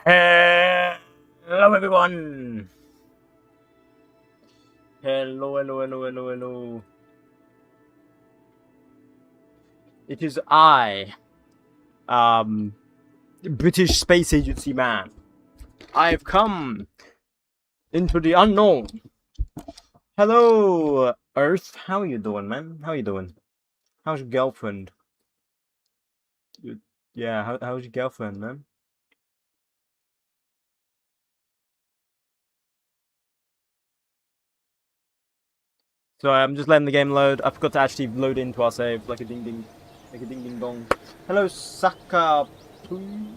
Hello everyone! Hello. It is I, British Space Agency man. I've come into the unknown. Hello, Earth. How are you doing, man? How are you doing? How's your girlfriend? Yeah, how's your girlfriend, man? So I'm just letting the game load. I forgot to actually load into our save, like a ding dong. Hello, Saka, please.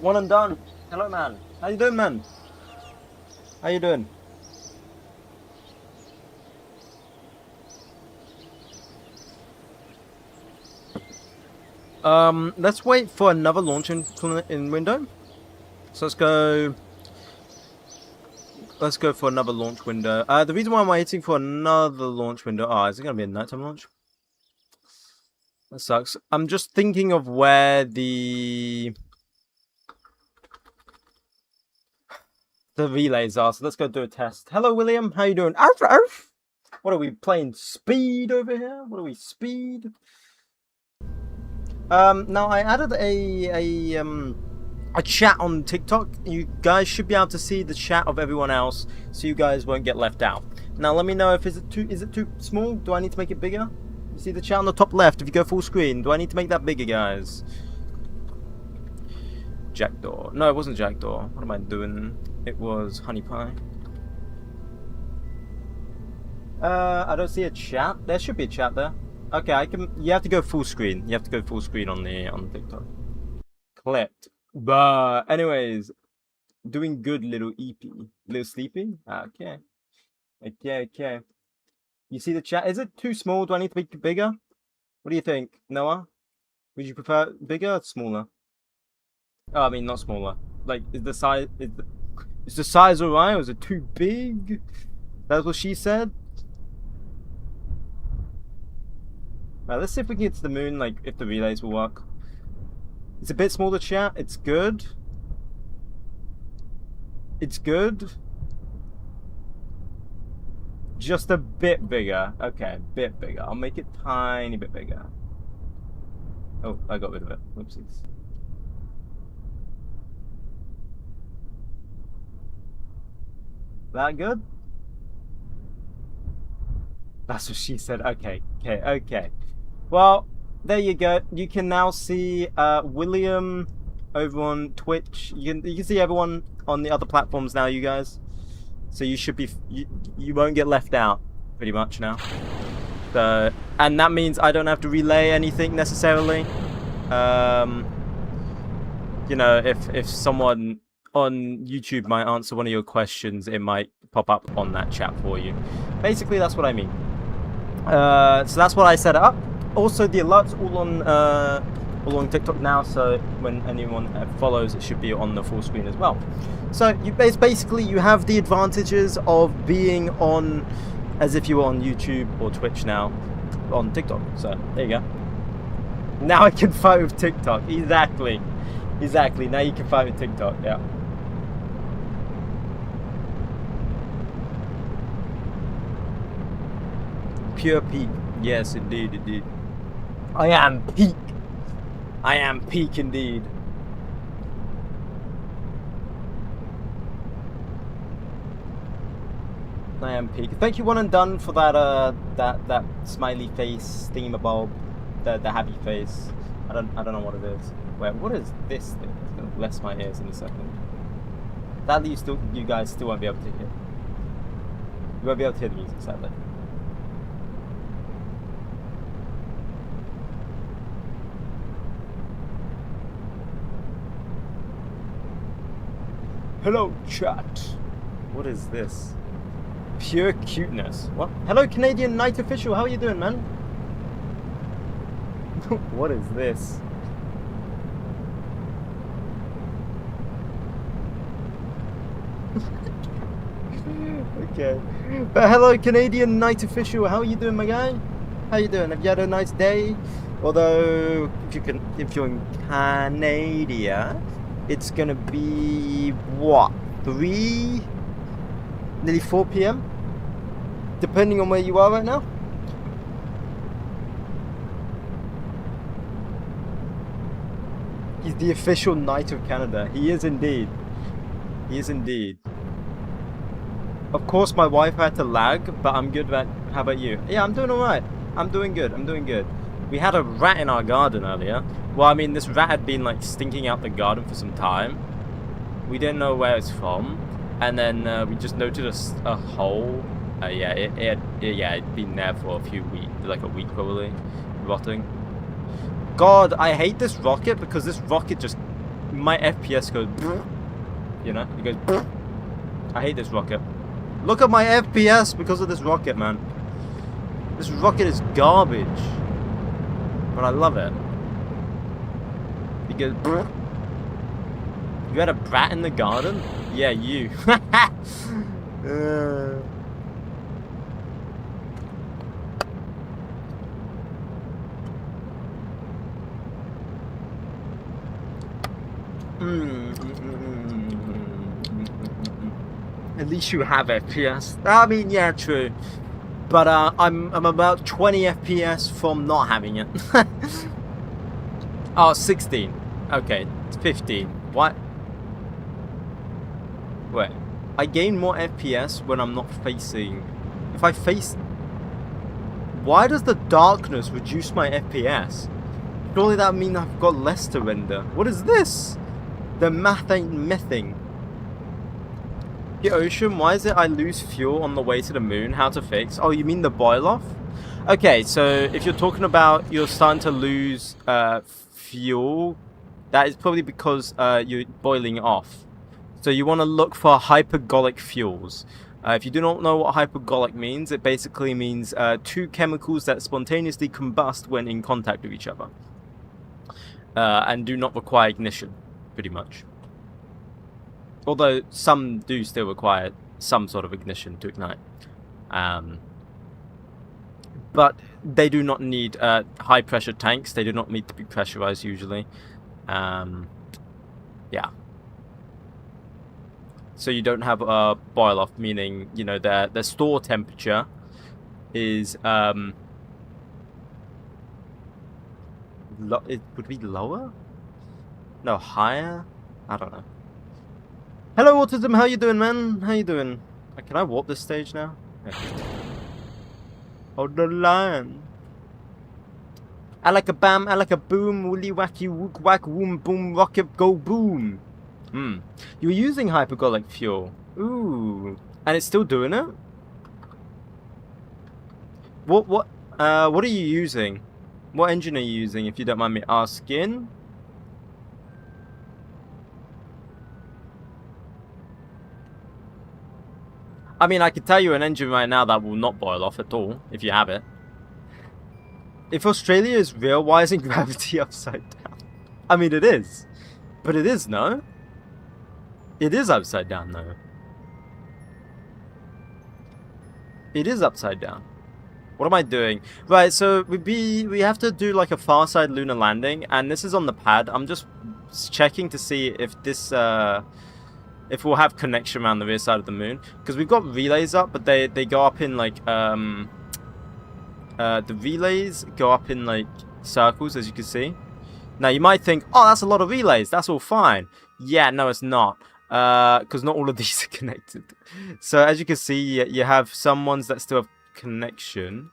One and done. Hello, man. How you doing, man? How you doing? Let's wait for another launch in window. So let's go for another launch window. The reason why I'm waiting for another launch window, is it gonna be a nighttime launch? That sucks. I'm just thinking of where the relays are. So let's go do a test. Hello, William. How you doing? Arf, arf. What are we playing? Speed over here? What are we? Speed? Now I added a chat on TikTok. You guys should be able to see the chat of everyone else, so you guys won't get left out. Now let me know if is it too small? Do I need to make it bigger? You see the chat on the top left? If you go full screen, do I need to make that bigger, guys? Jackdaw. No, it wasn't Jackdaw. What am I doing? It was Honey Pie. I don't see a chat. There should be a chat there. Okay, I can. You have to go full screen. You have to go full screen on the TikTok. Clipped. But anyways, doing good, little EP. Little sleepy? Okay. Okay. You see the chat? Is it too small? Do I need to make it bigger? What do you think, Noah? Would you prefer bigger or smaller? Oh, I mean, not smaller. Like, is the size alright, or is it too big? That's what she said? Right, let's see if we can get to the moon, like, if the relays will work. It's a bit smaller, chat. It's good. It's good. Just a bit bigger. Okay, a bit bigger. I'll make it tiny bit bigger. Oh, I got rid of it. Whoopsies. That good? That's what she said. Okay. Well, there you go. You can now see William over on Twitch. You can see everyone on the other platforms now, you guys. So you should be you won't get left out pretty much now. So, and that means I don't have to relay anything necessarily. You know, if someone on YouTube might answer one of your questions, it might pop up on that chat for you. Basically, that's what I mean. So that's what I set up. Also, the alerts all on TikTok now, so when anyone follows, it should be on the full screen as well. So basically you have the advantages of being on as if you were on YouTube or Twitch now on TikTok. So there you go. Now I can fight with TikTok. Exactly. Now you can fight with TikTok. Yeah. Pure peak. Yes, indeed. I am peak. I am peak indeed. I am peak. Thank you, One and Done, for that that smiley face thingamabob, the happy face. I don't know what it is. Wait, what is this thing? It's gonna bless my ears in a second. Sadly, you guys still won't be able to hear. You won't be able to hear the music, sadly. Hello, chat. What is this? Pure cuteness. What? Hello, Canadian Night Official. How are you doing, man? What is this? Okay. But hello, Canadian Night Official. How are you doing, my guy? How you doing? Have you had a nice day? Although, if you're in Canada, it's gonna be what, 3, nearly 4 p.m. depending on where you are right now. He's the official Knight of Canada. He is indeed. He is indeed. Of course, my wife had to lag, but I'm good. How about you? Yeah, I'm doing all right. I'm doing good. I'm doing good. We had a rat in our garden earlier. Well, I mean, this rat had been like stinking out the garden for some time. We didn't know where it's from, and then we just noticed a hole. Yeah, it'd been there for a few weeks, like a week probably, rotting. God, I hate this rocket because this rocket just, my FPS goes, you know, it goes. I hate this rocket. Look at my FPS because of this rocket, man. This rocket is garbage, but I love it. It goes. You had a brat in the garden? Yeah, you. At least you have FPS. I mean, yeah, true. But I'm about 20 FPS from not having it. Oh, 16. Okay, it's 15. What? Wait. I gain more FPS when I'm not facing. If I face. Why does the darkness reduce my FPS? Surely that means I've got less to render. What is this? The math ain't mything. Ocean, why is it I lose fuel on the way to the moon? How to fix? Oh, you mean the boil off? Okay, so if you're talking about you're starting to lose fuel, that is probably because you're boiling off. So you want to look for hypergolic fuels. If you do not know what hypergolic means, it basically means two chemicals that spontaneously combust when in contact with each other. And do not require ignition, pretty much. Although some do still require some sort of ignition to ignite. But they do not need high pressure tanks. They do not need to be pressurized usually. Yeah. So you don't have a boil off, meaning, you know, their store temperature is it would be lower? No, higher? I don't know. Hello, Autism. How you doing, man? How you doing? Can I warp this stage now? Yeah. Hold the line. I like a bam, I like a boom, woolly wacky wook whack woom boom rocket go boom. You're using hypergolic fuel. Ooh. And it's still doing it? What are you using? What engine are you using, if you don't mind me asking? I mean, I could tell you an engine right now that will not boil off at all, if you have it. If Australia is real, why isn't gravity upside down? I mean, it is. But it is, no? It is upside down, though. It is upside down. What am I doing? Right, so we have to do like a far side lunar landing, and this is on the pad. I'm just checking to see if this if we'll have connection around the rear side of the moon, because we've got relays up, but they go up in like the relays go up in like circles, as you can see. Now you might think, oh, that's a lot of relays, that's all fine. Yeah, no, it's not, because not all of these are connected. So as you can see, you have some ones that still have connection.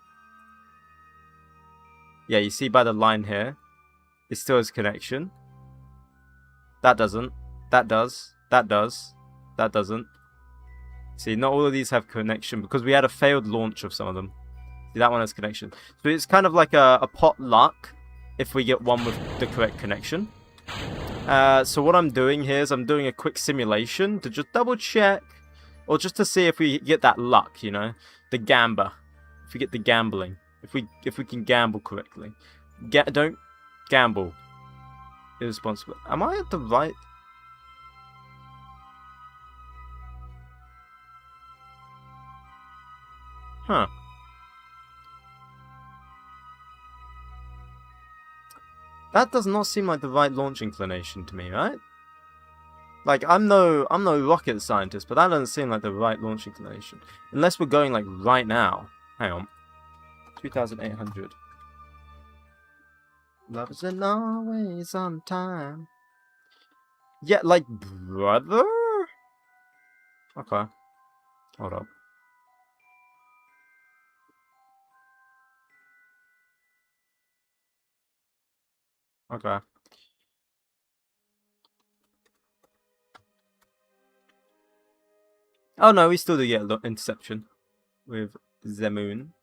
Yeah, you see by the line here, it still has connection. That doesn't. That does. That does. That doesn't. See, not all of these have connection because we had a failed launch of some of them. See, that one has connection. So it's kind of like a pot luck if we get one with the correct connection. So what I'm doing here is I'm doing a quick simulation to just double check, or just to see if we get that luck, you know, the gamba. If we get the gambling, if we can gamble correctly. Don't gamble. Irresponsible. Am I at the right? Huh. That does not seem like the right launch inclination to me, right? Like, I'm no rocket scientist, but that doesn't seem like the right launch inclination. Unless we're going, like, right now. Hang on. 2,800. Love isn't always on time. Yeah, like, brother? Okay. Hold up. Okay. Oh, no, we still do get interception with the moon.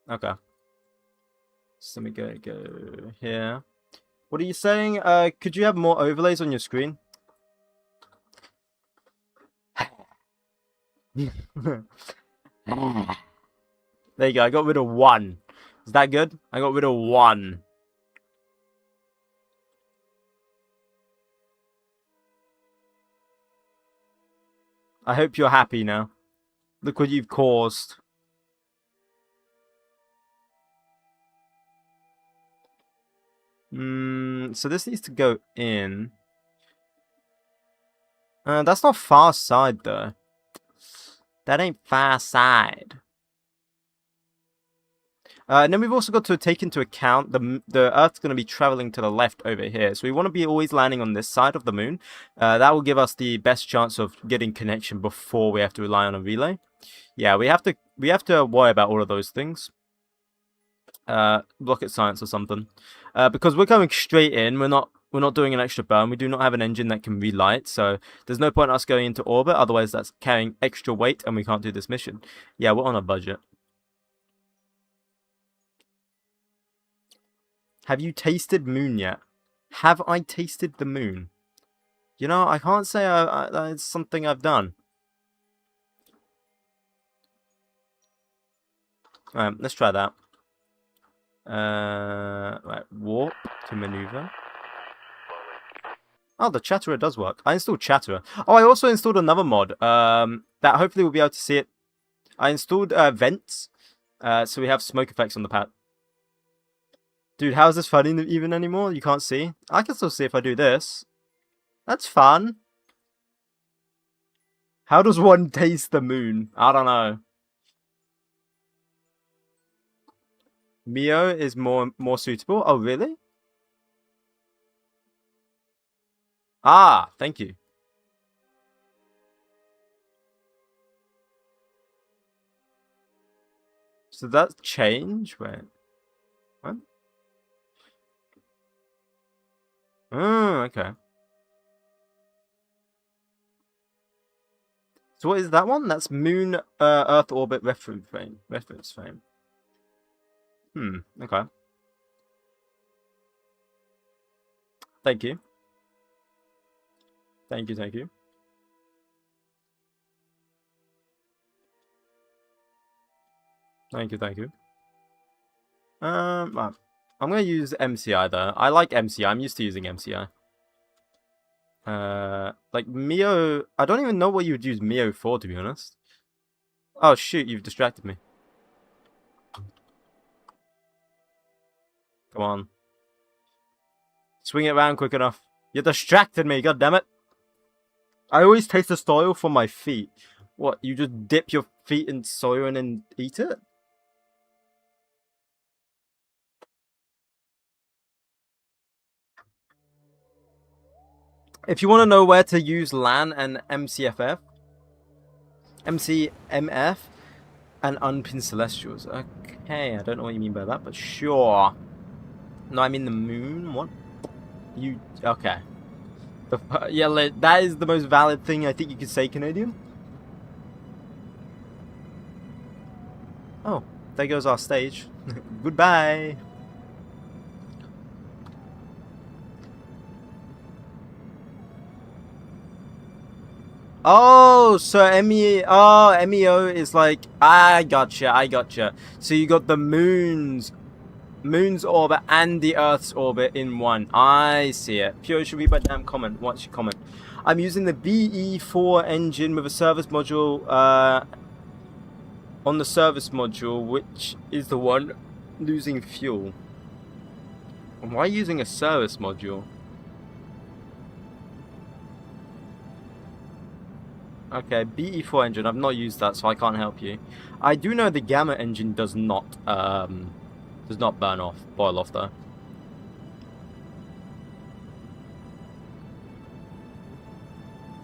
Okay. So let me go here. What are you saying? Could you have more overlays on your screen? There you go. I got rid of one. Is that good? I got rid of one. I hope you're happy now. Look what you've caused. So this needs to go in. That's not far side though. That ain't far side. And then we've also got to take into account the Earth's going to be traveling to the left over here. So we want to be always landing on this side of the moon. That will give us the best chance of getting connection before we have to rely on a relay. Yeah, we have to worry about all of those things. Rocket science or something. Because we're going straight in, we're not doing an extra burn. We do not have an engine that can relight, so there's no point in us going into orbit. Otherwise, that's carrying extra weight, and we can't do this mission. Yeah, we're on a budget. Have you tasted moon yet? Have I tasted the moon? You know, I can't say it's something I've done. Alright, let's try that. Right, warp to maneuver. Oh, the Chatterer does work. I installed Chatterer. Oh, I also installed another mod. That hopefully we'll be able to see it. I installed vents. So we have smoke effects on the pad. Dude, how is this funny even anymore? You can't see? I can still see if I do this. That's fun. How does one taste the moon? I don't know. Mio is more suitable. Oh, really? Ah, thank you. So that change? Wait. What? Oh, okay. So what is that one? That's Moon Earth Orbit Reference Frame. Okay. Thank you. Thank you. Thank you. Right. I'm gonna use MCI though. I like MCI. I'm used to using MCI. Like Mio. I don't even know what you would use Mio for, to be honest. Oh shoot! You've distracted me. Come on. Swing it around quick enough. You distracted me. God damn it! I always taste the soil from my feet. What? You just dip your feet in soil and then eat it? If you want to know where to use LAN and MCMF and unpin celestials. Okay, I don't know what you mean by that, but sure. No, I mean the moon. What? You okay? Yeah, that is the most valid thing I think you could say, Canadian. Oh, there goes our stage. Goodbye. Oh, so MEO is like, I gotcha. So you got the moon's orbit and the Earth's orbit in one. I see it. Pure should read my damn comment. What's your comment? I'm using the BE4 engine with a service module on the service module, which is the one losing fuel. Why are you using a service module? Okay, BE4 engine. I've not used that, so I can't help you. I do know the Gamma engine does not boil off though.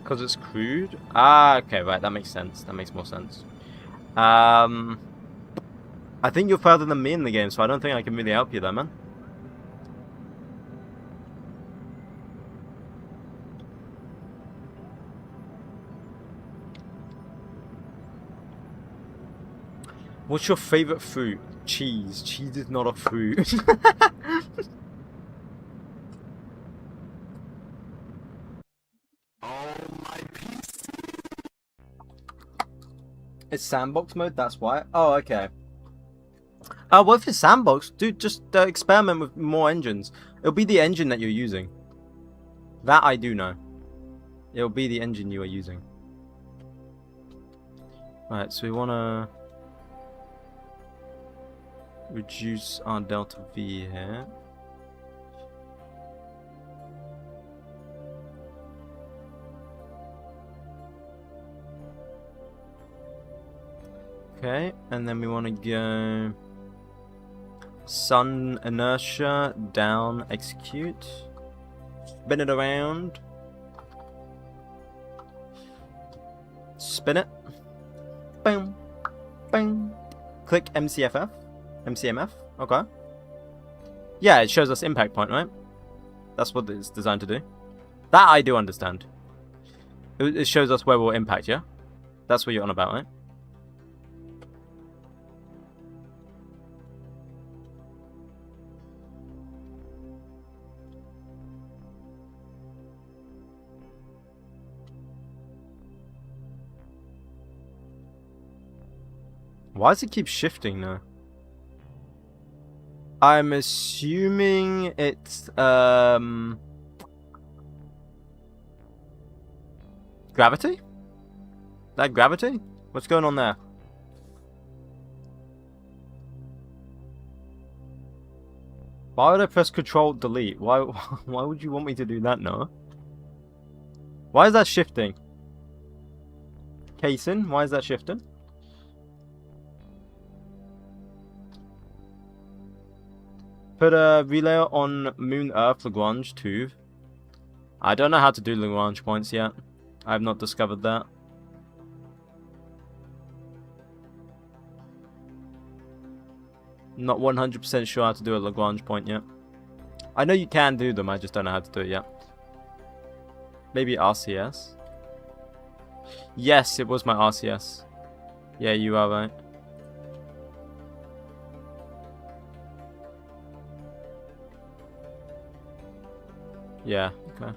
Because it's crude? Ah, okay, right, that makes sense. That makes more sense. I think you're further than me in the game, so I don't think I can really help you there, man. What's your favorite fruit? Cheese. Cheese is not a fruit. It's sandbox mode, that's why. Oh, okay. Well, if it's sandbox, dude, just experiment with more engines. It'll be the engine that you're using. That I do know. It'll be the engine you are using. Alright, so we want to reduce our delta V here. Okay, and then we want to go sun inertia down, execute, spin it around, spin it, boom, boom, click MCMF, okay. Yeah, it shows us impact point, right? That's what it's designed to do. That I do understand. It shows us where we'll impact, yeah? That's what you're on about, right? Why does it keep shifting now? I'm assuming it's gravity? That gravity? What's going on there? Why would I press Control Delete? Why would you want me to do that, Noah? Why is that shifting? Kaysen, why is that shifting? Put a relay on Moon Earth Lagrange too. I don't know how to do Lagrange points yet. I have not discovered that. Not 100% sure how to do a Lagrange point yet. I know you can do them, I just don't know how to do it yet. Maybe RCS? Yes, it was my RCS. Yeah, you are right. Yeah, okay.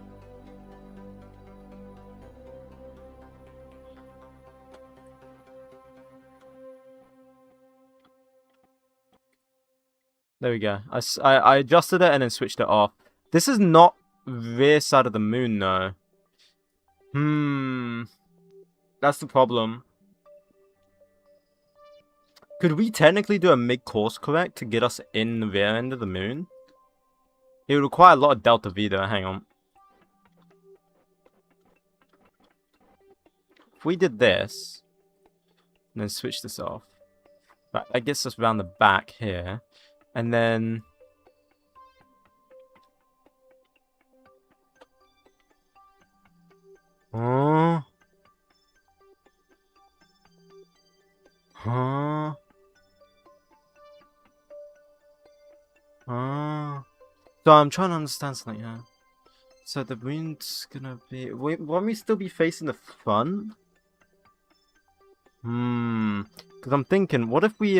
There we go. I adjusted it and then switched it off. This is not rear side of the moon, though. That's the problem. Could we technically do a mid-course correct to get us in the rear end of the moon? It would require a lot of delta V, though. Hang on. If we did this, and then switch this off, that gets us around the back here, and then... Huh? Huh? Huh? So I'm trying to understand something here. So the moon's gonna be... Wait, won't we still be facing the front? Because I'm thinking, what if we,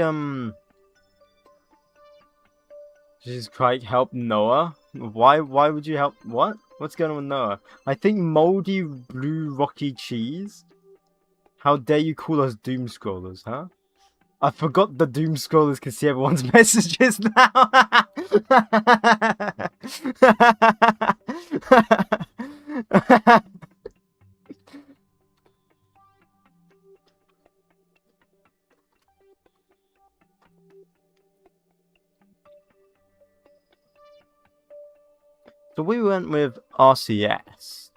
Jesus Christ, help Noah? Why would you help... What? What's going on with Noah? I think moldy blue rocky cheese? How dare you call us doom scrollers, huh? I forgot the doom scrollers can see everyone's messages now. we went with RCS.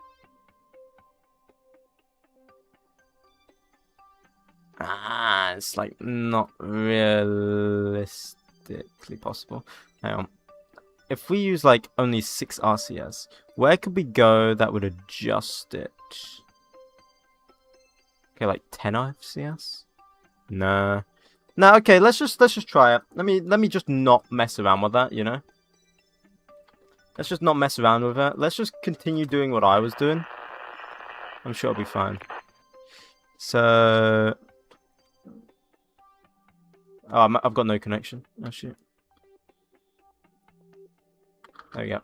It's like not realistically possible. Hang on. If we use like only 6 RCS, where could we go that would adjust it? Okay, like 10 RCS? Nah. No, okay, let's just try it. Let me just not mess around with that, you know? Let's just not mess around with it. Let's just continue doing what I was doing. I'm sure it'll be fine. So... Oh, I've got no connection. Oh, shoot. There we go.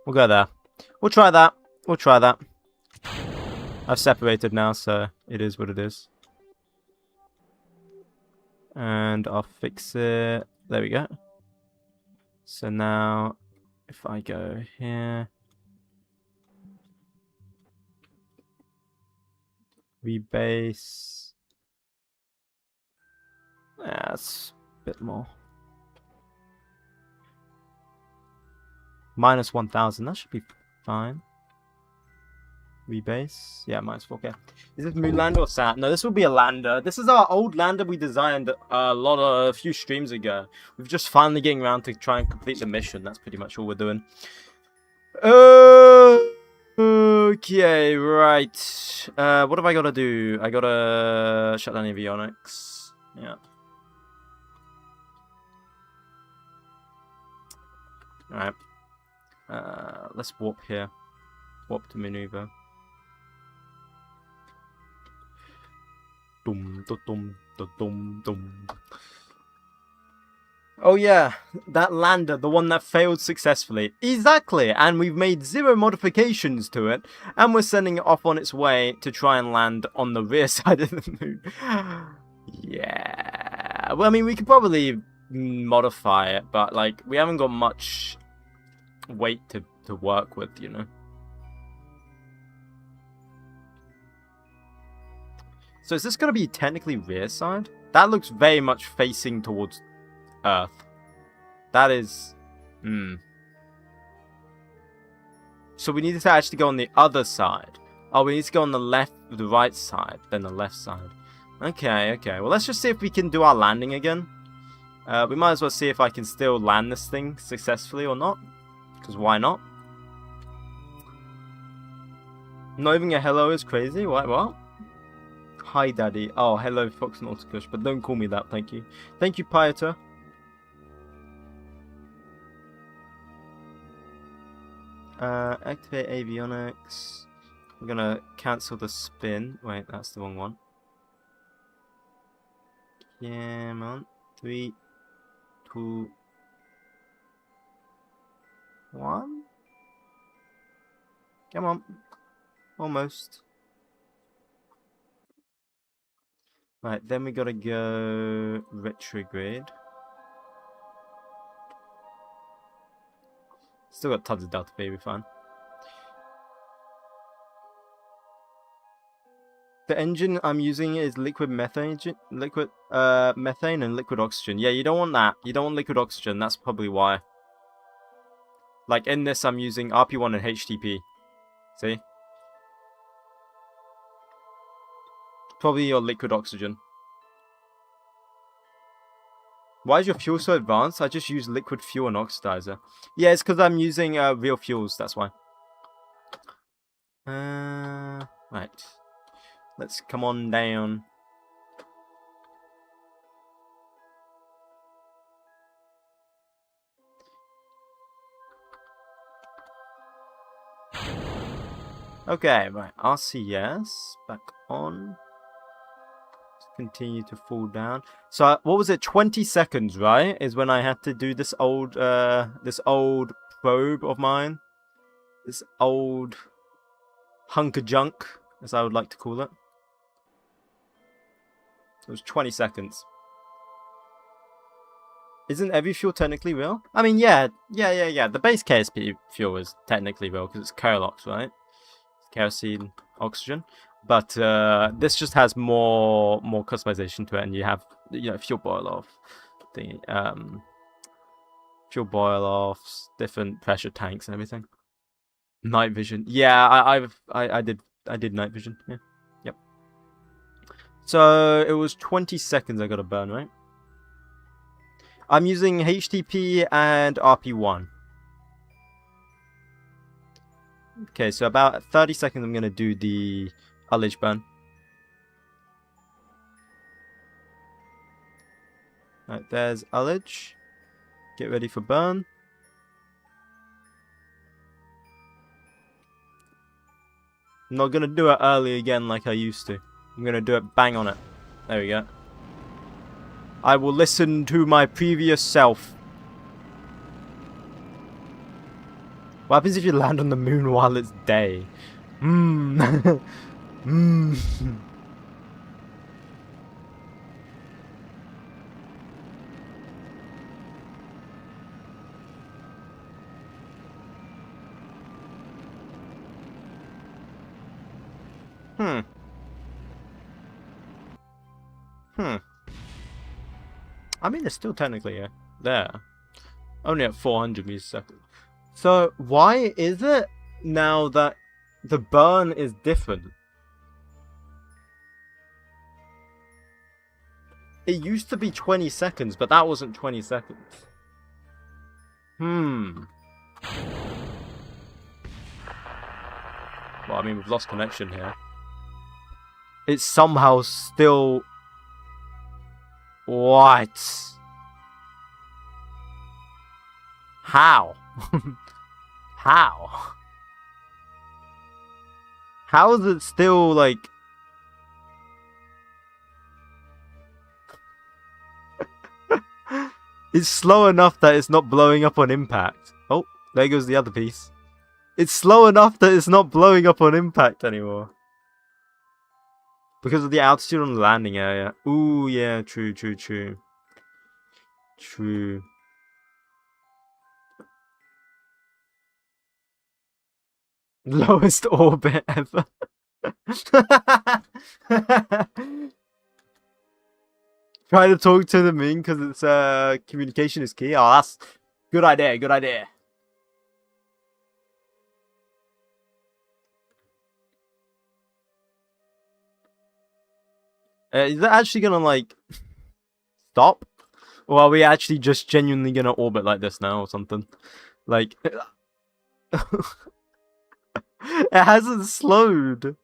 We'll go there. We'll try that. We'll try that. I've separated now, so it is what it is. And I'll fix it. There we go. So now, if I go here... Rebase. That's a bit more. Minus 1000. That should be fine. Rebase. Yeah, minus 4K. Is this moon lander or sat? No, this will be a lander. This is our old lander we designed a few streams ago. We're just finally getting around to try and complete the mission. That's pretty much all we're doing. Okay, right. What have I got to do? I got to shut down avionics. Yeah. Alright. Let's warp here. Warp to maneuver. Dum, dum, dum, dum, dum. Oh yeah, that lander, the one that failed successfully. Exactly, and we've made 0 modifications to it, and we're sending it off on its way to try and land on the rear side of the moon. Yeah, well, I mean, we could probably modify it, but, like, we haven't got much weight to work with, you know? So is this going to be technically rear side? That looks very much facing towards Earth. That is... So we need to actually go on the other side. Oh, we need to go on the right side, then the left side. Okay, okay. Well, let's just see if we can do our landing again. We might as well see if I can still land this thing successfully or not. Because why not? Not even a hello is crazy. What? Hi, Daddy. Oh, hello, Fox and 𝐒𝐸𝐴𝐞𝐿, but don't call me that, thank you. Thank you, Pieter. Activate avionics. I'm gonna cancel the spin. Wait, that's the wrong one. Come on. 3, 2, 1. Come on. Almost. Right, then we gotta go retrograde. Still got tons of delta V, we're fine. The engine I'm using is liquid methane and liquid oxygen. Yeah, you don't want that. You don't want liquid oxygen. That's probably why. Like in this, I'm using RP1 and HTP. See? Probably your liquid oxygen. Why is your fuel so advanced? I just use liquid fuel and oxidizer. Yeah, it's because I'm using real fuels. That's why. Right. Let's come on down. Okay, right. RCS back on. Continue to fall down. So what was it? 20 seconds, right? Is when I had to do this old probe of mine. This old hunk of junk, as I would like to call it. It was 20 seconds. Isn't every fuel technically real? I mean, yeah. The base KSP fuel is technically real because it's Kerolox, right? Kerosene, oxygen. But this just has more customization to it, and you have fuel boil off, fuel boil offs, different pressure tanks and everything. Night vision. Yeah, I did night vision. Yeah. Yep. So it was 20 seconds I got to burn, right? I'm using HTP and RP1. Okay, so about 30 seconds I'm going to do the 𝐒𝐫𝐸 burn. Right, there's 𝐒𝐫𝐸. Get ready for burn. I'm not going to do it early again like I used to. I'm going to do it bang on it. There we go. I will listen to my previous self. What happens if you land on the moon while it's day? Hmm. I mean, it's still technically there. Only at 400 meters a second. So, why is it now that the burn is different? It used to be 20 seconds, but that wasn't 20 seconds. Well, I mean, we've lost connection here. It's somehow still... What? How? How? How is it still, like... It's slow enough that it's not blowing up on impact. Oh, there goes the other piece. It's slow enough that it's not blowing up on impact anymore. Because of the altitude on the landing area. Ooh, yeah, true. True. Lowest orbit ever. Try to talk to the moon because it's communication is key. Oh, that's good idea. Good idea. Is that actually gonna like stop? Or are we actually just genuinely gonna orbit like this now or something? Like it hasn't slowed.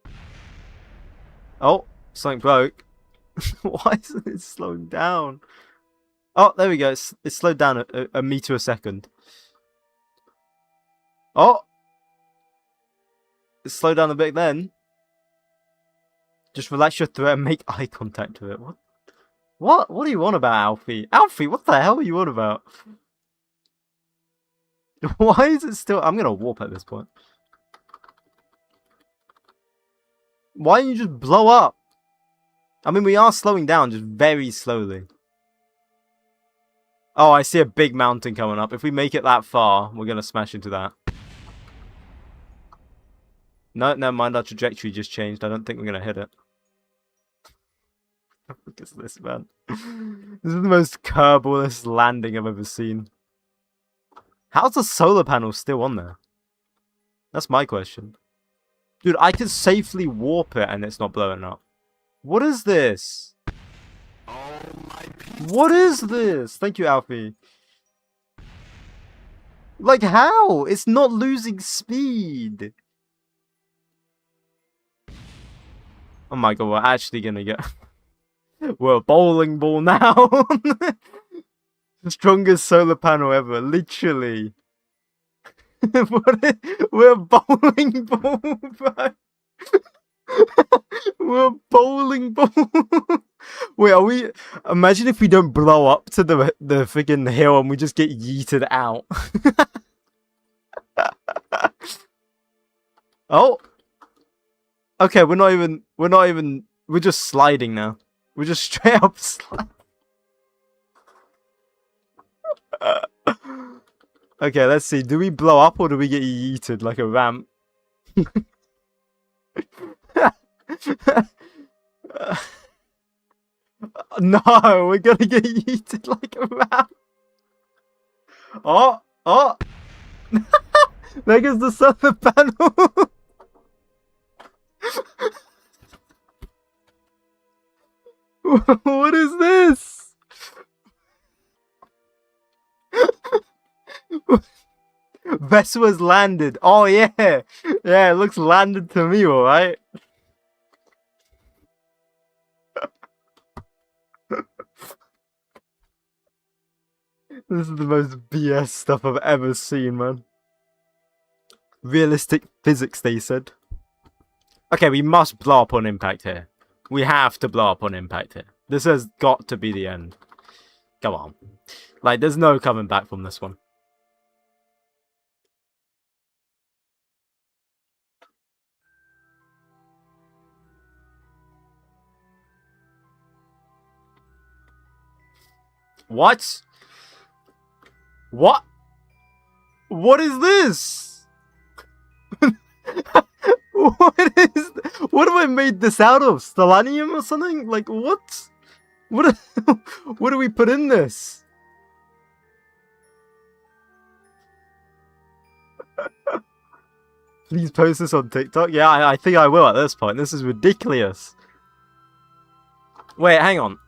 Oh, something broke. Why isn't it slowing down? Oh, there we go. It's slowed down a meter a second. Oh, it slowed down a bit then. Just relax your throat and make eye contact with it. What? What do you want about Alfie? Alfie, what the hell are you on about? Why is it still... I'm gonna warp at this point. Why don't you just blow up? I mean, we are slowing down, just very slowly. Oh, I see a big mountain coming up. If we make it that far, we're gonna smash into that. No, never mind. Our trajectory just changed. I don't think we're gonna hit it. Look at this, man. This is the most curbless landing I've ever seen. How's the solar panel still on there? That's my question. Dude, I can safely warp it and it's not blowing up. What is this? What is this? Thank you, Alfie. Like, how? It's not losing speed. Oh my god, we're actually gonna get... We're a bowling ball now. The strongest solar panel ever, literally. We're a bowling ball, bro. We're a bowling ball. Wait, are we... Imagine if we don't blow up to the freaking hill and we just get yeeted out. Oh. Okay, we're just sliding now. We're just straight up sliding. Okay, let's see. Do we blow up or do we get yeeted like a ramp? No, we're gonna get yeeted like a ram. Oh, oh. There goes the solar panel. What is this? Vessel has landed. Oh yeah, yeah. It looks landed to me, all right. This is the most BS stuff I've ever seen, man. Realistic physics, they said. Okay, we must blow up on impact here. We have to blow up on impact here. This has got to be the end. Come on. Like, there's no coming back from this one. What? What? What is this? What have I made this out of? Stellanium or something? Like, what? What do we put in this? Please post this on TikTok. Yeah, I think I will at this point. This is ridiculous. Wait, hang on.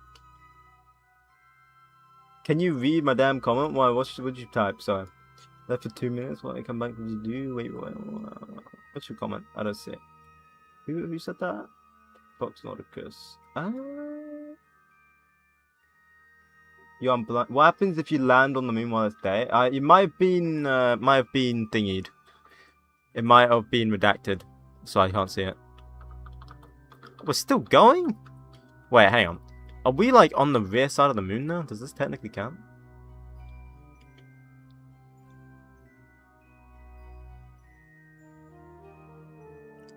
Can you read my damn comment? Why? What did you type? Sorry. Left for 2 minutes. What? I come back. Did you do? Wait. What's your comment? I don't see it. Who said that? Fox Nauticus. You're unblind. What happens if you land on the moon while it's day? It might have been thingied. It might have been redacted, so I can't see it. We're still going? Wait, hang on. Are we like on the rear side of the moon now? Does this technically count?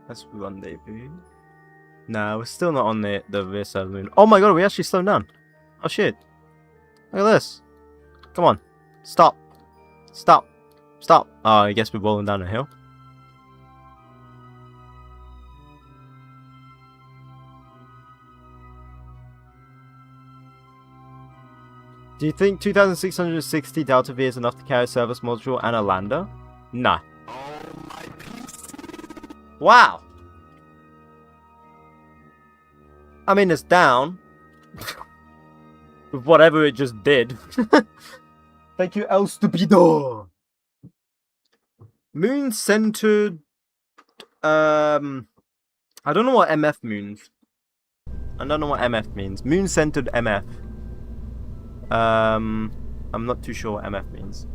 That's rendezvous. No, we're still not on the rear side of the moon. Oh my god, we actually slowed down. Oh shit. Look at this. Come on. Stop. Stop. Stop. Oh, I guess we're rolling down a hill. Do you think 2660 Delta V is enough to carry a service module and a lander? Nah. Wow. I mean, it's down. With whatever it just did. Thank you, El Stupido. Moon centered. I don't know what MF means. I don't know what MF means. Moon centered MF. I'm not too sure what MF means.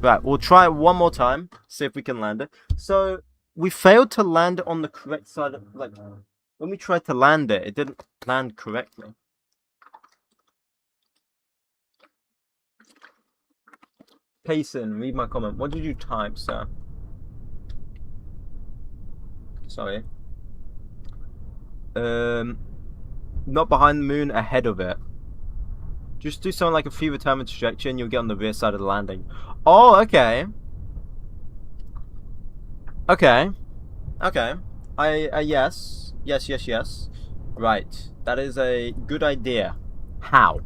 Right, we'll try it one more time. See if we can land it. So, we failed to land it on the correct side of, like, when we tried to land it, it didn't land correctly. Payson, read my comment. What did you type, sir? Sorry. Not behind the moon, ahead of it. Just do something like a free retirement trajectory and you'll get on the rear side of the landing. Oh, okay. Okay. Okay. Yes. Yes. Right. That is a good idea. How?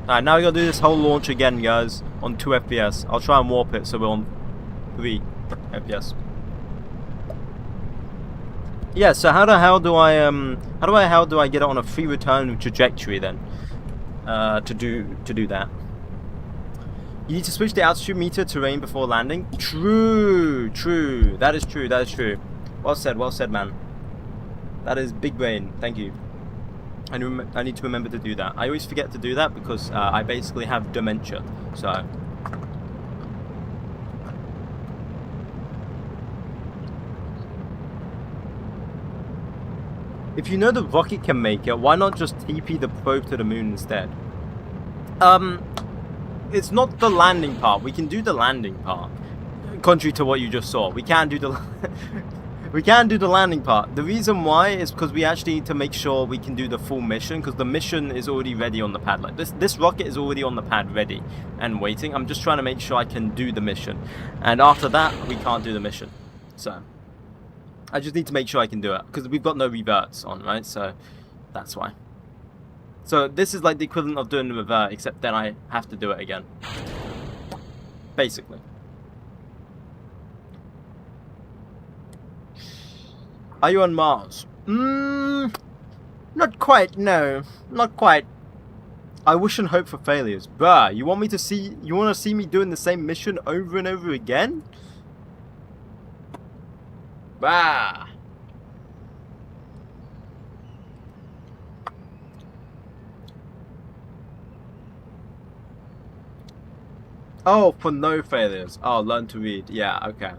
Alright, now we gotta do this whole launch again, guys. On 2 FPS. I'll try and warp it so we're on 3 FPS. Yeah, so how do I get it on a free return trajectory then? To do that. You need to switch the altitude meter to terrain before landing. True. That is true. Well said, man. That is big brain. Thank you. I need to remember to do that. I always forget to do that because I basically have dementia. So. If you know the rocket can make it, why not just TP the probe to the moon instead? It's not the landing part. We can do the landing part. Contrary to what you just saw. We can do the... We can do the landing part. The reason why is because we actually need to make sure we can do the full mission, because the mission is already ready on the pad. Like this rocket is already on the pad ready and waiting. I'm just trying to make sure I can do the mission, and after that we can't do the mission. So I just need to make sure I can do it, because we've got no reverts on, right? So that's why. So this is like the equivalent of doing the revert, except then I have to do it again, basically. Are you on Mars? Not quite, no. Not quite. I wish and hope for failures. Bruh, you want to see me doing the same mission over and over again? Bah. Oh, for no failures. Oh, learn to read. Yeah, okay.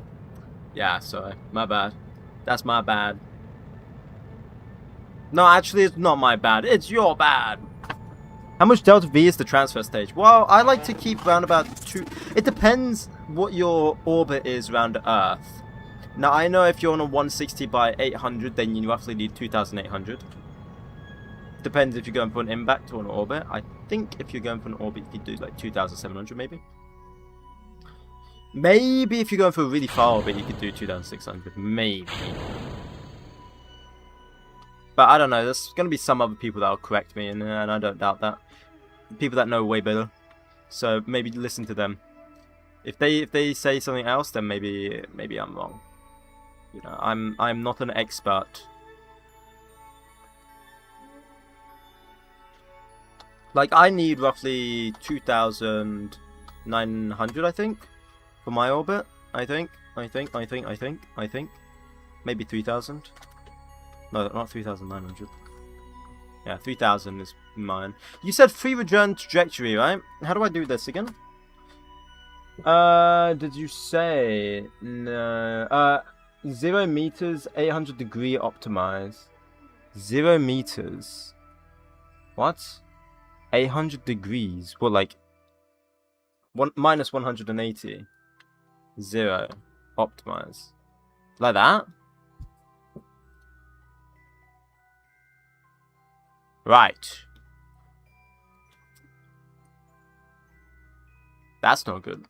Yeah, sorry. My bad. That's my bad. No, actually, it's not my bad. It's your bad. How much Delta V is the transfer stage? Well, I like to keep around about 2... It depends what your orbit is around Earth. Now, I know if you're on a 160 by 800, then you roughly need 2,800. Depends if you're going for an impact or an orbit. I think if you're going for an orbit, you could do like 2,700 maybe. Maybe if you're going for a really far orbit, you could do 2,600. Maybe. But I don't know. There's going to be some other people that will correct me, and I don't doubt that. People that know way better. So maybe listen to them. If they say something else, then maybe I'm wrong. You know, I'm not an expert. Like, I need roughly 2,900, I think, for my orbit. I think. Maybe 3,000. No, not 3,900. Yeah, 3,000 is mine. You said free return trajectory, right? How do I do this again? Did you say... No. 0 meters, 800 degree optimize. 0 meters. What? 800 degrees. Well, like... minus 180. 0. Optimize. Like that? Right. That's not good.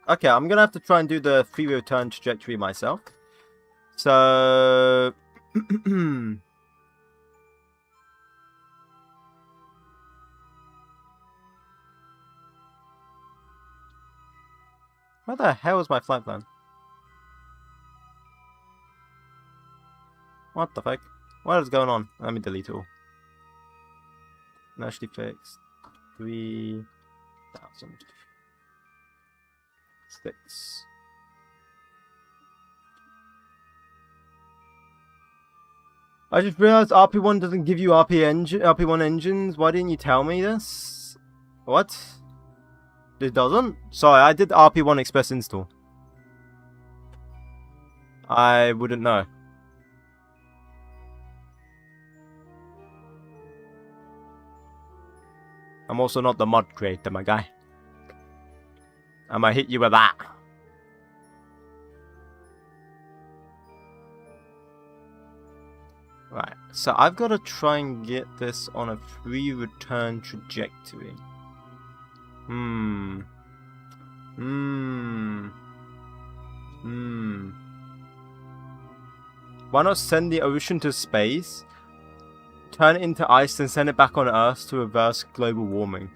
Okay, I'm gonna have to try and do the free return trajectory myself. So... Where the hell is my flight plan? What the fuck? What is going on? Let me delete it all. Naturally fixed. 3,000. 6. I just realized RP1 doesn't give you RP1 engines. Why didn't you tell me this? What? It doesn't? Sorry, I did RP1 Express install. I wouldn't know. I'm also not the mod creator, my guy. I might hit you with that. Right, so I've got to try and get this on a free return trajectory. Why not send the ocean to space, turn it into ice, and send it back on Earth to reverse global warming?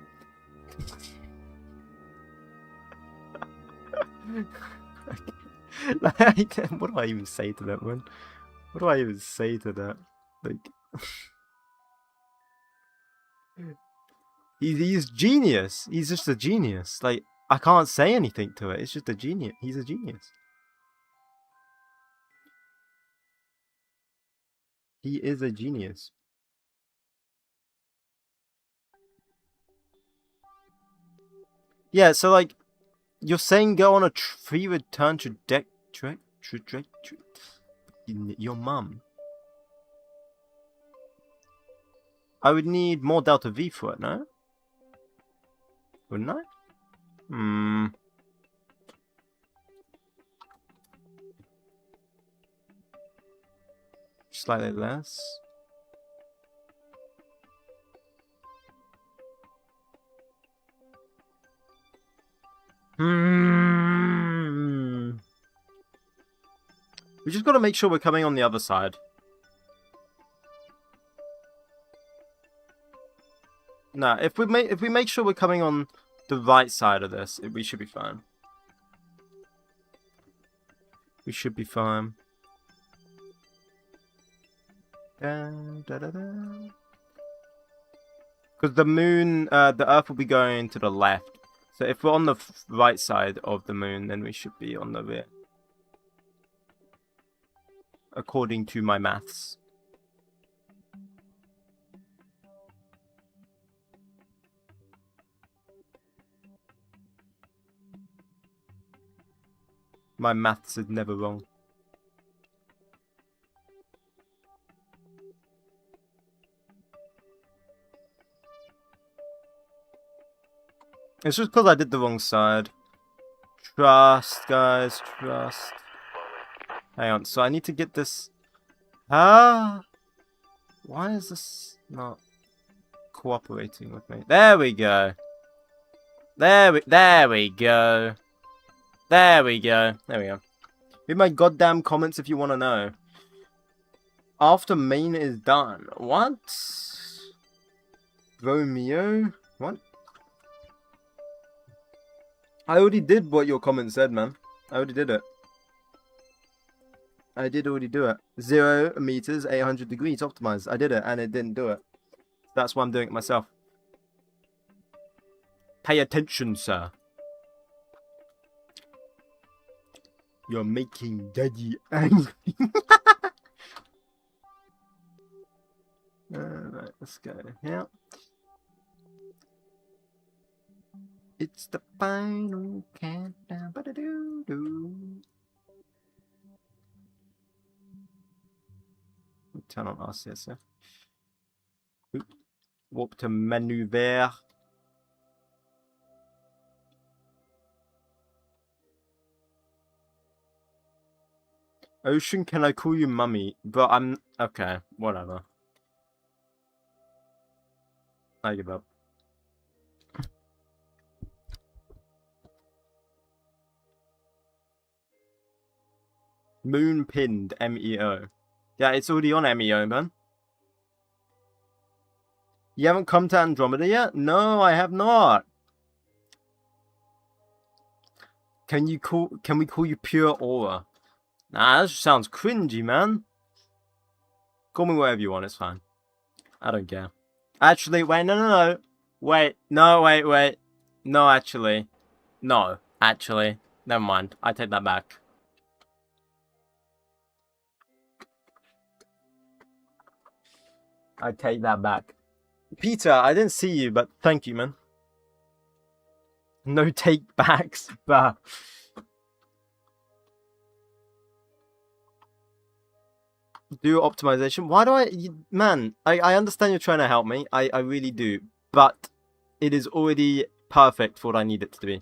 Like, what do I even say to that one? What do I even say to that? Like, he's genius. He's just a genius. Like, I can't say anything to it. It's just a genius. He's a genius. He is a genius. Yeah, so like, you're saying go on a free return trajectory? Your mum. I would need more Delta V for it, no? Wouldn't I? Hmm. Slightly less. We just got to make sure we're coming on the other side. No, if we make sure we're coming on the right side of this, we should be fine. We should be fine. Because the moon, the Earth will be going to the left. So if we're on the right side of the moon, then we should be on the rear. According to my maths. My maths is never wrong. It's just because I did the wrong side. Trust, guys, trust. Hang on, so I need to get this... Ah! Why is this not cooperating with me? There we go. There we go. There we go. There we go. Read my goddamn comments if you want to know. After main is done. What? Romeo? What? I already did what your comment said, man. I already did it. I did already do it. 0 meters, 800 degrees optimized. I did it, and it didn't do it. That's why I'm doing it myself. Pay attention, sir. You're making daddy angry. Alright, let's go here. It's the final countdown. Ba-da-doo-doo. Turn on RCS. Warp to menu vert. Ocean, can I call you mummy? But I'm... Okay, whatever. I give up. Moon pinned MEO. Yeah, it's already on MEO, man. You haven't come to Andromeda yet? No, I have not. Can we call you Pure Aura? Nah, that sounds cringy, man. Call me whatever you want, it's fine. I don't care. Actually, wait, no. Wait, no, wait. No, actually. No, actually. Never mind. I take that back. I take that back. Peter, I didn't see you, but thank you, man. No take backs, but... Do optimization. Why do man, I understand you're trying to help me. I really do. But it is already perfect for what I need it to be.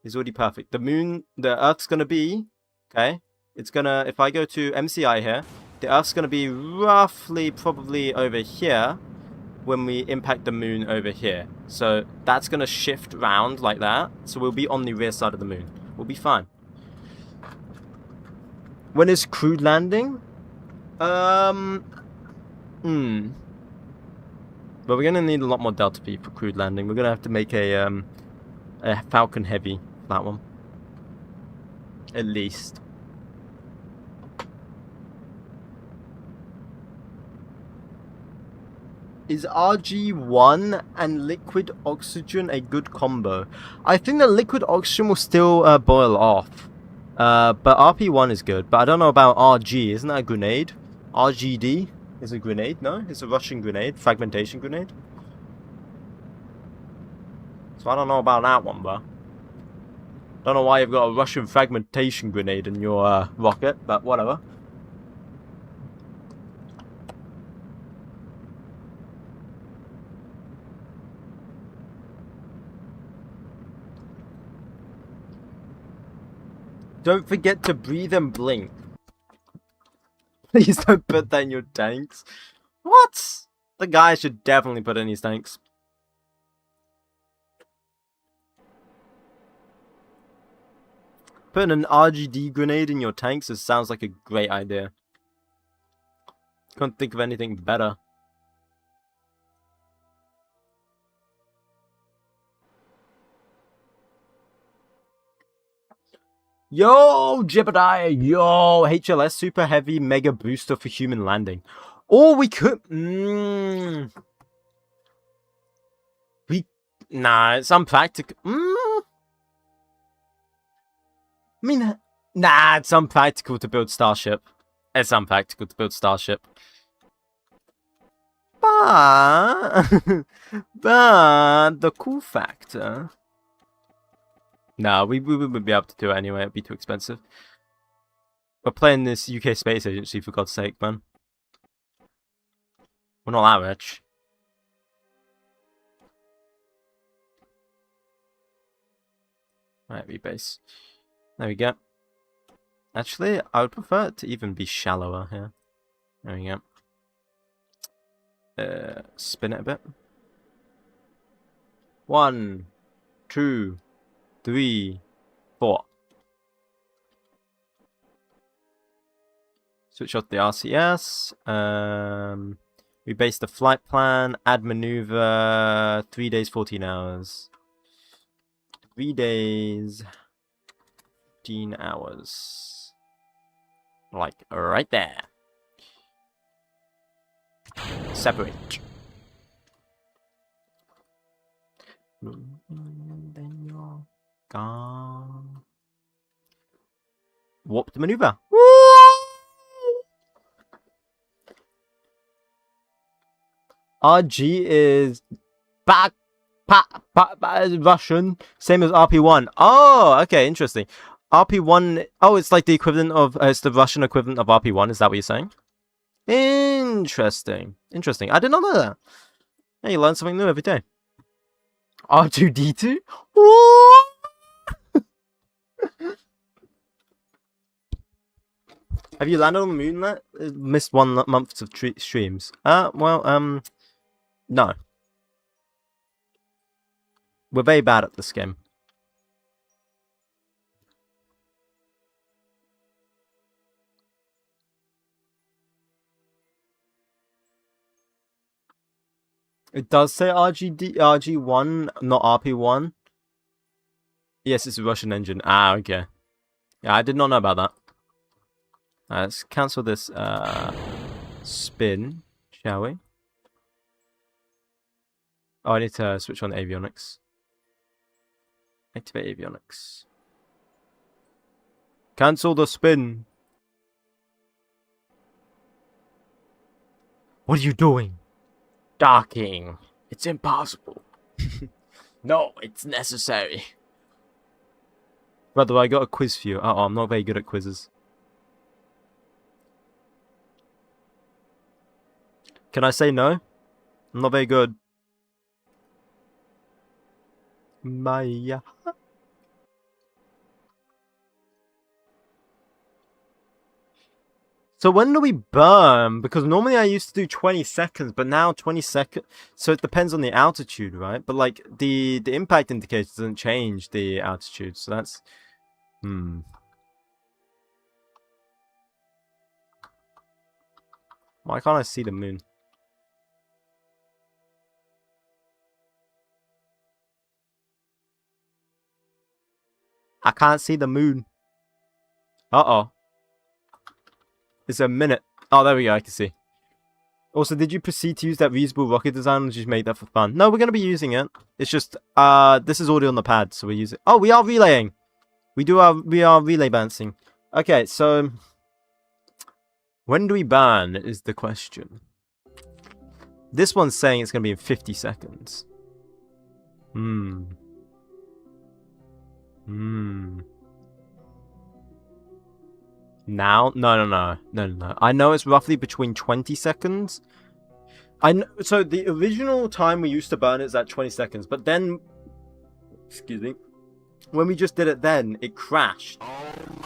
It's already perfect. The moon, the Earth's gonna be, okay? It's gonna, if I go to MCI here, the Earth's gonna be roughly probably over here when we impact the moon over here. So that's gonna shift round like that. So we'll be on the rear side of the moon. We'll be fine. When is crewed landing? But we're gonna need a lot more Delta P for crewed landing. We're gonna have to make a Falcon Heavy, that one. At least. Is RG1 and liquid oxygen a good combo? I think that liquid oxygen will still boil off. But RP1 is good. But I don't know about RG. Isn't that a grenade? RGD is a grenade, no? It's a Russian grenade, fragmentation grenade. So I don't know about that one, bro. Don't know why you've got a Russian fragmentation grenade in your rocket, but whatever. Don't forget to breathe and blink. Please don't put that in your tanks. What? The guy should definitely put it in his tanks. Putting an RGD grenade in your tanks sounds like a great idea. Can't think of anything better. Yo, Jebediah, yo, HLS super heavy mega booster for human landing. Or we could, nah, it's unpractical. I mean, nah, it's unpractical to build Starship. It's unpractical to build Starship. But the cool factor. No, we wouldn't be able to do it anyway. It'd be too expensive. We're playing this UK Space Agency, for God's sake, man. We're not that rich. Right, rebase. There we go. Actually, I would prefer it to even be shallower here. There we go. Spin it a bit. 1, 2, 3, 4. Switch off the RCS. Rebase the flight plan. Add maneuver. 3 days, 14 hours. 3 days, 15 hours. Like right there. Separate. Then you're gone. Warp the maneuver. Woo! RG is back. Russian, same as RP1. Oh, okay, interesting. RP1. Oh, it's like the equivalent of. It's the Russian equivalent of RP1. Is that what you're saying? Interesting. Interesting. I did not know that. Hey, you learn something new every day. R2D2. Have you landed on the moon yet? Missed 1 month of streams. Well, no. We're very bad at this game. It does say RG1, not RP1. Yes, it's a Russian engine. Ah, okay. Yeah, I did not know about that. Let's cancel this spin, shall we? Oh, I need to switch on avionics. Activate avionics. Cancel the spin. What are you doing? Docking. It's impossible. No, it's necessary. Brother, I got a quiz for you. Uh-oh, I'm not very good at quizzes. Can I say no? I'm not very good. Maya. So when do we burn? Because normally I used to do 20 seconds, but now 20 seconds. So it depends on the altitude, right? But like the impact indicator doesn't change the altitude. So that's Why can't I see the moon? I can't see the moon. Uh-oh. It's a minute. Oh, there we go. I can see. Also, did you proceed to use that reusable rocket design or did you make that for fun? No, we're going to be using it. It's just, this is already on the pad, so we're using... Oh, we are relaying. We are relay bouncing. Okay, so... When do we burn is the question. This one's saying it's going to be in 50 seconds. Now? No. I know it's roughly between 20 seconds. So the original time we used to burn is at 20 seconds, but then... Excuse me. when we just did it then, it crashed.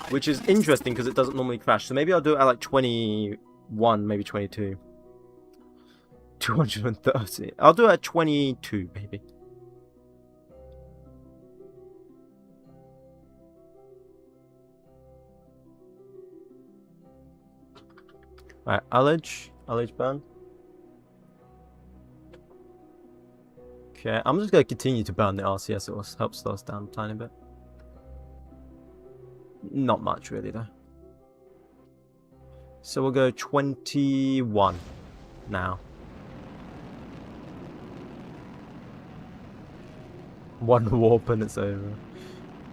Which is interesting because it doesn't normally crash. So maybe I'll do it at like 21, maybe 22. 230. I'll do it at 22, maybe. Alright, 𝐒𝐻𝐿 burn. Okay, I'm just going to continue to burn the RCS. It will help slow us down a tiny bit. Not much, really, though. So we'll go 21 now. One warp and it's over.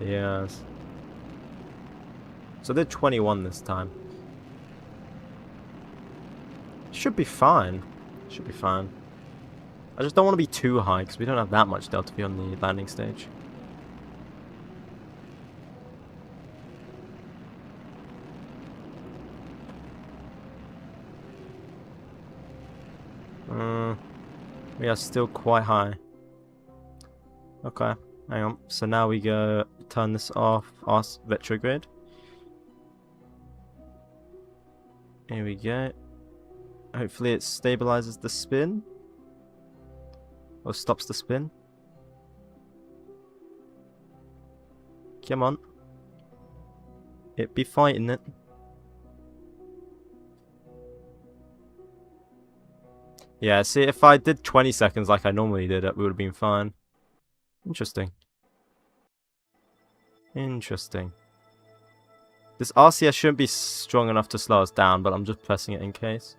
Yes. So they're 21 this time. Should be fine. Should be fine. I just don't want to be too high because we don't have that much delta V on the landing stage. We are still quite high. Okay, hang on. So now we go turn this off, ask retrograde. Here we go. Hopefully it stabilizes the spin. Or stops the spin. Come on. It be fighting it. Yeah, see, if I did 20 seconds like I normally did, it would have been fine. Interesting. Interesting. This RCS shouldn't be strong enough to slow us down, but I'm just pressing it in case.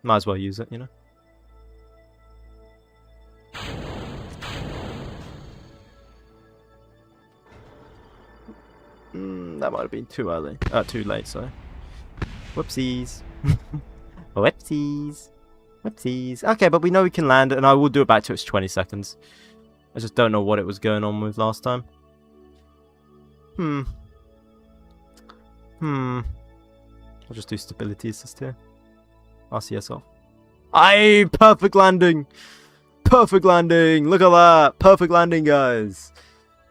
Might as well use it, you know? That might have been too early. Too late, sorry. Whoopsies. Whoopsies. Whoopsies. Okay, but we know we can land, and I will do it back to its 20 seconds. I just don't know what it was going on with last time. I'll just do stability assist here. RCS off. Aye! Perfect landing! Perfect landing! Look at that! Perfect landing, guys!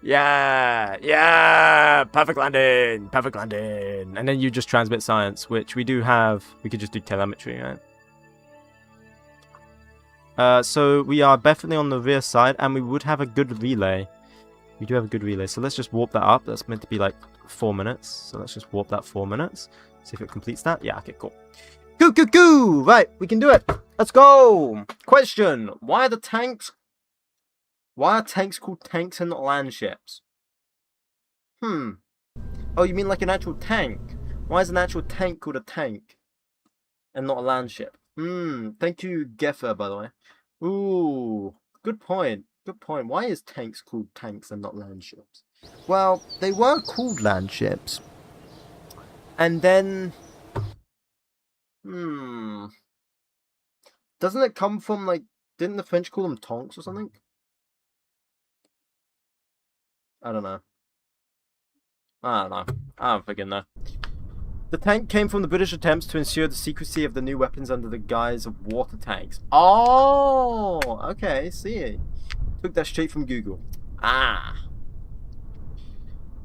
Yeah! Yeah! Perfect landing! Perfect landing! And then you just transmit science, which we do have. We could just do telemetry, right? So we are definitely on the rear side, and we would have a good relay. We do have a good relay, so let's just warp that up. That's meant to be like 4 minutes, so let's just warp that 4 minutes. See if it completes that. Yeah, okay, cool. Go! Right, we can do it. Let's go. Question: why are tanks called tanks and not land ships? Oh, you mean like an actual tank? Why is an actual tank called a tank and not a land ship? Thank you, Geffer, by the way. Ooh, good point. Good point. Why is tanks called tanks and not land ships? Well, they were called land ships. And then... Doesn't it come from, like... Didn't the French call them tonks or something? I don't know. I don't freaking know. The tank came from the British attempts to ensure the secrecy of the new weapons under the guise of water tanks. Oh! Okay, see. Took that straight from Google.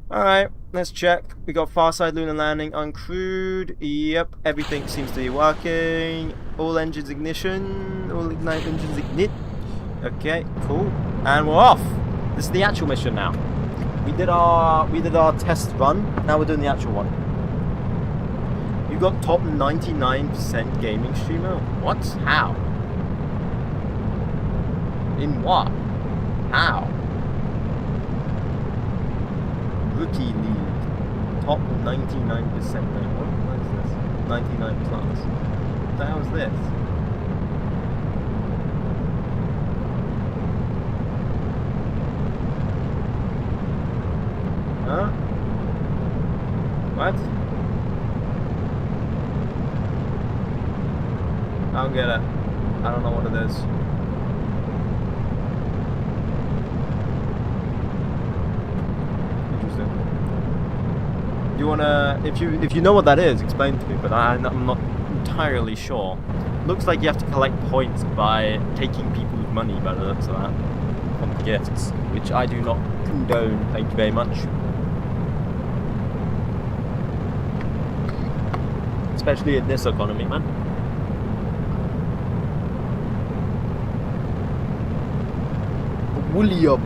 Alright, let's check. We got far side lunar landing uncrewed. Yep, everything seems to be working. All engines ignition. All ignite engines ignite. Okay, cool. And we're off. This is the actual mission now. We did our test run. Now we're doing the actual one. You got top 99% gaming streamer? What? How? In what? How? Rookie league. Top 99%. What is this? 99 plus. What the hell is this? Huh? What? I don't get it. I don't know what it is. Interesting. Do you wanna, if you know what that is, explain to me. But I'm not entirely sure. Looks like you have to collect points by taking people's money by the looks of that. From gifts, which I do not condone, thank you very much. Especially in this economy, man. William.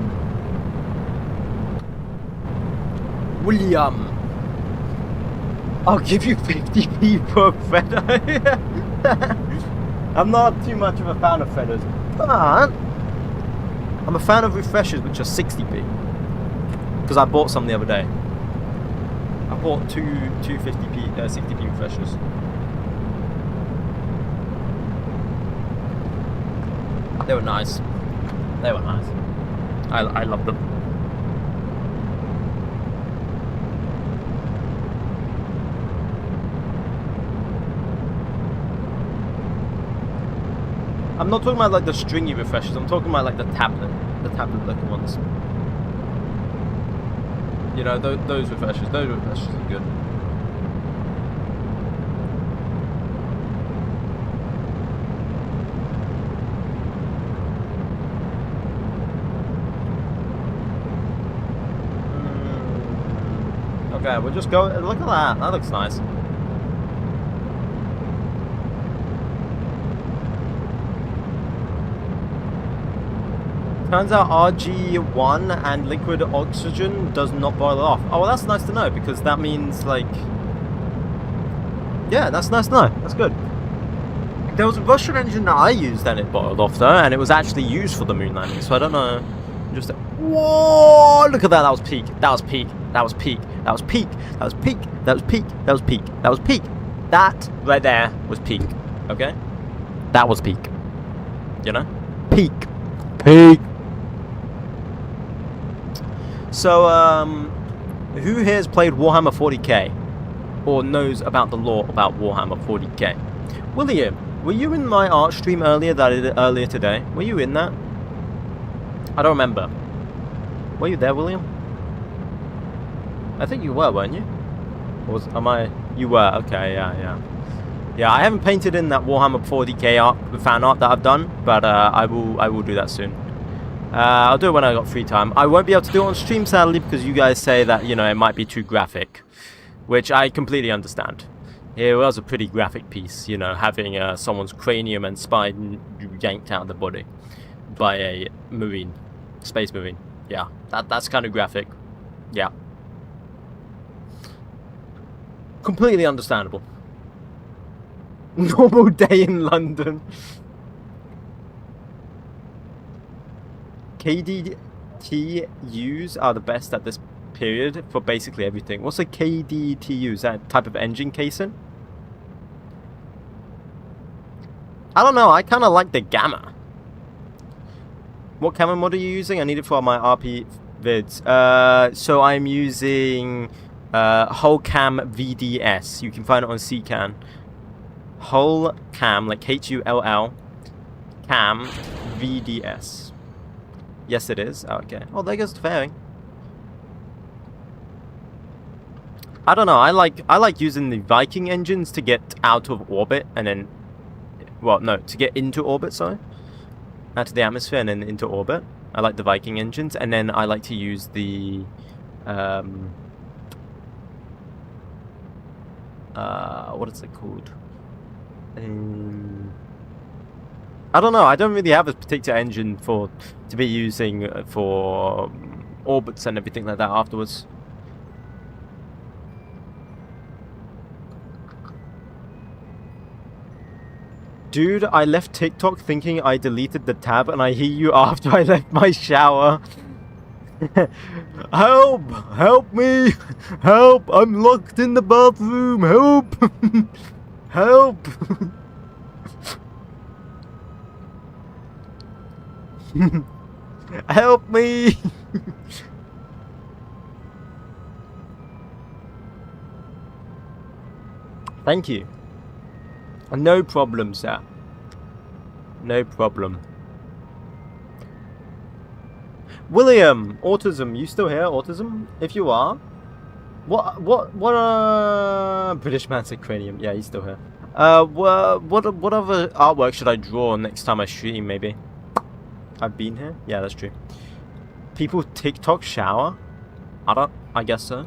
I'll give you 50p per feather. I'm not too much of a fan of feathers, but I'm a fan of refreshers, which are 60p. Because I bought some the other day. I bought two 60p refreshers. They were nice. They were nice. I love them. I'm not talking about like the stringy refreshers, I'm talking about like the tablet looking ones. You know, those refreshers are good. Okay, we'll just go, look at that looks nice. Turns out RG1 and liquid oxygen does not boil off. Oh, well, that's nice to know, because that means, like... Yeah, that's nice to know. That's good. There was a Russian engine that I used and it boiled off, though, and it was actually used for the moon landing, so I don't know. Just... Whoa! Look at that. That was peak. That was peak. That was peak. That was peak. That was peak. That was peak. That was peak. That was peak. That right there was peak. Okay? That was peak. You know? Peak. Peak. So, who here has played Warhammer 40k? Or knows about the lore about Warhammer 40k? William, were you in my art stream earlier today? Were you in that? I don't remember. Were you there, William? I think you were, weren't you? Or am I? You were, okay, yeah. Yeah, I haven't painted in that Warhammer 40k fan art that I've done, but I will do that soon. I'll do it when I got free time. I won't be able to do it on stream, sadly, because you guys say that, you know, it might be too graphic, which I completely understand. It was a pretty graphic piece, you know, having someone's cranium and spine yanked out of the body by a marine, space marine. Yeah, that's kind of graphic. Yeah. Completely understandable. Normal day in London. KDTUs are the best at this period for basically everything. What's a KDTU? Is that a type of engine casing? I don't know. I kind of like the Gamma. What camera mod are you using? I need it for my RP vids. So I'm using 𝐏𝐫𝐸 VDS. You can find it on CCAN. 𝐏𝐿, like HULL, cam VDS. Yes, it is. Oh, okay. Oh, there goes the fairing. I don't know. I like using the Viking engines to get out of orbit and then, well, no, to get into orbit. Sorry, out of the atmosphere and then into orbit. I like the Viking engines, and then I like to use the what is it called? I don't know. I don't really have a particular engine to be using for orbits and everything like that afterwards. Dude, I left TikTok thinking I deleted the tab, and I hear you after I left my shower. Help! Help me! Help! I'm locked in the bathroom! Help! Help! Help me! Thank you. No problem, sir. No problem. William, autism. You still here? Autism? If you are, what? British man said cranium. Yeah, he's still here. What other artwork should I draw next time I stream? Maybe. I've been here. Yeah, that's true. People TikTok shower. I guess so.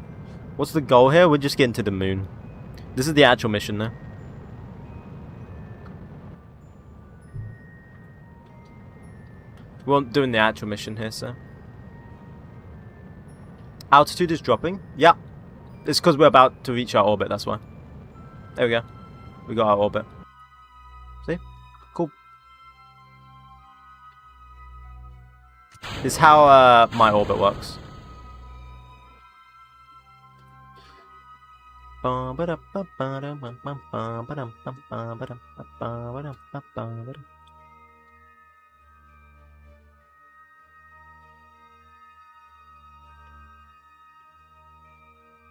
What's the goal here? We're just getting to the moon. This is the actual mission, though. We're doing the actual mission here, so. Altitude is dropping. Yeah. It's because we're about to reach our orbit, that's why. There we go. We got our orbit. See? Cool. This is how my orbit works.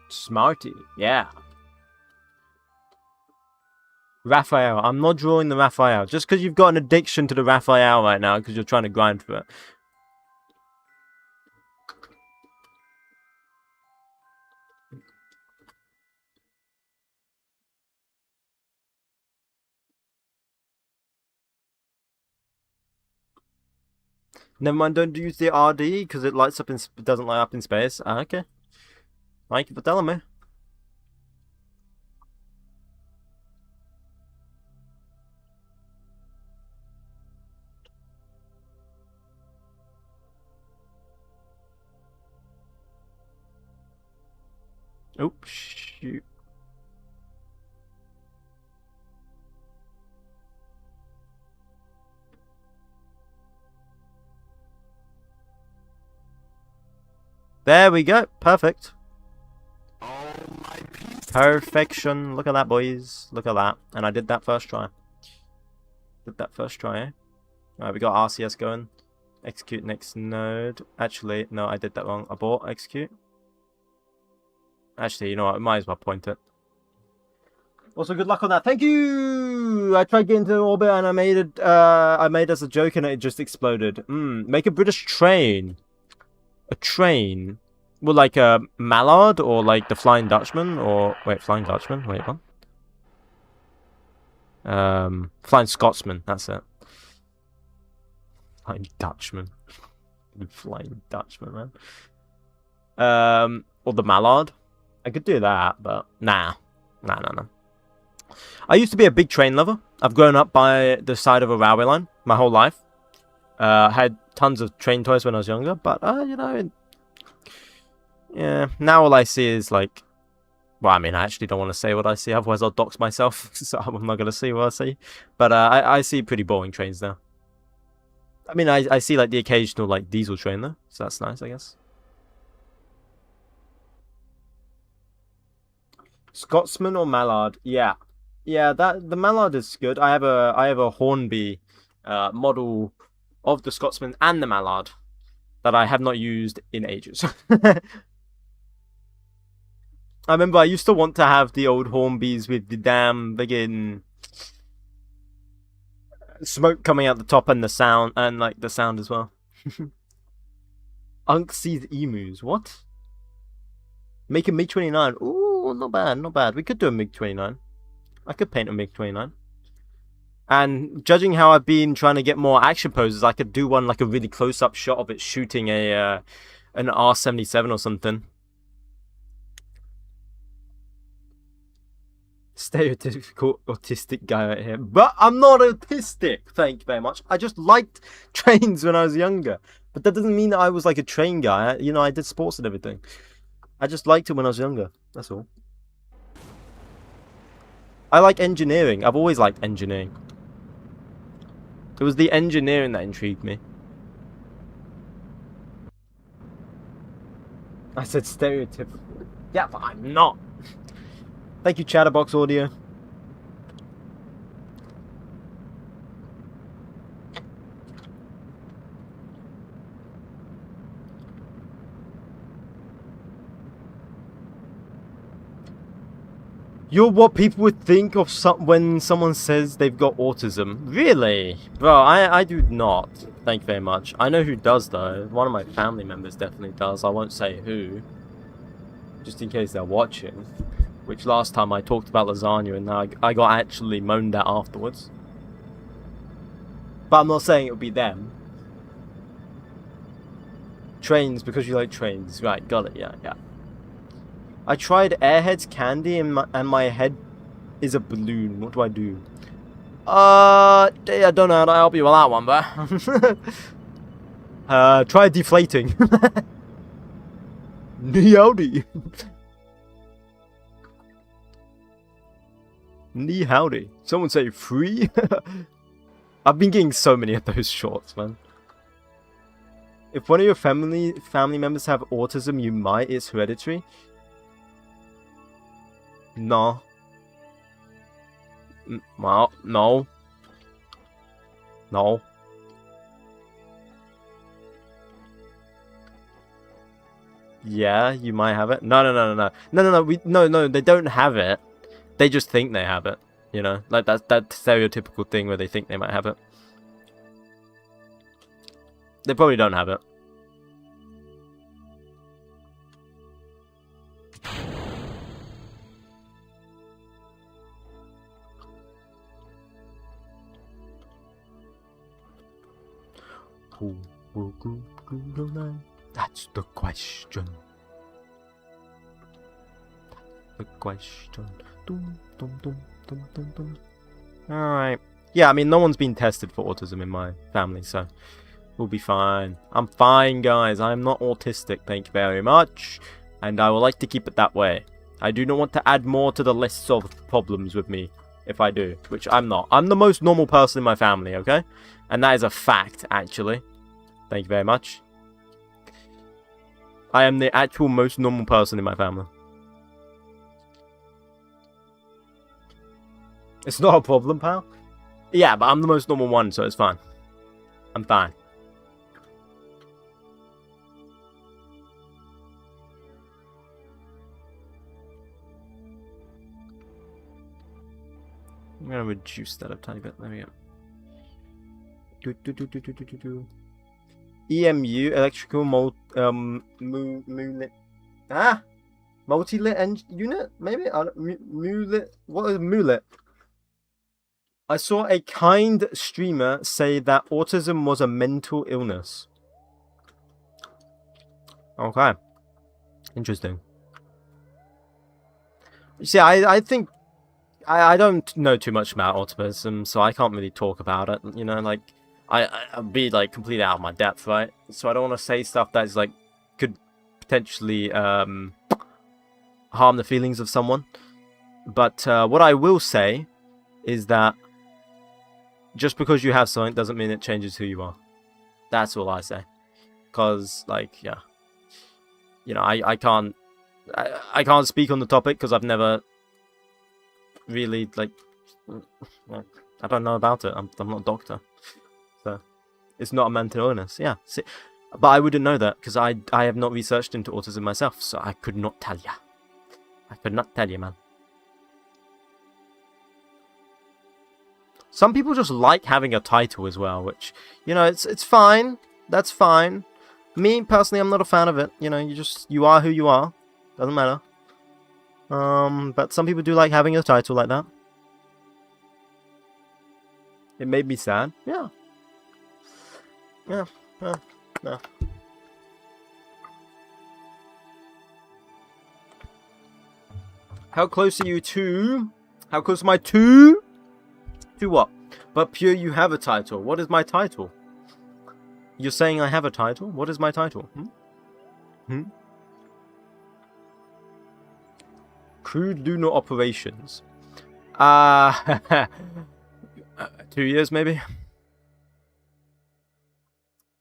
Smarty, yeah. Raphael. I'm not drawing the Raphael. Just because you've got an addiction to the Raphael right now because you're trying to grind for it. Never mind, don't use the RD because it lights up in doesn't light up in space. Okay. Thank you for telling me. Oops, shoot. There we go. Perfect. Perfection. Look at that, boys. Look at that. And I did that first try. Alright, we got RCS going. Execute next node. Actually, no, I did that wrong. Abort, execute. Actually, you know what? I might as well point it. Also, good luck on that. Thank you! I tried getting into orbit and I made it, I made as a joke and it just exploded. Make a British train. A train? Well, like a Mallard or like the Flying Dutchman or... Wait, Flying Dutchman? Wait, what? Flying Scotsman, that's it. Flying Dutchman. Flying Dutchman, man. Or the Mallard. I could do that, but nah. Nah. I used to be a big train lover. I've grown up by the side of a railway line my whole life. Had tons of train toys when I was younger, but, you know... Yeah, now all I see is like... Well, I mean, I actually don't want to say what I see, otherwise I'll dox myself, so I'm not going to see what I see. But I see pretty boring trains now. I mean, I see like the occasional like diesel train though, so that's nice, I guess. Scotsman or Mallard? Yeah, the Mallard is good. I have a Hornby model of the Scotsman and the Mallard that I have not used in ages. I remember I used to want to have the old Hornbys with the damn friggin' smoke coming out the top and the sound, and like the sound as well. Unc sees emus. What? Make a MiG-29. Ooh, not bad. We could do a MiG-29. I could paint a MiG-29. And judging how I've been trying to get more action poses, I could do one like a really close-up shot of it shooting an R-77 or something. Stereotypical autistic guy right here. But I'm not autistic, thank you very much. I just liked trains when I was younger. But that doesn't mean that I was like a train guy. You know, I did sports and everything. I just liked it when I was younger. That's all. I like engineering. I've always liked engineering. It was the engineering that intrigued me. I said stereotypical. Yeah, but I'm not. Thank you, Chatterbox Audio. You're what people would think of when someone says they've got autism. Really? Bro, I do not. Thank you very much. I know who does, though. One of my family members definitely does. I won't say who. Just in case they're watching. Which last time I talked about lasagna and I got actually moaned at afterwards. But I'm not saying it would be them. Trains, because you like trains. Right, got it, yeah. I tried Airheads candy and my head is a balloon. What do I do? I don't know how to help you with that one, but... try deflating. Howdy. Howdy. Someone say free? I've been getting so many of those shorts, man. If one of your family members have autism, you might. It's hereditary. No. Well, no. No. Yeah, you might have it. No. No, they don't have it. They just think they have it. You know, like that stereotypical thing where they think they might have it. They probably don't have it. That's the question. The question. Alright. Yeah, I mean, no one's been tested for autism in my family, so we'll be fine. I'm fine, guys. I'm not autistic, thank you very much. And I would like to keep it that way. I do not want to add more to the list of problems with me, if I do, which I'm not. I'm the most normal person in my family, okay? And that is a fact, actually. Thank you very much. I am the actual most normal person in my family. It's not a problem, pal. Yeah, but I'm the most normal one, so it's fine. I'm fine. I'm gonna reduce that a tiny bit. There we go. EMU, electrical multi-lit unit, maybe? Mulet. What is mulet? I saw a kind streamer say that autism was a mental illness. Okay. Interesting. See, I think I don't know too much about autism, so I can't really talk about it. You know, like I'd be like completely out of my depth, right? So I don't want to say stuff that's like could potentially harm the feelings of someone. But what I will say is that just because you have something doesn't mean it changes who you are. That's all I say. Because, like, yeah, you know, I can't speak on the topic because I've never really like I don't know about it. I'm not a doctor, so it's not a mental illness. Yeah, see, but I wouldn't know that because I have not researched into autism myself, so I could not tell you. I could not tell you, man. Some people just like having a title as well, which, you know, it's fine. That's fine. Me personally, I'm not a fan of it. You know, you are who you are. Doesn't matter. But some people do like having a title like that. It made me sad. Yeah. Yeah. How close are you to? How close am I to? To what? But Pure, you have a title. What is my title? You're saying I have a title? What is my title? Crude lunar operations. 2 years maybe?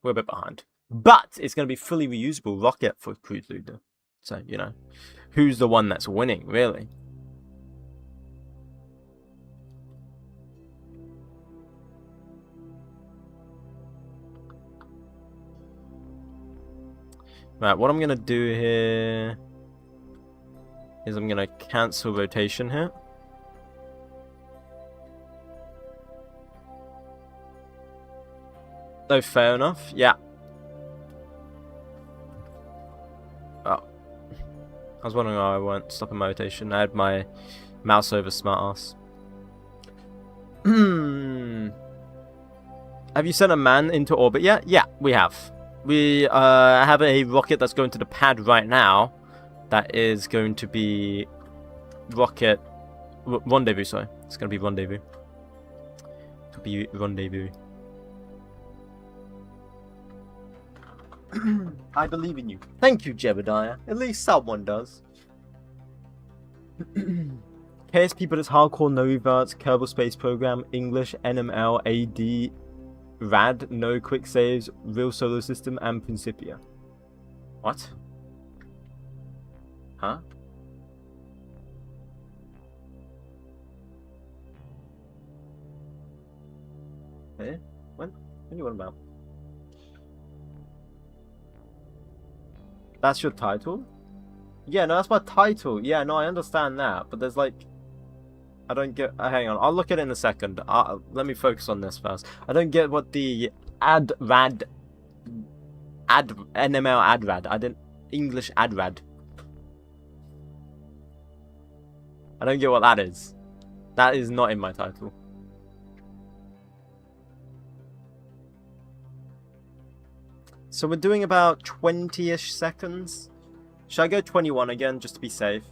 We're a bit behind. But it's going to be fully reusable rocket for crude lunar. So, you know, who's the one that's winning, really? Right, what I'm going to do here is I'm going to cancel rotation here. Oh, fair enough. Yeah. Oh. I was wondering why I weren't stopping my rotation. I had my mouse over smartass. Have you sent a man into orbit yet? Yeah, we have. We have a rocket that's going to the pad right now. That is going to be rocket rendezvous. Sorry, it's going to be rendezvous. To be rendezvous. I believe in you. Thank you, Jebediah. At least someone does. KSP, but it's hardcore, no reverts, Kerbal Space Program, English, NML, AD, RAD, no quick saves, real solar system, and Principia. What? Huh? Eh? What are you on about? That's your title? Yeah, no, that's my title. Yeah, no, I understand that. But there's like... I don't get... hang on, I'll look at it in a second. Let me focus on this first. I don't get what the NML adrad. I didn't... English adrad. I don't get what that is. That is not in my title. So we're doing about 20-ish seconds. Should I go 21 again, just to be safe?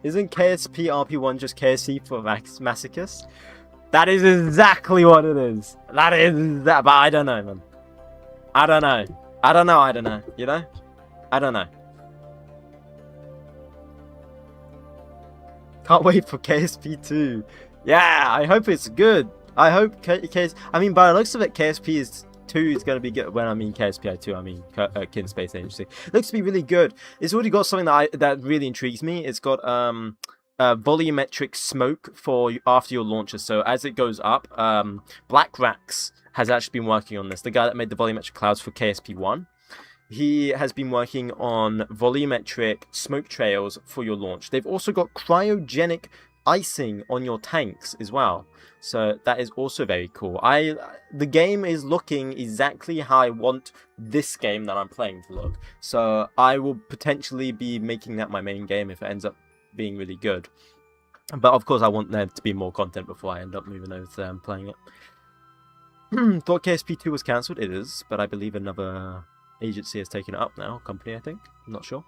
Isn't KSP RP1 just KSC for masochist? That is exactly what it is. That is that, but I don't know, man. I don't know. I don't know, you know? I don't know. Can't wait for KSP 2. Yeah, I hope it's good. I hope I mean, by the looks of it, KSP 2 is going to be good. When I mean KSP 2, I mean Kin Space Agency. Looks to be really good. It's already got something that really intrigues me. It's got volumetric smoke for after your launcher. So as it goes up, Black Rax has actually been working on this. The guy that made the volumetric clouds for KSP 1. He has been working on volumetric smoke trails for your launch. They've also got cryogenic icing on your tanks as well. So that is also very cool. The game is looking exactly how I want this game that I'm playing to look. So I will potentially be making that my main game if it ends up being really good. But of course I want there to be more content before I end up moving over to them playing it. Thought KSP 2 was cancelled. It is, but I believe another agency has taken it up now. Company, I think. I'm not sure.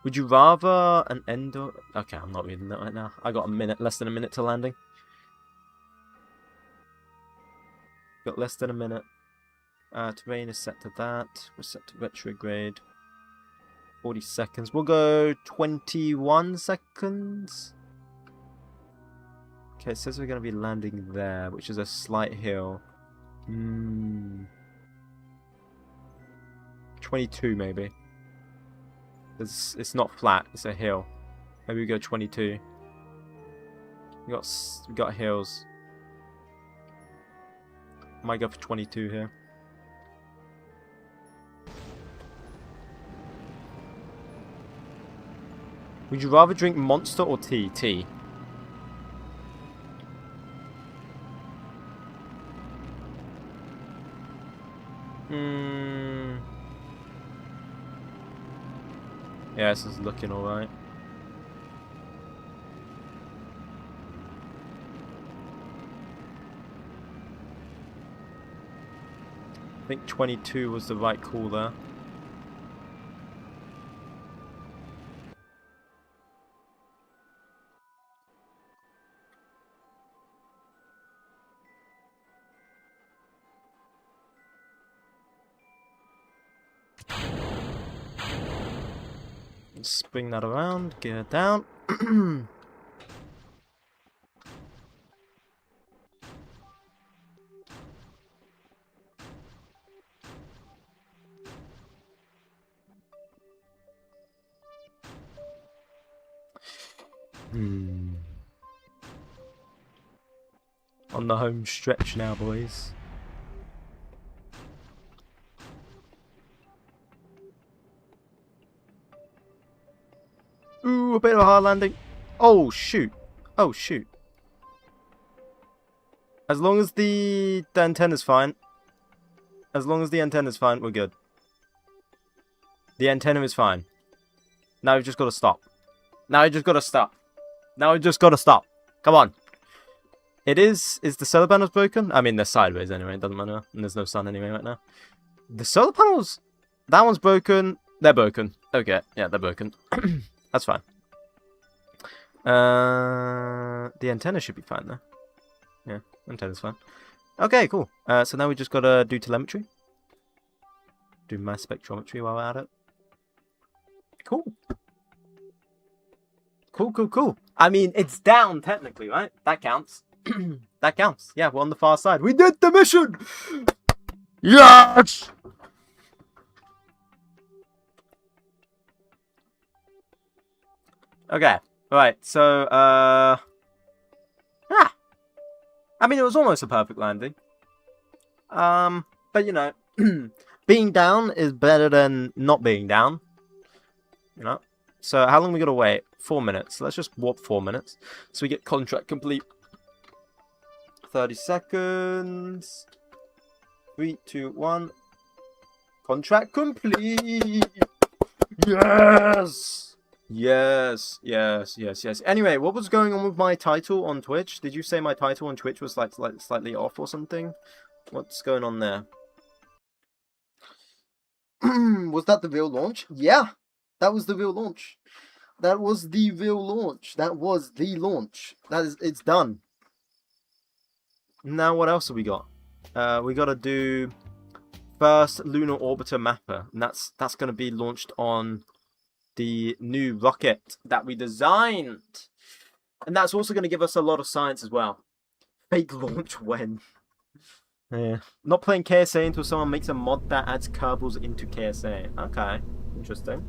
Would you rather an endo... Okay, I'm not reading that right now. I got a minute, less than a minute to landing. Got less than a minute. Terrain is set to that. We're set to retrograde. 40 seconds. We'll go 21 seconds. Okay, it says we're going to be landing there, which is a slight hill. 22 maybe. It's not flat, it's a hill. Maybe we go 22. We got hills. Might go for 22 here. Would you rather drink Monster or tea? Tea. Yeah, this is looking alright. I think 22 was the right call there. Let's bring that around, get it down. On the home stretch now, boys. Ooh, a bit of a hard landing. Oh, shoot. Oh, shoot. As long as the antenna's fine. As long as the antenna's fine, we're good. The antenna is fine. Now we've just got to stop. Now we just got to stop. Now we just got to stop. Come on. It is the solar panels broken? I mean, they're sideways anyway. It doesn't matter. And there's no sun anyway right now. The solar panels, that one's broken. They're broken. Okay. Yeah, they're broken. That's fine. The antenna should be fine though. Yeah, antenna's fine. Okay, cool. So now we just got to do telemetry. Do mass spectrometry while we're at it. Cool. Cool. I mean, it's down technically, right? That counts. That counts. Yeah, we're on the far side. We did the mission! Yes! Okay. Right, so, I mean, it was almost a perfect landing. But, you know, being down is better than not being down. You know? So, how long we gotta wait? 4 minutes. Let's just warp 4 minutes. So we get contract complete. 30 seconds. 3, 2, 1. Contract complete! Yes! Yes. Anyway, what was going on with my title on Twitch? Did you say my title on Twitch was like slightly off or something? What's going on there? Was that the real launch? Yeah, that was the real launch. That was the real launch. That was the launch. It's done. Now what else have we got? We gotta do first lunar orbiter mapper, and that's gonna be launched on the new rocket that we designed. And that's also going to give us a lot of science as well. Fake launch when? Yeah. Not playing KSA until someone makes a mod that adds Kerbals into KSA. Okay. Interesting.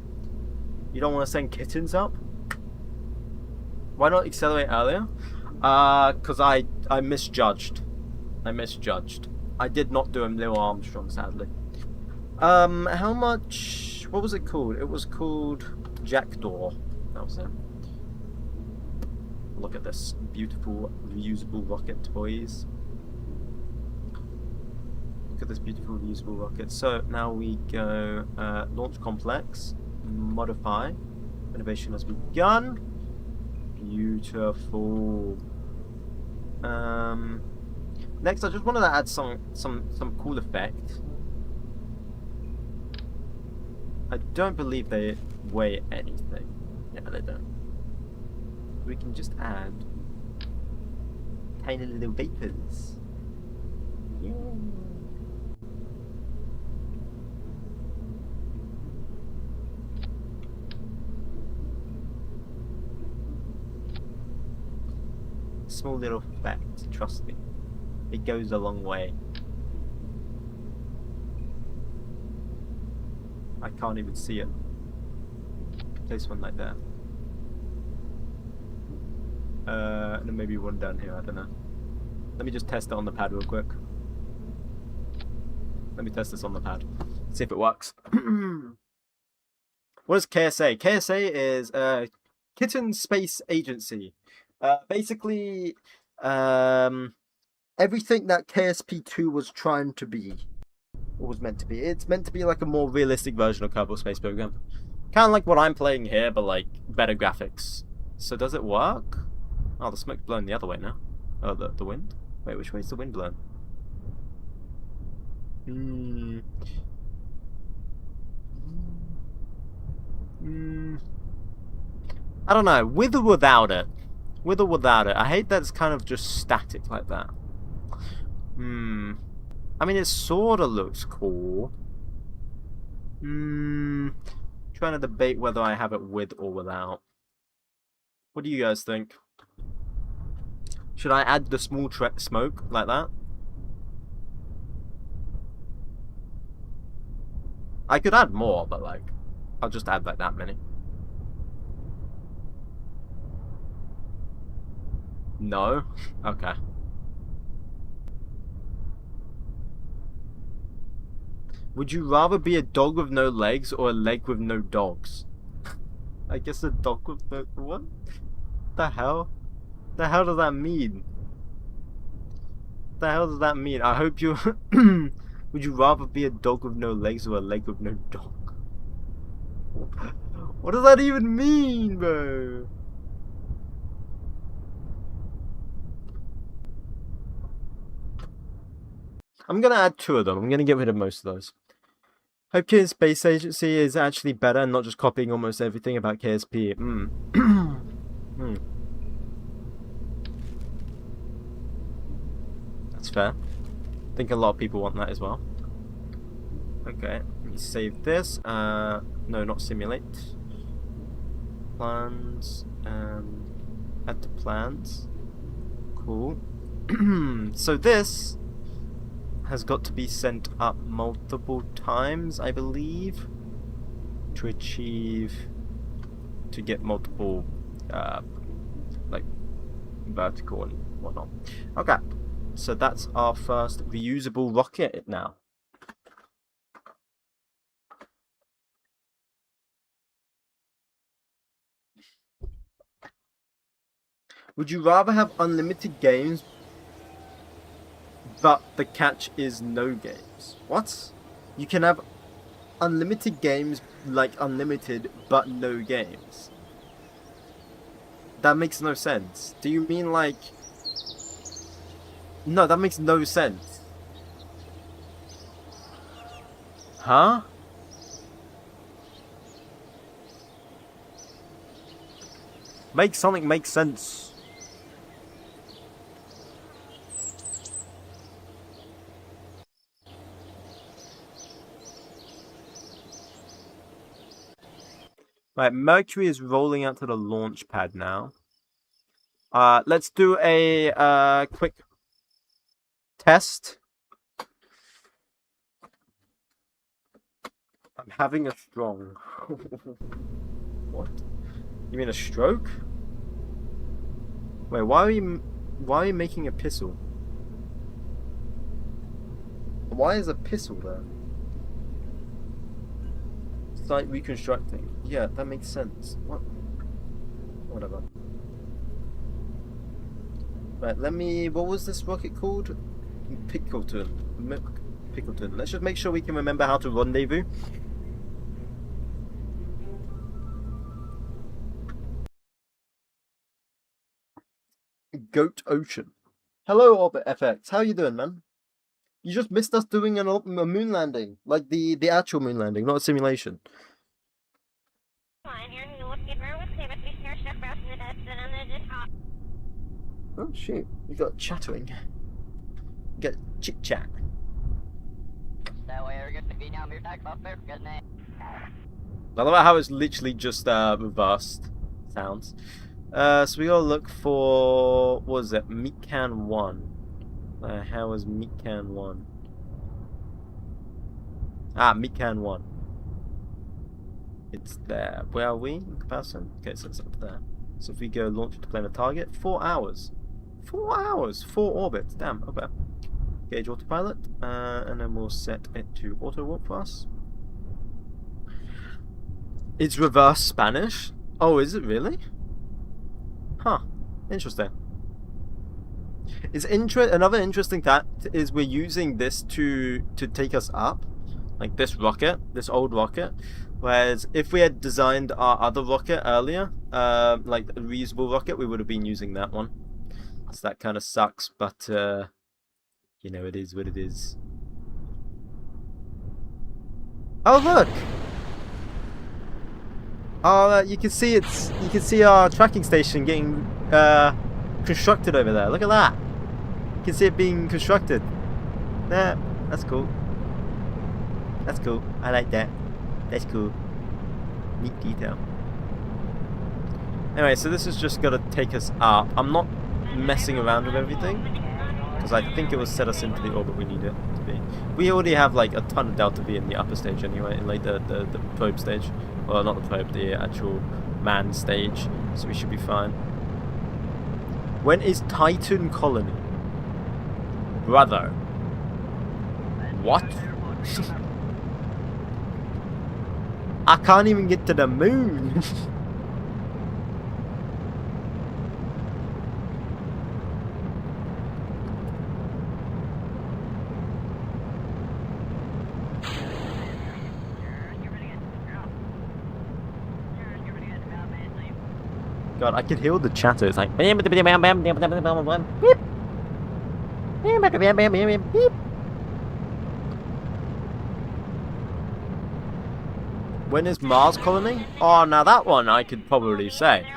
You don't want to send kittens up? Why not accelerate earlier? Because I misjudged. I did not do a Neil Armstrong, sadly. How much... What was it called? It was called Jackdaw. That was it. Look at this beautiful reusable rocket, boys. Look at this beautiful reusable rocket. So now we go launch complex, modify. Innovation has begun. Beautiful. Next, I just wanted to add some cool effect. I don't believe they weigh anything. Yeah, they don't. We can just add tiny little vapors. Yeah. Small little effect, trust me. It goes a long way. I can't even see it. Place one like that. And then maybe one down here, I don't know. Let me just test it on the pad real quick. Let me test this on the pad. See if it works. What is KSA? KSA is Kitten Space Agency. Basically, everything that KSP2 was trying to be. Was meant to be. It's meant to be like a more realistic version of Kerbal Space Program. Kind of like what I'm playing here, but like better graphics. So does it work? Oh, the smoke's blowing the other way now. Oh, the wind? Wait, which way is the wind blowing? I don't know. With or without it? With or without it? I hate that it's kind of just static like that. I mean, it sort of looks cool. Trying to debate whether I have it with or without. What do you guys think? Should I add the small smoke like that? I could add more, but like, I'll just add like that many. No? Okay. Would you rather be a dog with no legs or a leg with no dogs? I guess a dog with no... What? The hell? The hell does that mean? The hell does that mean? I hope you... Would you rather be a dog with no legs or a leg with no dog? What does that even mean, bro? I'm gonna add 2 of them. I'm gonna get rid of most of those. 𝐏𝐫𝐸𝐚 Space Agency is actually better and not just copying almost everything about KSP. That's fair. I think a lot of people want that as well. Okay, let me save this. No, not simulate. Plans. Add to plans. Cool. So this has got to be sent up multiple times, I believe, to get multiple, like, vertical and whatnot. Okay, so that's our first reusable rocket now. Would you rather have unlimited games, but the catch is no games? What? You can have unlimited games, like unlimited, but no games. That makes no sense. Do you mean like... No, that makes no sense. Huh? Make something make sense. Right, Mercury is rolling out to the launch pad now. Let's do a quick test. I'm having a strong. What? You mean a stroke? Wait, why are you making a pistol? Why is a pistol there? Site reconstructing. Yeah, that makes sense. What? Whatever. Right, let me... What was this rocket called? Pickleton. Pickleton. Let's just make sure we can remember how to rendezvous. Goat Ocean. Hello, Orbit FX. How you doing, man? You just missed us doing a moon landing. Like the actual moon landing, not a simulation. Oh shoot, we got chattering. We got chit chat. I love how it's literally just reversed sounds. So we gotta look for, what is it, 𝐒𝐞𝐽 1. How is 𝐒𝐞𝐽 1? Ah, 𝐒𝐞𝐽 1. It's there. Where are we in comparison? Okay, so it's up there. So if we go launch to planar target, 4 hours. 4 hours! 4 orbits. Damn, okay. Gauge autopilot, and then we'll set it to auto warp for us. It's reverse Spanish? Oh, is it really? Huh. Interesting. It's another interesting fact is we're using this to take us up, like this rocket, this old rocket. Whereas if we had designed our other rocket earlier, like a reusable rocket, we would have been using that one. So that kind of sucks, but you know, it is what it is. Oh look! Oh, you can see our tracking station getting constructed over there. Look at that. You can see it being constructed. Yeah, that's cool. That's cool. I like that. That's cool. Neat detail. Anyway, so this is just got to take us up. I'm not messing around with everything, because I think it will set us into the orbit we need it to be. We already have like a ton of delta V in the upper stage anyway, in like the probe stage. Well, not the probe, the actual manned stage. So we should be fine. When is Titan colony? Brother. What? I can't even get to the moon. God, I could hear the chatter. It's like... When is Mars colony? Oh, now that one I could probably say.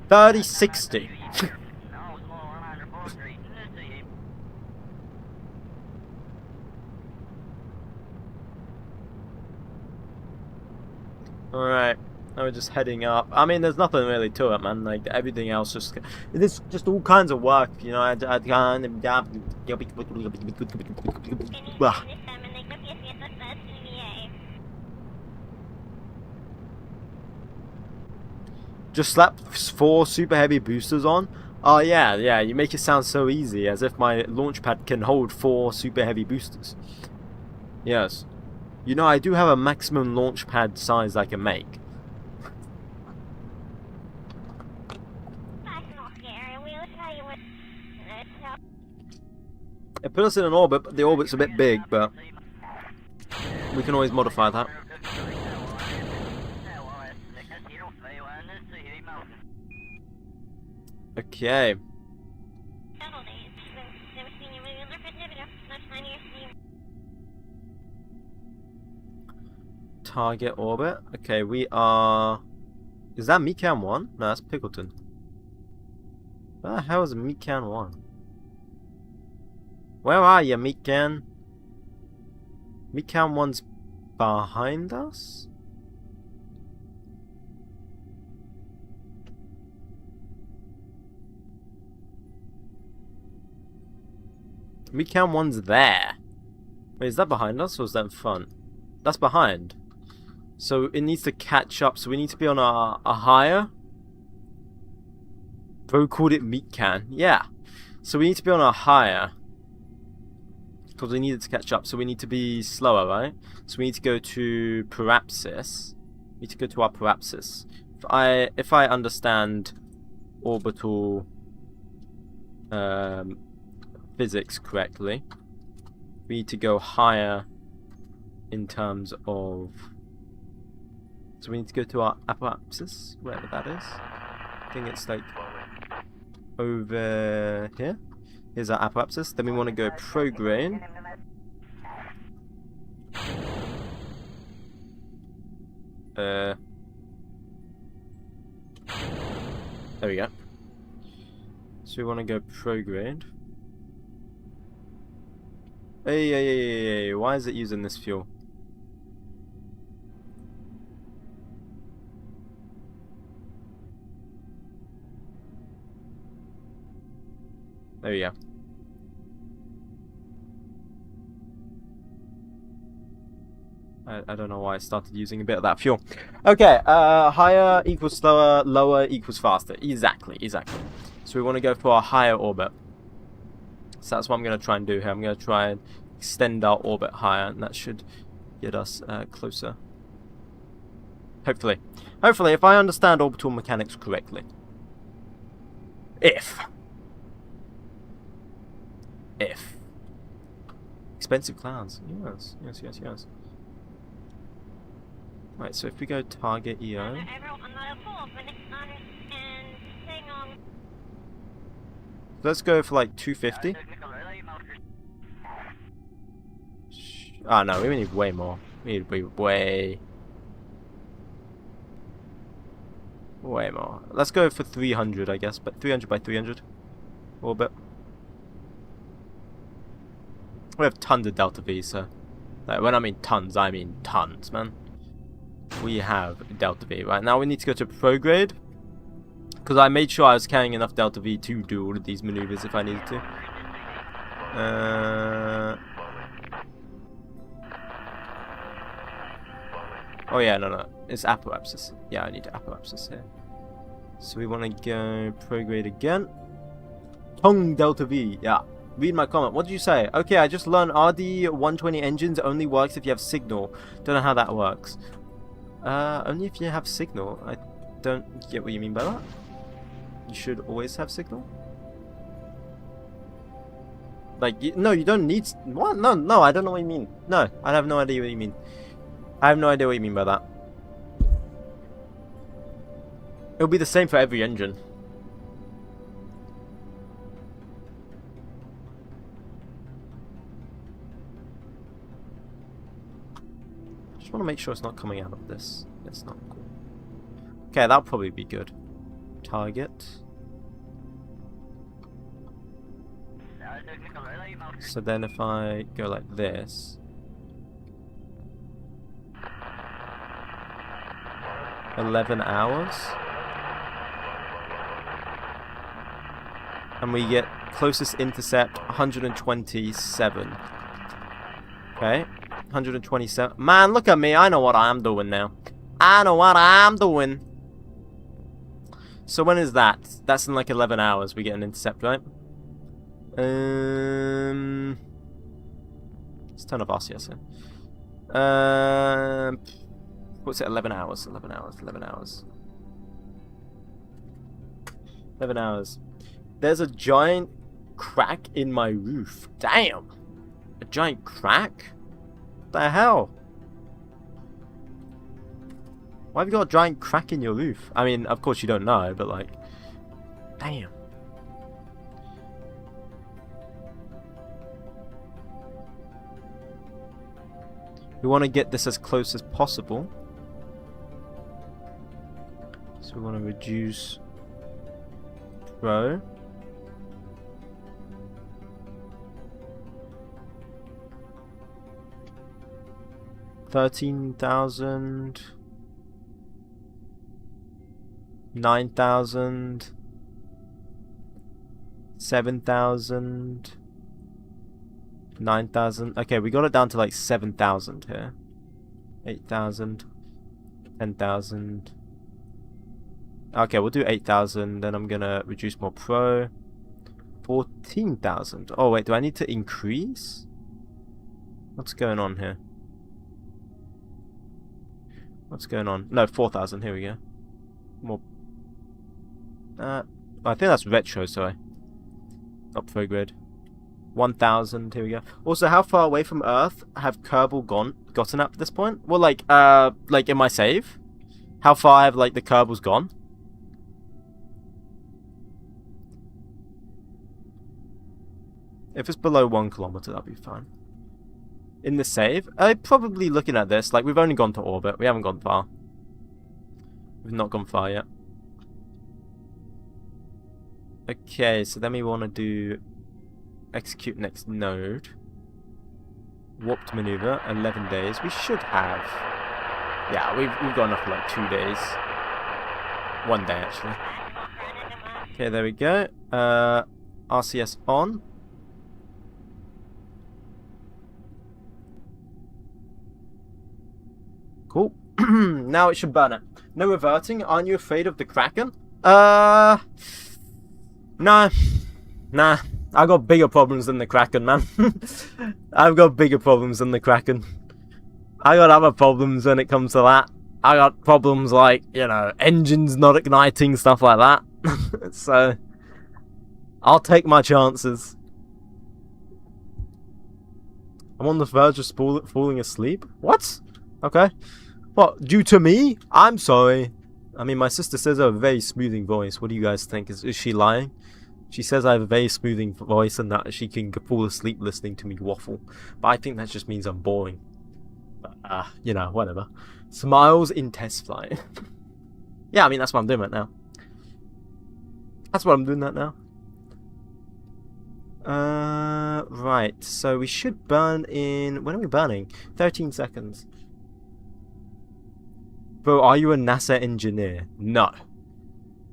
3060. Alright, now we're just heading up. I mean, there's nothing really to it, man. Like, everything else just... There's just all kinds of work, you know. I can't... Just slap 4 super heavy boosters on? Oh yeah, yeah, you make it sound so easy, as if my launch pad can hold 4 super heavy boosters. Yes. You know, I do have a maximum launch pad size I can make. It put us in an orbit, but the orbit's a bit big, but we can always modify that. Okay. Target orbit. Okay, we are... Is that 𝐒𝐞𝐽 1? No, that's Pickleton. Where the hell is 𝐒𝐞𝐽 1? Where are you, 𝐒𝐞𝐽? 𝐒𝐞𝐽 1's behind us? 𝐒𝐞𝐽 1's there. Wait, is that behind us or is that in front? That's behind. So it needs to catch up. So we need to be on a higher. Bro called it 𝐒𝐞𝐽. Yeah. So we need to be on a higher. Because we need it to catch up. So we need to be slower, right? So we need to go to Parapsis. We need to go to our Parapsis. If I understand orbital physics correctly, we need to go higher in terms of... So we need to go to our Apoapsis, wherever that is. I think it's like over here. Here's our Apoapsis. Then we want to go prograde. There we go. So we want to go prograde. Hey, why is it using this fuel? There we go. I don't know why I started using a bit of that fuel. Okay, higher equals slower, lower equals faster. Exactly. So we want to go for a higher orbit. So that's what I'm going to try and do here. I'm going to try and extend our orbit higher, and that should get us closer. Hopefully, if I understand orbital mechanics correctly. If. Expensive clouds. Yes. Right, so if we go target EO. Let's go for like 250. Ah, no, we need way more. We need way more. Let's go for 300, I guess, but 300 by 300 orbit. We have tons of Delta V, so like, when I mean tons, I mean tons, man. We have Delta V. Right now we need to go to prograde, because I made sure I was carrying enough Delta V to do all of these maneuvers if I needed to. Oh yeah, no. It's Apoapsis. Yeah, I need Apoapsis here. So we want to go prograde again. Tongue Delta V. Yeah. Read my comment. What did you say? Okay, I just learned RD120 engines only works if you have signal. Don't know how that works. Only if you have signal. I don't get what you mean by that. You should always have signal? Like, no, you don't need... What? No, I don't know what you mean. No, I have no idea what you mean. I have no idea what you mean by that. It'll be the same for every engine. Just want to make sure it's not coming out of this. It's not cool. Okay, that'll probably be good. Target. So then if I go like this, 11 hours, and we get closest intercept 127. Okay, 127. Man, look at me! I know what I'm doing now. I know what I'm doing. So when is that? That's in like 11 hours. We get an intercept, right? Let's turn off RCS here. What's it? 11 hours. 11 hours. 11 hours. 11 hours. There's a giant crack in my roof. Damn! A giant crack? What the hell? Why have you got a giant crack in your roof? I mean, of course you don't know, but like... Damn. We want to get this as close as possible. So we want to reduce Pro. $13,000, 9,000, 7,000. 9,000. Okay, we got it down to like 7,000 here. 8,000. 10,000. Okay, we'll do 8,000. Then I'm gonna reduce more Pro. 14,000. Oh wait, do I need to increase? What's going on here? What's going on? No, 4,000. Here we go. More. I think that's retro. Sorry. Not pro grid. 1,000. Here we go. Also, how far away from Earth have Kerbal gotten at this point? Well, like in my save, how far have like the Kerbals gone? If it's below 1 kilometer, that'll be fine. In the save, probably looking at this, like we've only gone to orbit. We haven't gone far. We've not gone far yet. Okay, so then we want to do execute next node. Warped maneuver, 11 days. We should have. Yeah, we've got enough for like 2 days. 1 day actually. Okay, there we go. RCS on. Cool. Now it should burn it. No reverting. Aren't you afraid of the Kraken? Nah. Nah. I got bigger problems than the Kraken, man. I've got bigger problems than the Kraken. I got other problems when it comes to that. I got problems like, you know, engines not igniting, stuff like that. So, I'll take my chances. I'm on the verge of falling asleep? What? Okay. What, due to me? I'm sorry. I mean, my sister says I have a very smoothing voice. What do you guys think? Is she lying? She says I have a very smoothing voice and that she can fall asleep listening to me waffle. But I think that just means I'm boring. But, you know, whatever. Smiles in test flight. Yeah, I mean, that's what I'm doing right now. That's what I'm doing right now. Right. So we should burn in... When are we burning? 13 seconds. Bro, are you a NASA engineer? No.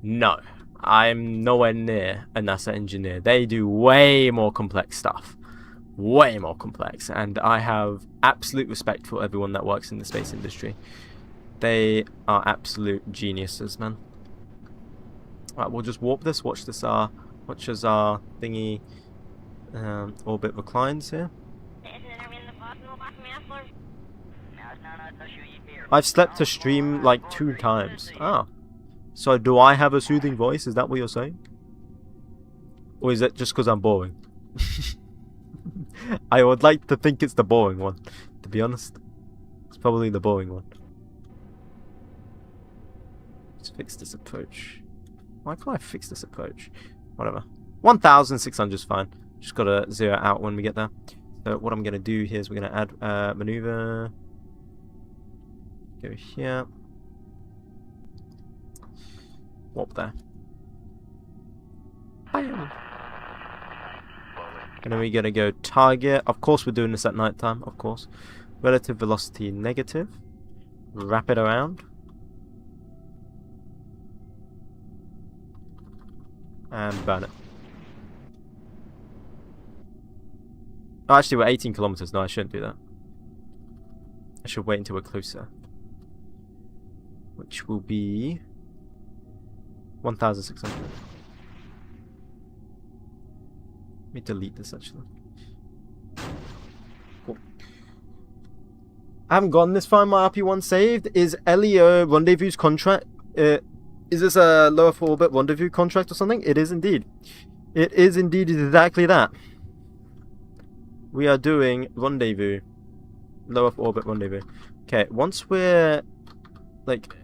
No. I'm nowhere near a NASA engineer. They do way more complex stuff. Way more complex. And I have absolute respect for everyone that works in the space industry. They are absolute geniuses, man. Right, we'll just warp this. Watch this, watch as our thingy orbit reclines here. I've slept to stream like 2 times. Ah. So do I have a soothing voice? Is that what you're saying? Or is it just because I'm boring? I would like to think it's the boring one, to be honest. It's probably the boring one. It's Fix this approach. Why can't I fix this approach? Whatever. 1,600 is fine. Just gotta zero out when we get there. So what I'm gonna do here is we're gonna add maneuver. Go here. Warp there. Bam. And then we're gonna go target. Of course we're doing this at night time, of course. Relative velocity negative. Wrap it around. And burn it. Oh, actually we're 18 kilometers. No, I shouldn't do that. I should wait until we're closer. Which will be 1,600. Let me delete this actually. Cool. I haven't gotten this far in my RP1 saved. Is LEO Rendezvous contract? Is this a lower for orbit rendezvous contract or something? It is indeed. It is indeed exactly that. We are doing rendezvous. Lower for orbit rendezvous. Okay, once we're like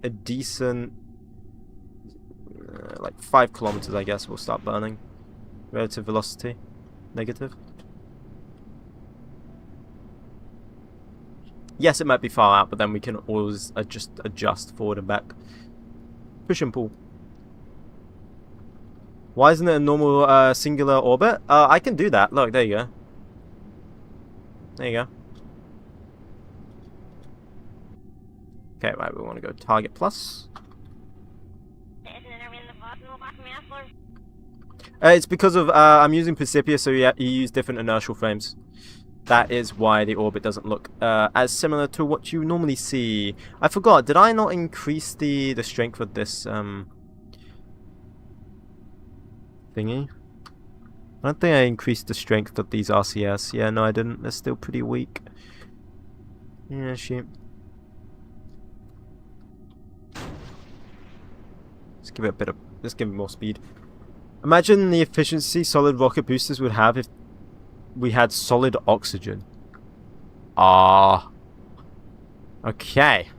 a decent like 5 kilometers, I guess we'll start burning. Relative velocity negative. Yes, it might be far out, but then we can always adjust forward and back. Push and pull. Why isn't it a normal singular orbit? I can do that. Look, there you go. There you go. Okay, right, we want to go target plus. It's because of I'm using Principia, so you use different inertial frames. That is why the orbit doesn't look as similar to what you normally see. I forgot, did I not increase the strength of this thingy? I don't think I increased the strength of these RCS. Yeah, no I didn't. They're still pretty weak. Yeah, shoot. Let's give it a bit of... let's give it more speed. Imagine the efficiency solid rocket boosters would have if we had solid oxygen. Okay.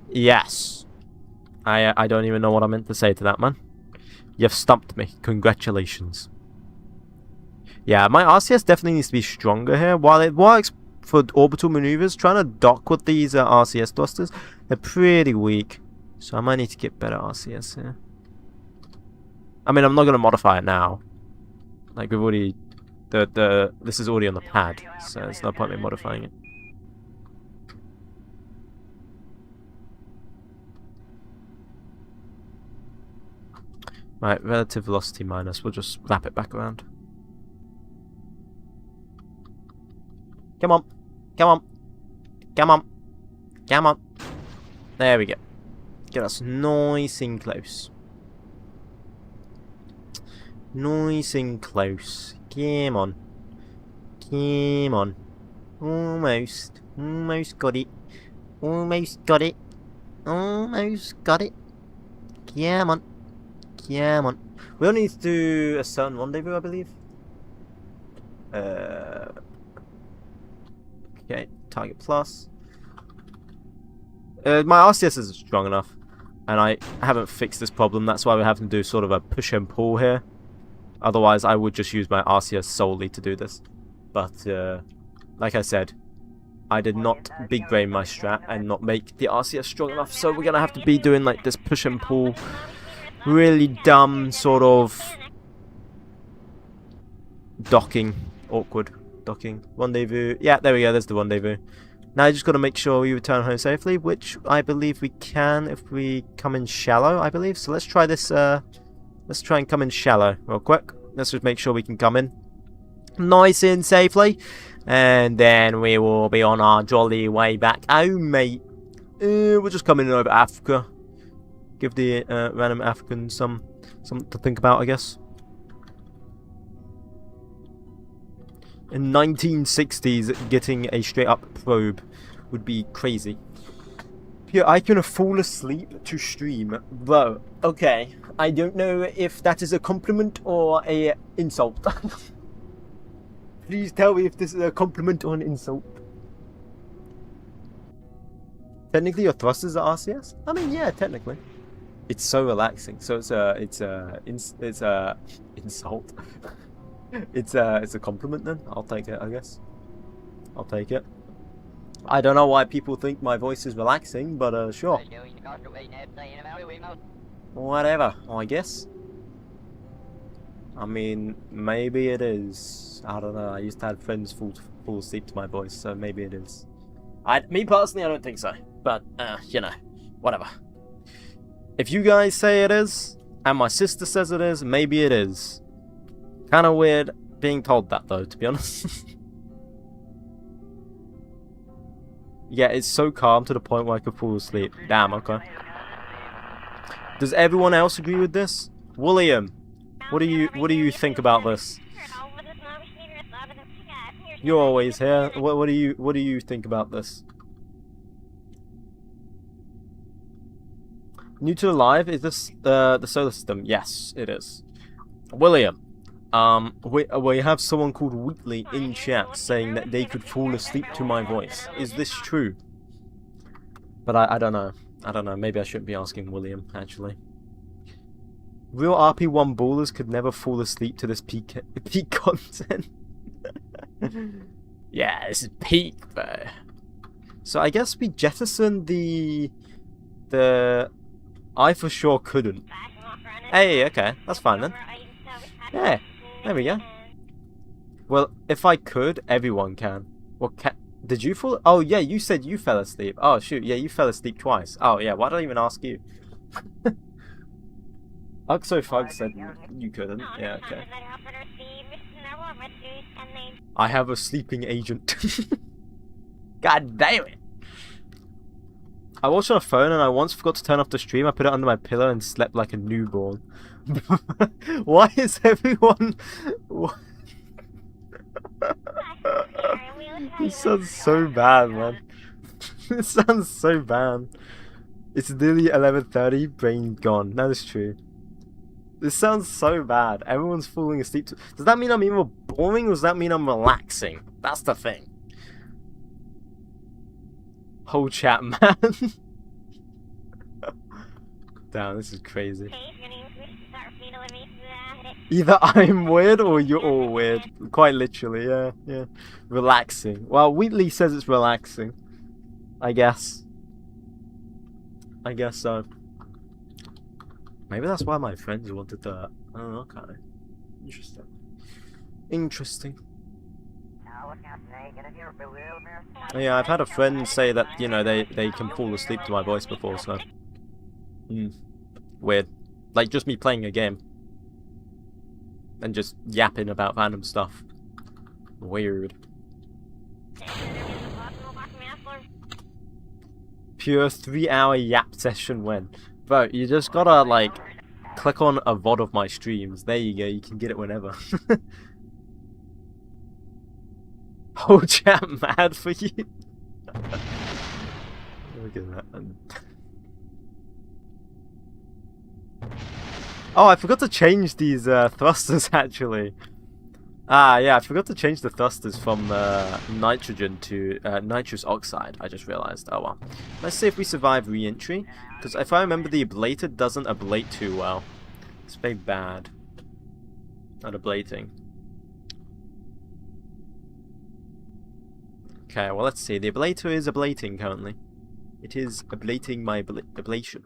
Yes. I don't even know what I meant to say to that, man. You've stumped me. Congratulations. Yeah, my RCS definitely needs to be stronger here. While it works for orbital maneuvers, trying to dock with these RCS thrusters, they're pretty weak. So I might need to get better RCS here. I mean, I'm not going to modify it now. Like, we've already... this is already on the pad, so there's no point in modifying it. Right, relative velocity minus. We'll just wrap it back around. Come on. Come on. Come on. Come on. There we go. Get us nice and close. Nice and close. Come on. Come on. Almost. Almost got it. Almost got it. Almost got it. Come on. Come on. We only need to do a certain rendezvous, I believe. Okay, target plus. My RCS isn't strong enough, and I haven't fixed this problem. That's why we're having to do sort of a push and pull here. Otherwise, I would just use my RCS solely to do this. But, like I said, I did not big brain my strat and not make the RCS strong enough. So we're going to have to be doing like this push and pull. Really dumb sort of docking. Awkward docking. Rendezvous. Yeah, there we go. There's the rendezvous. Now I just got to make sure we return home safely, which I believe we can if we come in shallow, I believe. So let's try this... let's try and come in shallow real quick. Let's just make sure we can come in nice and safely. And then we will be on our jolly way back home, mate. We're just coming in over Africa. Give the random Africans something to think about, I guess. In 1960s, getting a straight-up probe would be crazy. Yeah, I can fall asleep to stream. Bro, okay. I don't know if that is a compliment or a insult. Please tell me if this is a compliment or an insult. Technically, your thrusters are RCS. I mean, yeah, technically. It's so relaxing. So it's a insult. It's a compliment then. I'll take it, I guess. I'll take it. I don't know why people think my voice is relaxing, but sure. Whatever, I guess. I mean, maybe it is. I don't know. I used to have friends fall asleep to my voice, so maybe it is. Me personally, I don't think so. But you know, whatever. If you guys say it is, and my sister says it is, maybe it is. Kind of weird being told that, though, to be honest. Yeah, it's so calm to the point where I could fall asleep. Damn, okay. Does everyone else agree with this? William, what do you think about this? You're always here. What do you think about this? New to the live, is this the solar system? Yes, it is. William, we have someone called Wheatley in chat saying that they could fall asleep to my voice. Is this true? But I don't know. I don't know. Maybe I shouldn't be asking William, actually. Real RP1 ballers could never fall asleep to this peak content. Yeah, this is peak, bro. So I guess we jettisoned the I for sure couldn't. Hey, okay, that's fine then. Yeah, there we go. Well, if I could, everyone can. Well, did you fall? Oh yeah, you said you fell asleep. Oh shoot, yeah, you fell asleep twice. Oh yeah, why did I even ask you? 𝐒𝐸𝐿 said you couldn't. Yeah, okay. I have a sleeping agent. God damn it. I watched on a phone and I once forgot to turn off the stream. I put it under my pillow and slept like a newborn. Why is everyone... This sounds so bad, man. This sounds so bad. It's nearly 11:30, brain gone. That is true. This sounds so bad. Everyone's falling asleep. Does that mean I'm even boring or does that mean I'm relaxing? That's the thing. Whole chat, man. Damn, this is crazy. Either I'm weird or you're all weird. Quite literally, yeah, yeah. Relaxing. Well, Wheatley says it's relaxing. I guess. I guess so. Maybe that's why my friends wanted to... I don't know, kind of. Interesting. Interesting. Yeah, I've had a friend say that, you know, they can fall asleep to my voice before, so... Weird. Like, just me playing a game. And just yapping about random stuff. Weird. Pure 3-hour yap session when? Bro, you just gotta, like, click on a VOD of my streams. There you go, you can get it whenever. Whole chat mad for you. Look at that. Oh, I forgot to change these thrusters actually. Ah, yeah, I forgot to change the thrusters from nitrogen to nitrous oxide. I just realized. Oh well. Let's see if we survive re-entry. Because if I remember, the ablator doesn't ablate too well. It's very bad at ablating. Okay, well let's see. The ablator is ablating currently. It is ablating my ablation.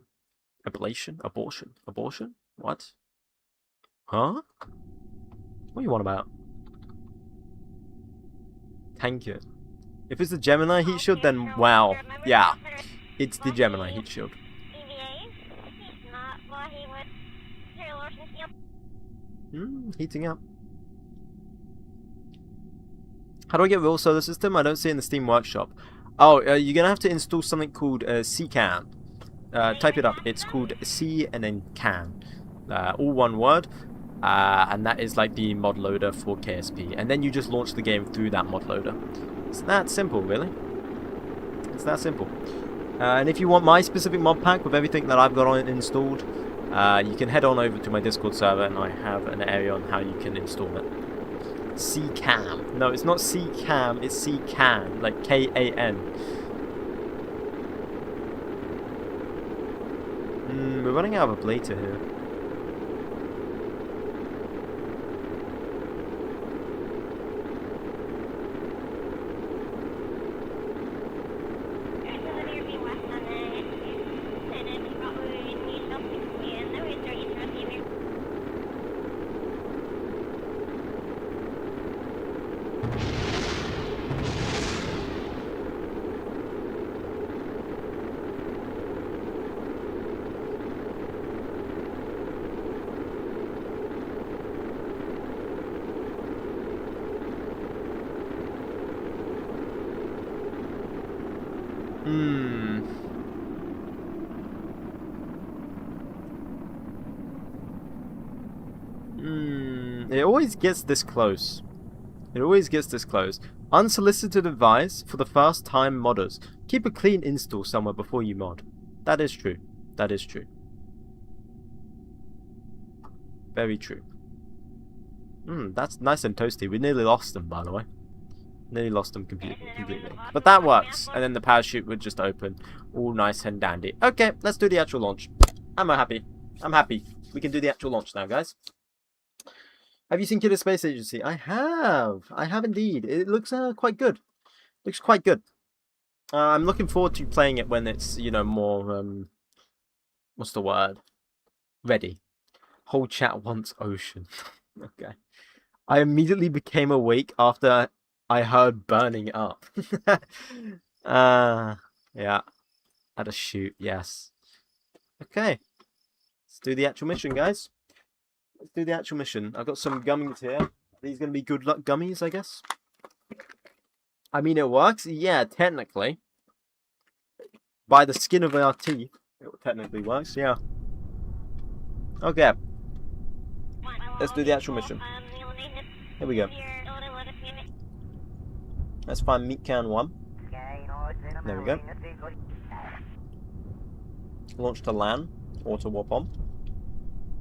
Ablation? Abortion? Abortion? What? Huh? What do you want about? Thank you. If it's the Gemini heat shield, then wow. Yeah. It's the Gemini heat shield. Heating up. How do I get real solar system? I don't see it in the Steam Workshop. Oh, you're gonna have to install something called 𝐒𝐸𝐚. Type it up. It's called C and then can. All one word. And that is like the mod loader for KSP. And then you just launch the game through that mod loader. It's that simple, really. It's that simple. And if you want my specific mod pack with everything that I've got on it installed, you can head on over to my Discord server and I have an area on how you can install it. 𝐒𝐸𝐚. No, it's not 𝐒𝐸𝐚, it's 𝐒𝐸𝐾AN, like K-A-N. We're running out of a blater here. It always gets this close. It always gets this close. Unsolicited advice for the first time modders. Keep a clean install somewhere before you mod. That is true. That is true. Very true. That's nice and toasty. We nearly lost them, by the way. Nearly lost them completely. But that works. And then the parachute would just open. All nice and dandy. Okay, let's do the actual launch. I'm happy. I'm happy. We can do the actual launch now, guys. Have you seen Killer Space Agency? I have. I have indeed. It looks quite good. Looks quite good. I'm looking forward to playing it when it's, you know, more, what's the word? Ready. Whole chat wants ocean. Okay. I immediately became awake after I heard burning up. Yeah. Had a shoot, yes. Okay. Let's do the actual mission, guys. Let's do the actual mission. I've got some gummies here. These are going to be good luck gummies, I guess. I mean, it works. Yeah, technically. By the skin of our teeth, it technically works, yeah. Okay. Let's do the actual mission. Here we go. Let's find 𝐒𝐞𝐿 1. There we go. Launch to LAN. Auto warp on.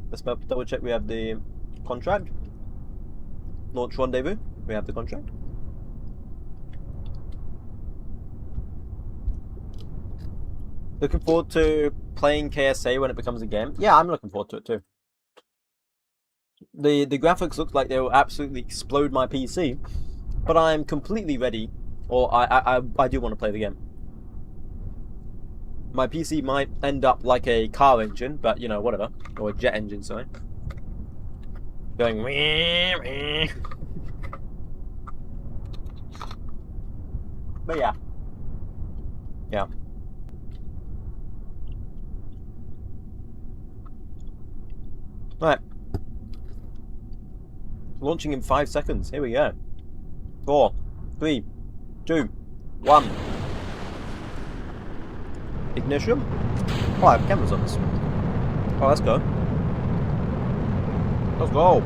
Let's double check we have the contract. Launch rendezvous. We have the contract. Looking forward to playing KSA when it becomes a game. Yeah, I'm looking forward to it too. The graphics look like they will absolutely explode my PC, but I'm completely ready, or I do want to play the game. My PC might end up like a car engine, but you know, whatever. Or a jet engine, sorry. Going wee, wee. But yeah. Yeah. Right. Launching in 5 seconds. Here we go. 4, 3, 2, 1. Ignition. Oh, I have cameras on this. Oh, let's go. Let's go.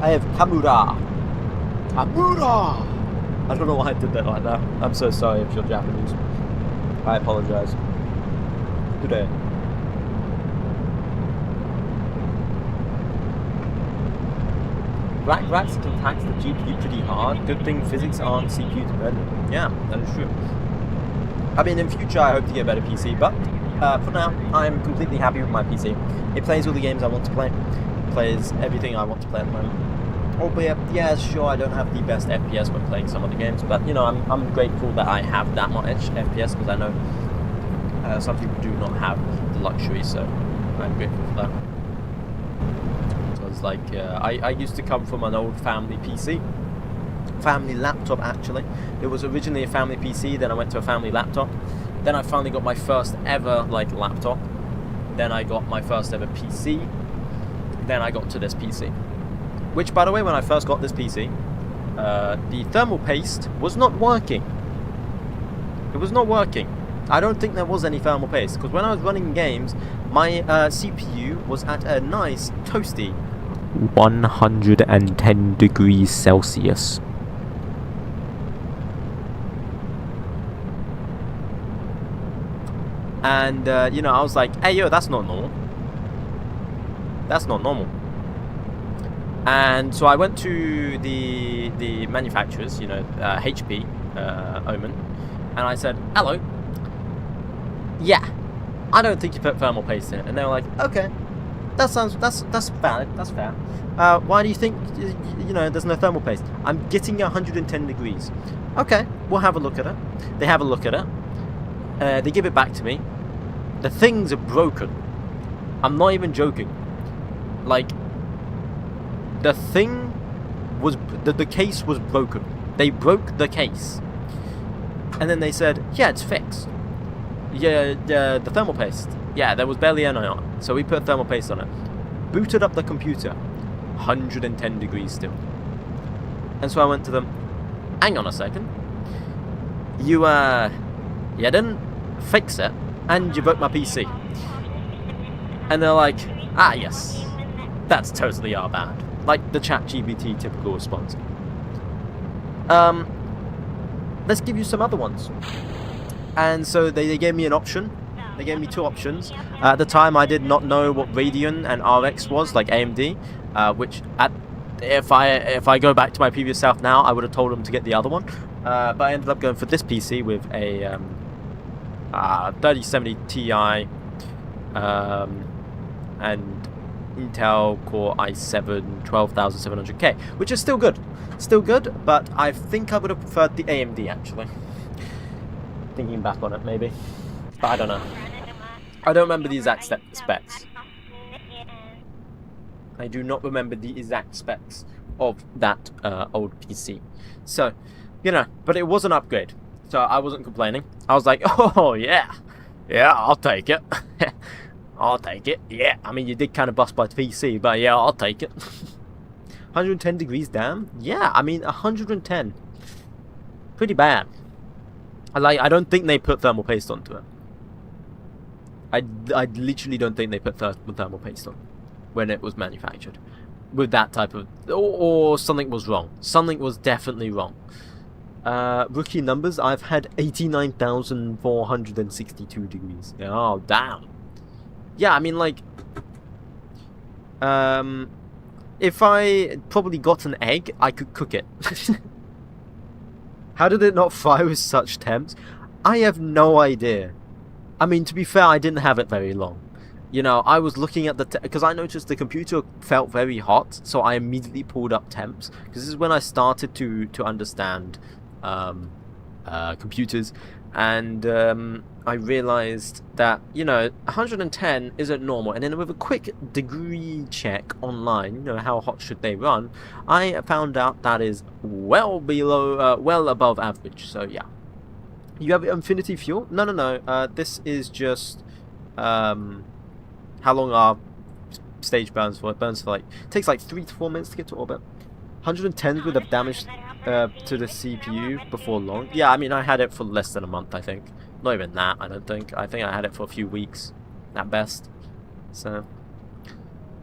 I have camera. Camera. I don't know why I did that like that. I'm so sorry if you're Japanese. I apologize. Today. Black rats can tax the GPU pretty hard. Good thing physics aren't CPU dependent. Yeah, that is true. I mean, in future I hope to get a better PC, but for now I'm completely happy with my PC. It plays all the games I want to play. It plays everything I want to play at the moment. Albeit, yeah, sure, I don't have the best FPS when playing some of the games, but you know, I'm grateful that I have that much FPS, because I know some people do not have the luxury, so I'm grateful for that. Because like, I used to come from an old family PC. Family laptop, actually. It was originally a family PC, then I went to a family laptop. Then I finally got my first ever like laptop. Then I got my first ever PC. Then I got to this PC. Which, by the way, when I first got this PC, the thermal paste was not working. It was not working. I don't think there was any thermal paste, because when I was running games, my CPU was at a nice toasty 110 degrees Celsius. And, you know, I was like, hey, yo, that's not normal. That's not normal. And so I went to the manufacturers, you know, HP, Omen, and I said, hello. Yeah, I don't think you put thermal paste in it. And they were like, okay, that's valid, that's fair. Why do you think, you know, there's no thermal paste? I'm getting 110 degrees. Okay, we'll have a look at it. They have a look at it. They give it back to me. The things are broken. I'm not even joking. Like, the thing was, the case was broken. They broke the case. And then they said, yeah, it's fixed. Yeah, the thermal paste. Yeah, there was barely any on it. So we put thermal paste on it. Booted up the computer. 110 degrees still. And so I went to them, hang on a second. You didn't fix it, and you broke my PC. And they're like, ah, yes. That's totally our bad. Like the ChatGPT typical response. Let's give you some other ones. And so they gave me an option. They gave me two options. At the time, I did not know what Radeon and RX was, like AMD, which if I go back to my previous self now, I would have told them to get the other one. But I ended up going for this PC with a 3070 Ti and Intel Core i7 12700K, which is still good. Still good, but I think I would have preferred the AMD actually. Thinking back on it, maybe. But I don't know. I don't remember the exact specs. I do not remember the exact specs of that old PC. So, you know, but it was an upgrade. So I wasn't complaining. I was like, oh, yeah. Yeah, I'll take it. I'll take it. Yeah, I mean, you did kind of bust my PC, but yeah, I'll take it. 110 degrees down? Yeah, I mean, 110. Pretty bad. I don't think they put thermal paste onto it. I literally don't think they put thermal paste on when it was manufactured. With that type of... Or something was wrong. Something was definitely wrong. Rookie numbers, I've had 89,462 degrees. Oh, damn. Yeah, I mean, like... if I probably got an egg, I could cook it. How did it not fry with such temps? I have no idea. I mean, to be fair, I didn't have it very long. You know, I was looking at the... Because I noticed the computer felt very hot, so I immediately pulled up temps. Because this is when I started to understand computers. And I realized that, you know, 110 isn't normal. And then with a quick degree check online, you know, how hot should they run, I found out that is well below, well above average. So, yeah. You have infinity fuel? No. This is just how long our stage burns for. It burns for like... It takes like 3 to 4 minutes to get to orbit. 110 would have damaged to the CPU before long. Yeah, I mean, I had it for less than a month, I think. Not even that, I don't think. I think I had it for a few weeks, at best. So,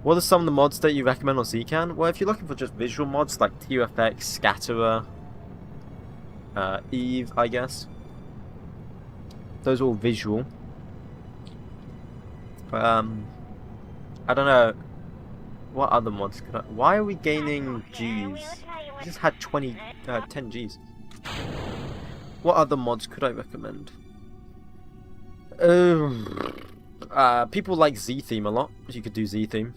what are some of the mods that you recommend on 𝐒𝐞𝐞? Well, if you're looking for just visual mods like TUFX, Scatterer, Eve, I guess. Those are all visual. I don't know. What other mods could I... Why are we gaining Gs? I just had 10 Gs. What other mods could I recommend? People like Z-Theme a lot. You could do Z-Theme.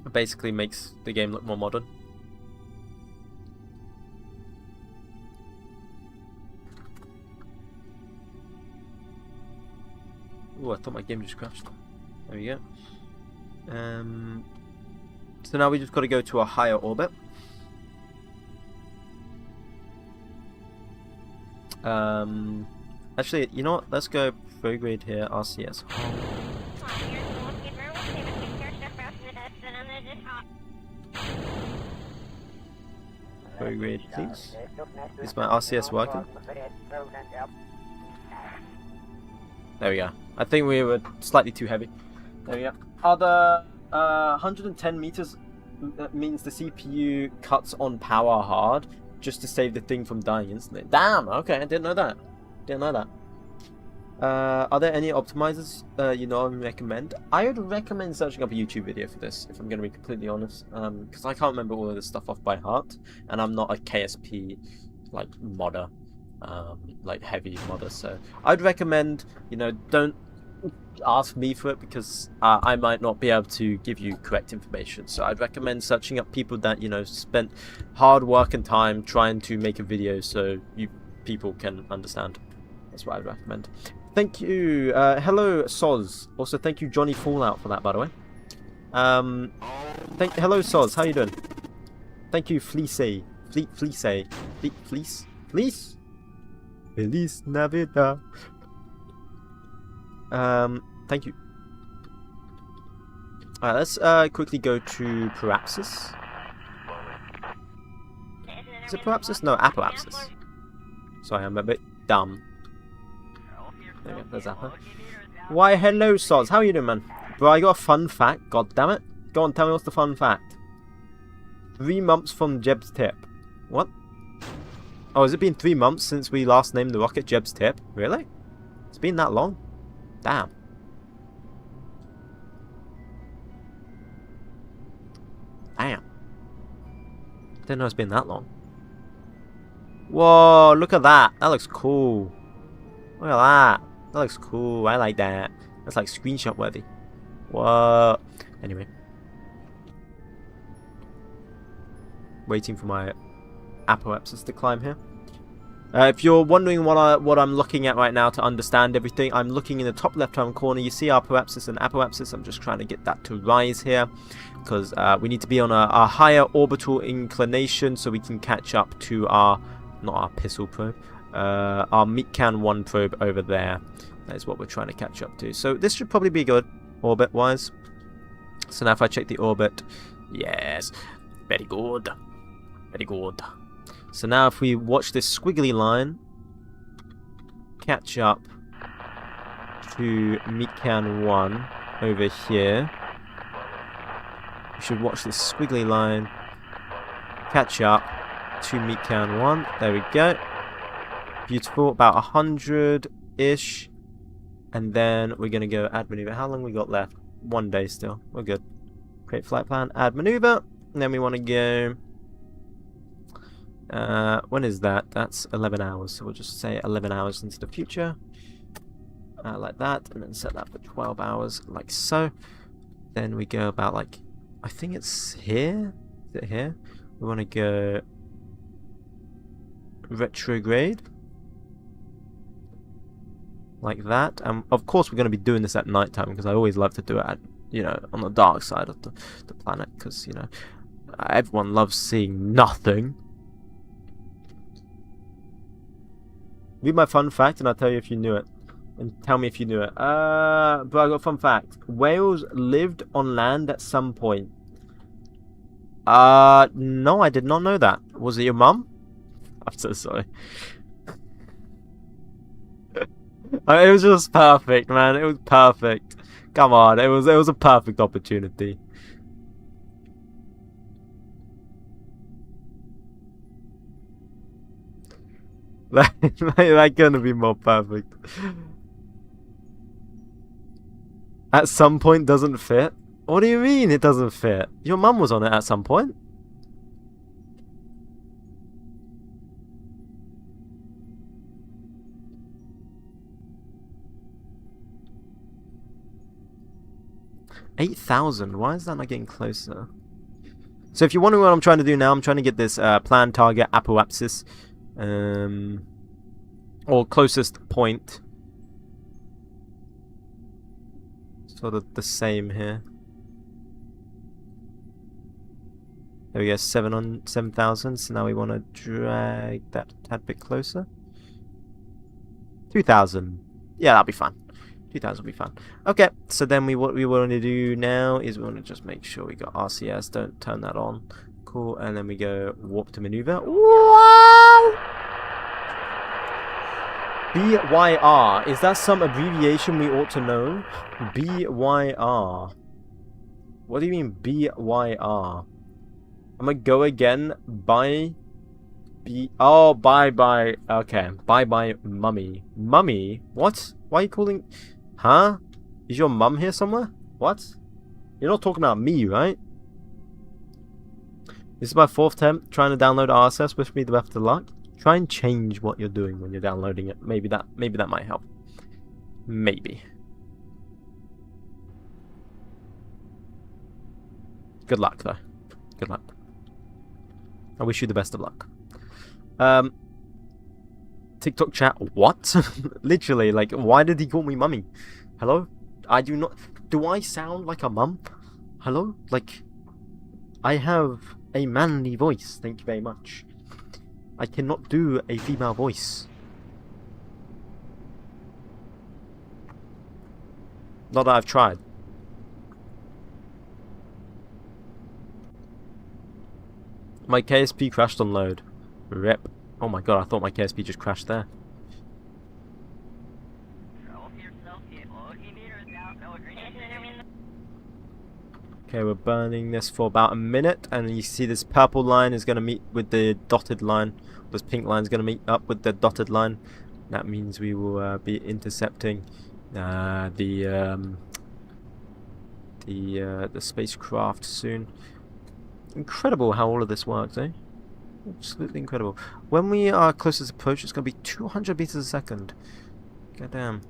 It basically makes the game look more modern. Oh, I thought my game just crashed. There we go. So now we just got to go to a higher orbit. Actually, you know what? Let's go prograde here, RCS. Prograde, please. Is my RCS working? There we go. I think we were slightly too heavy. There we go. Other 110 meters means the CPU cuts on power hard just to save the thing from dying instantly. Damn, okay, I didn't know that. Didn't know that. Are there any optimizers you know and recommend? I would recommend searching up a YouTube video for this, if I'm going to be completely honest. Because I can't remember all of this stuff off by heart. And I'm not a KSP, like, modder. Like, heavy modder. So, I'd recommend, you know, don't ask me for it because I might not be able to give you correct information. So I'd recommend searching up people that, you know, spent hard work and time trying to make a video so you people can understand. That's what I'd recommend. Thank you. Hello, Soz. Also, thank you, Johnny Fallout, for that, by the way. Hello, Soz. How you doing? Thank you, Fleece. Fleece? Feliz Navidad. Thank you. Alright, let's quickly go to Parapsis. Is it Parapsis? No, Apopsis. Sorry, I'm a bit dumb. There we go, there's Apple. Why, hello, Soz. How are you doing, man? Bro, I got a fun fact. God damn it. Go on, tell me what's the fun fact. 3 months from Jeb's tip. What? Oh, has it been 3 months since we last named the rocket Jeb's tip? Really? It's been that long? Damn. Damn. Didn't know it's been that long. Whoa, look at that. That looks cool. Look at that. That looks cool. I like that. That's like screenshot worthy. Whoa. Anyway. Waiting for my apoapsis to climb here. If you're wondering what I'm looking at right now to understand everything, I'm looking in the top left-hand corner. You see our apoapsis and apoapsis. I'm just trying to get that to rise here because we need to be on a higher orbital inclination so we can catch up to our, not our pistol probe, our 𝐒𝐞𝐫𝐛𝐚𝐥 probe over there. That is what we're trying to catch up to. So this should probably be good orbit-wise. So now if I check the orbit, yes, very good, very good. So now if we watch this squiggly line, catch up to 𝐒𝐞𝐫𝐛𝐚 over here. We should watch this squiggly line, catch up to 𝐒𝐞𝐫𝐛𝐚. There we go. Beautiful. About 100-ish. And then we're going to go add maneuver. How long we got left? 1 day still. We're good. Create flight plan, add maneuver. And then we want to go... when is that? That's 11 hours. So we'll just say 11 hours into the future. Like that. And then set that for 12 hours, like so. Then we go about like... I think it's here. Is it here? We want to go... retrograde. Like that. And of course we're going to be doing this at night time because I always love to do it at, you know, on the dark side of the planet because, you know, everyone loves seeing nothing. Read my fun fact and I'll tell you if you knew it. And tell me if you knew it. But I got a fun fact. Whales lived on land at some point. No, I did not know that. Was it your mum? I'm so sorry. It was just perfect, man. It was perfect. Come on, it was a perfect opportunity. That couldn't be more perfect. At some point doesn't fit? What do you mean it doesn't fit? Your mum was on it at some point. $8,000. Why is that not getting closer? So if you're wondering what I'm trying to do now, I'm trying to get this planned target apoapsis, or closest point. Sort of the same here. There we go, 7,000. So now we want to drag that a tad bit closer. 2,000. Yeah, that'll be fine. 2,000 will be fine. Okay, so then what we want to do now is we want to just make sure we got RCS. Don't turn that on. Cool, and then we go warp to maneuver. Wow! BYR. Is that some abbreviation we ought to know? BYR. What do you mean BYR? I'm gonna go again. Bye. Oh, bye. Okay. Bye, mummy. Mummy? What? Why are you calling... Huh? Is your mum here somewhere? What? You're not talking about me, right? This is my 4th attempt trying to download RSS. Wish me the best of luck. Try and change what you're doing when you're downloading it. Maybe that might help. Maybe. Good luck, though. Good luck. I wish you the best of luck. TikTok chat, what? Literally, like, why did he call me mummy? Hello? I do not... Do I sound like a mum? Hello? Like, I have a manly voice, thank you very much. I cannot do a female voice. Not that I've tried. My KSP crashed on load. Rip. Oh my god, I thought my KSP just crashed there. Okay, we're burning this for about a minute, and you see this purple line is going to meet with the dotted line. This pink line is going to meet up with the dotted line. That means we will be intercepting the spacecraft soon. Incredible how all of this works, eh? Absolutely incredible. When we are closest approach, it's going to be 200 meters a second. God damn.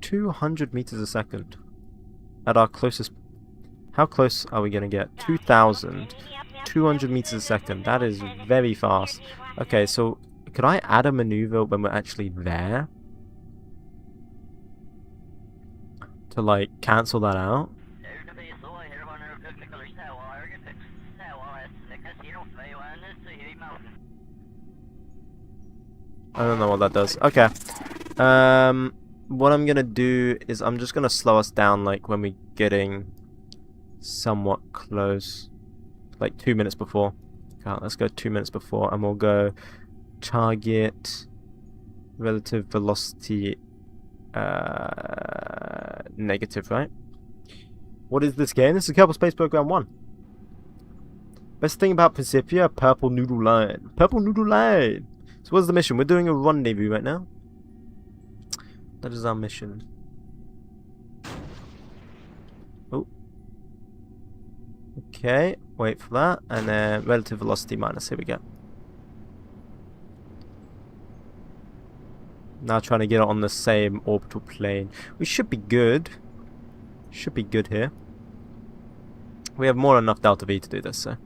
$200 meters a second at our closest. How close are we gonna get? 2,200 meters a second. That is very fast. Okay, so could I add a maneuver when we're actually there to like cancel that out? I don't know what that does. Okay. What I'm gonna do is I'm just gonna slow us down like when we're getting somewhat close, like 2 minutes before. Okay, let's go 2 minutes before, and we'll go target relative velocity negative, right? What is this game? This is Kerbal Space Program 1. Best thing about Principia, purple noodle line. Purple noodle line! So what's the mission? We're doing a rendezvous right now. That is our mission. Oh. Okay, wait for that. And then relative velocity minus. Here we go. Now trying to get it on the same orbital plane. We should be good. Should be good here. We have more than enough delta V to do this, so I'm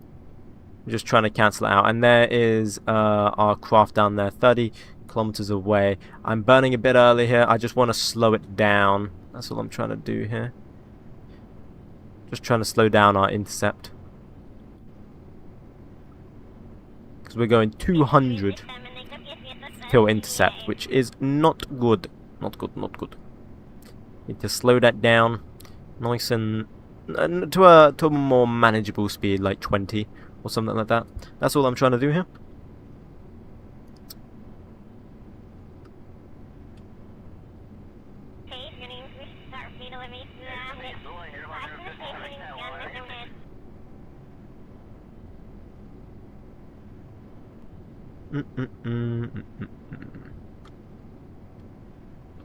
just trying to cancel it out. And there is our craft down there, 30 kilometers away. I'm burning a bit early here. I just want to slow it down. That's all I'm trying to do here. Just trying to slow down our intercept, because we're going 200 kill intercept, which is not good. Not good, not good. Need to slow that down nice and to a more manageable speed, like 20 or something like that. That's all I'm trying to do here.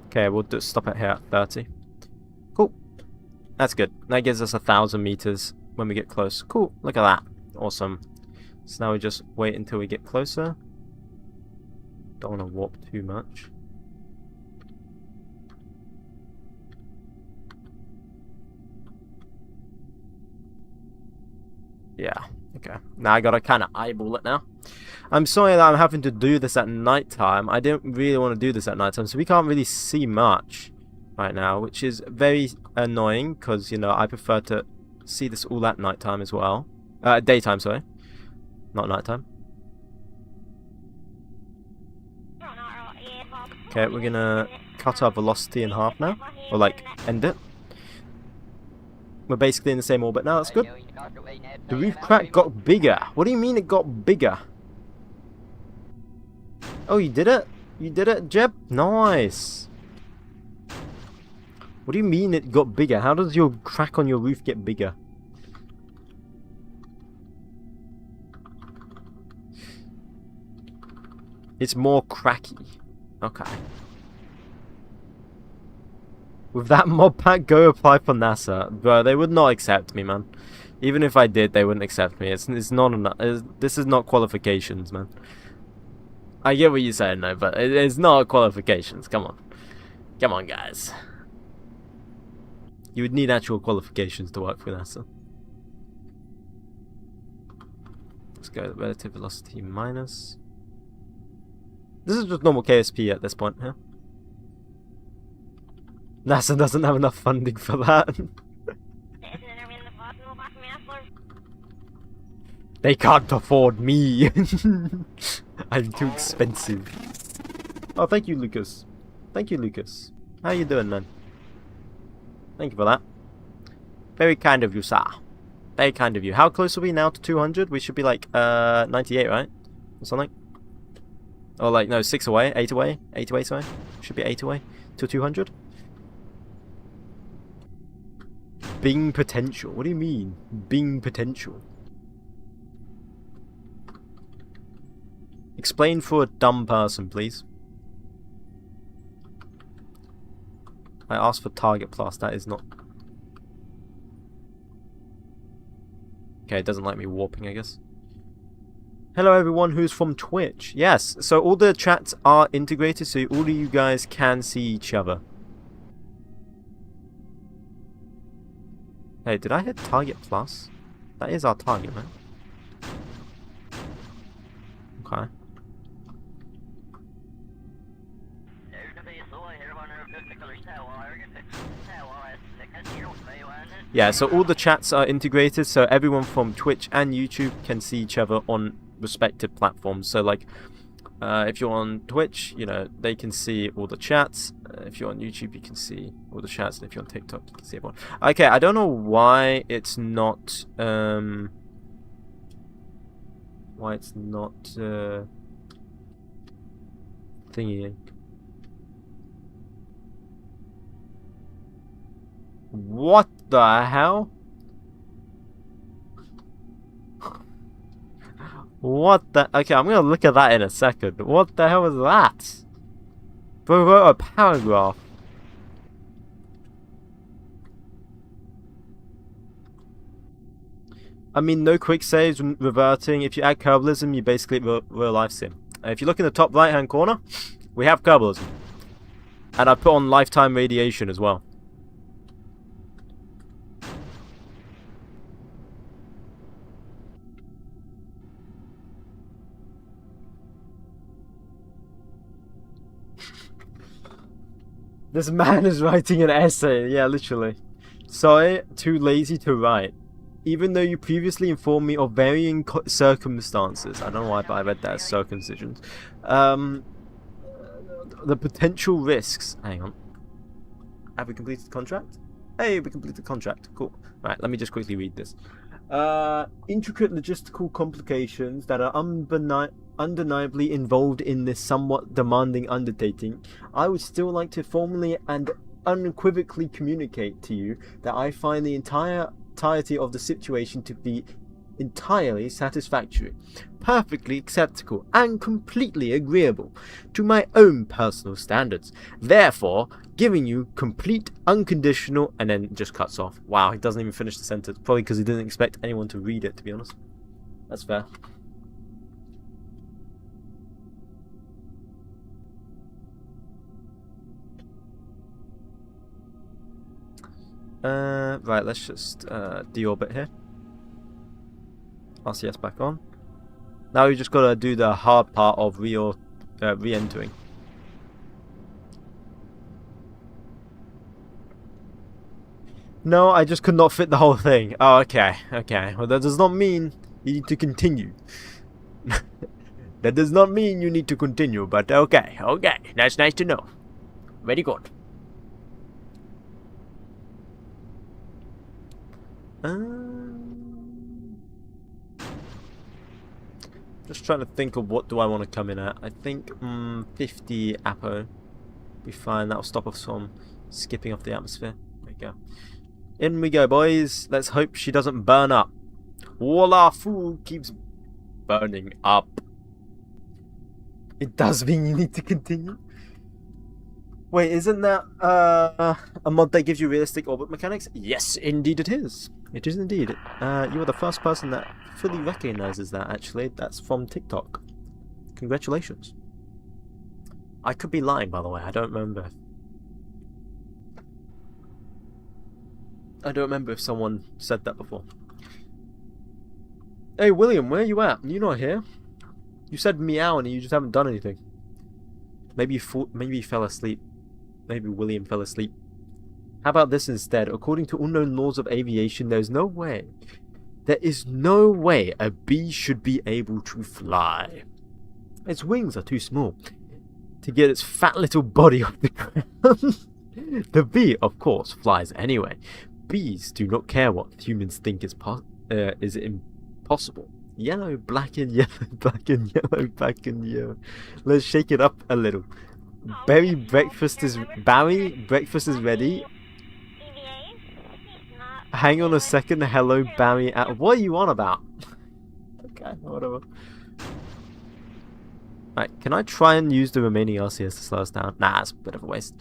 Okay, we'll just stop it here at 30. Cool. That's good. That gives us 1,000 meters when we get close. Cool. Look at that. Awesome. So now we just wait until we get closer. Don't want to warp too much. Yeah. Okay. Now I gotta kind of eyeball it now. I'm sorry that I'm having to do this at night time. I didn't really want to do this at night time, so we can't really see much right now, which is very annoying because, you know, I prefer to see this all at night time as well. Daytime, sorry. Not night time. Okay, we're gonna cut our velocity in half now, or like end it. We're basically in the same orbit now. That's good. The roof crack got bigger. What do you mean it got bigger? Oh, you did it? You did it, Jeb? Nice. What do you mean it got bigger? How does your crack on your roof get bigger? It's more cracky. Okay. With that mod pack, go apply for NASA. Bro, they would not accept me, man. Even if I did, they wouldn't accept me. It's not enough. This is not qualifications, man. I get what you're saying, no, but it's not qualifications. Come on. Come on, guys. You would need actual qualifications to work for NASA. Let's go relative velocity minus. This is just normal KSP at this point, yeah? NASA doesn't have enough funding for that. They can't afford me. I'm too expensive. Oh, thank you, Lucas. Thank you, Lucas. How you doing, man? Thank you for that. Very kind of you, sir. Very kind of you. How close are we now to 200? We should be like 98, right? Or something. Or like, no, 6 away, 8 away. 8 away, sorry. Should be 8 away to 200. Bing potential. What do you mean? Bing potential. Explain for a dumb person, please. I asked for target plus. That is not... Okay, it doesn't like me warping, I guess. Hello everyone who's from Twitch. Yes, so all the chats are integrated, so all of you guys can see each other. Hey, did I hit target plus? That is our target, man. Okay. Yeah, so all the chats are integrated, so everyone from Twitch and YouTube can see each other on respective platforms. So like, if you're on Twitch, you know, they can see all the chats. If you're on YouTube, you can see all the chats. And if you're on TikTok, you can see everyone. Okay, I don't know why it's not, thingy. What the hell? What the... Okay, I'm gonna look at that in a second. What the hell was that? Bro wrote a paragraph. I mean, no quick saves, reverting. If you add 𝐏𝐫𝐸ism, you basically real life sim. If you look in the top right hand corner, we have 𝐏𝐶𝐵𝐸ism. And I put on lifetime radiation as well. This man is writing an essay. Yeah, literally. Sorry, too lazy to write. Even though you previously informed me of varying circumstances. I don't know why, but I read that as circumcisions. The potential risks. Hang on. Have we completed the contract? Hey, we completed the contract. Cool. Right, let me just quickly read this. Intricate logistical complications that are undeniably involved in this somewhat demanding undertaking, I would still like to formally and unequivocally communicate to you that I find the entirety of the situation to be entirely satisfactory, perfectly acceptable, and completely agreeable to my own personal standards. Therefore, giving you complete, unconditional, and then just cuts off. Wow, he doesn't even finish the sentence. Probably because he didn't expect anyone to read it, to be honest. That's fair. Right, let's just deorbit here. RCS back on. Now we just gotta do the hard part of re-entering. No, I just could not fit the whole thing. Oh, okay, okay. Well, that does not mean you need to continue. That does not mean you need to continue, but okay, okay. That's nice to know. Very good. Just trying to think of what do I want to come in at. I think 50 APO be fine. That'll stop us from skipping off the atmosphere. There we go. In we go, boys. Let's hope she doesn't burn up. All our food keeps burning up. It does mean you need to continue. Wait, isn't that a mod that gives you realistic orbit mechanics? Yes, indeed it is. It is indeed. You are the first person that fully recognizes that, actually. That's from TikTok. Congratulations. I could be lying, by the way. I don't remember. I don't remember if someone said that before. Hey, William, where are you at? You not here? You said meow and you just haven't done anything. Maybe you fell asleep. Maybe William fell asleep. How about this instead? According to unknown laws of aviation, there is no way a bee should be able to fly. Its wings are too small to get its fat little body off the ground. The bee, of course, flies anyway. Bees do not care what humans think is impossible. Yellow, black and yellow, black and yellow, black and yellow. Let's shake it up a little. Barry, breakfast is ready. Hang on a second. Hello, Barry. What are you on about? Okay, whatever. Right, can I try and use the remaining LCS to slow us down? Nah, it's a bit of a waste.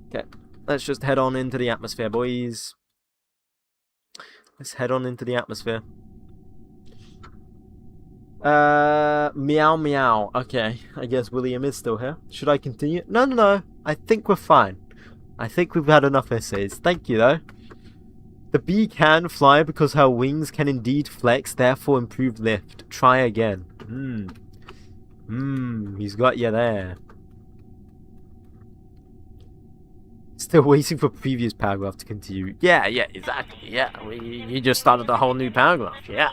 Okay, let's just head on into the atmosphere, boys. Let's head on into the atmosphere. Meow meow. Okay, I guess William is still here. Should I continue? No. I think we're fine. I think we've had enough essays. Thank you, though. The bee can fly because her wings can indeed flex, therefore improve lift. Try again. He's got you there. Still waiting for previous paragraph to continue. Yeah, exactly. Yeah, you just started a whole new paragraph. Yeah.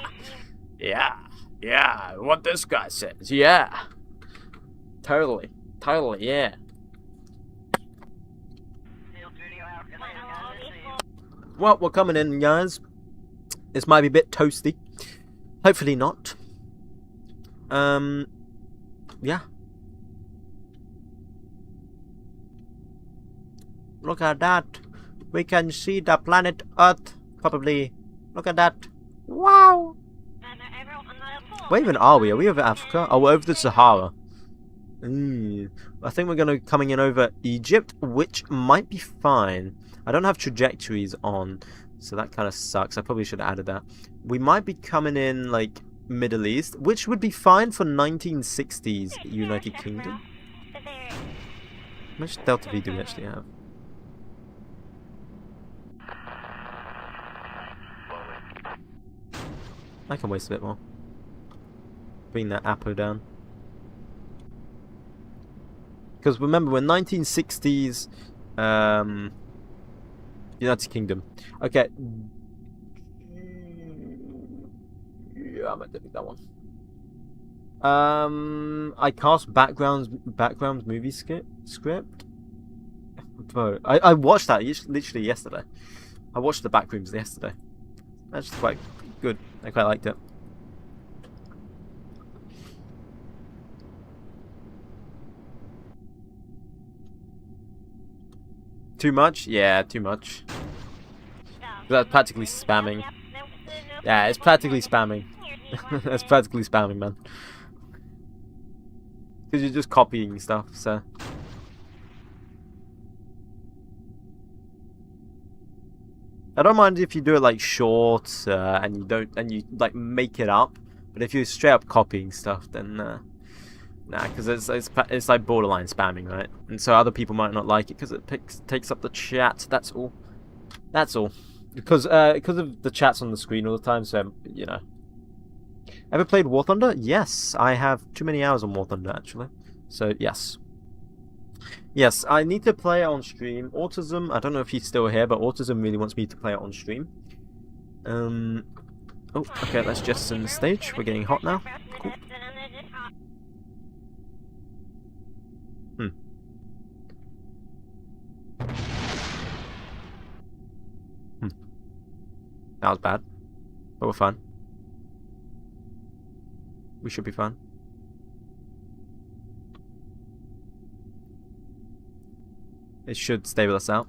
What this guy says. Yeah. Totally, yeah. Well, we're coming in, guys. This might be a bit toasty. Hopefully not. Yeah. Look at that. We can see the planet Earth, probably. Look at that. Wow. Where even are we? Are we over Africa? Oh, we're over the Sahara. I think we're coming in over Egypt, which might be fine. I don't have trajectories on, so that kind of sucks. I probably should have added that. We might be coming in, like, Middle East, which would be fine for 1960s United Kingdom. How much Delta V do we actually have? I can waste a bit more. Bring that Apo down. Because remember, we're 1960s United Kingdom. Okay. Yeah, I might delete that one. I cast background movie script. Bro, I watched that literally yesterday. I watched the Backrooms yesterday. That's quite good. I quite liked it. Too much? Yeah, too much. That's practically spamming. Yeah, it's practically spamming. That's practically spamming, man. Because you're just copying stuff, so. I don't mind if you do it like short and you like make it up, but if you're straight up copying stuff, then nah, because it's like borderline spamming, right? And so other people might not like it because it takes up the chat. That's all. Because of the chats on the screen all the time. So you know. Ever played War Thunder? Yes, I have too many hours on War Thunder actually. So yes. Yes, I need to play it on stream. Autism, I don't know if he's still here, but Autism really wants me to play it on stream. Oh, okay, let's jettison the stage. We're getting hot now. Cool. That was bad. But we're fine. We should be fine. It should stable us out.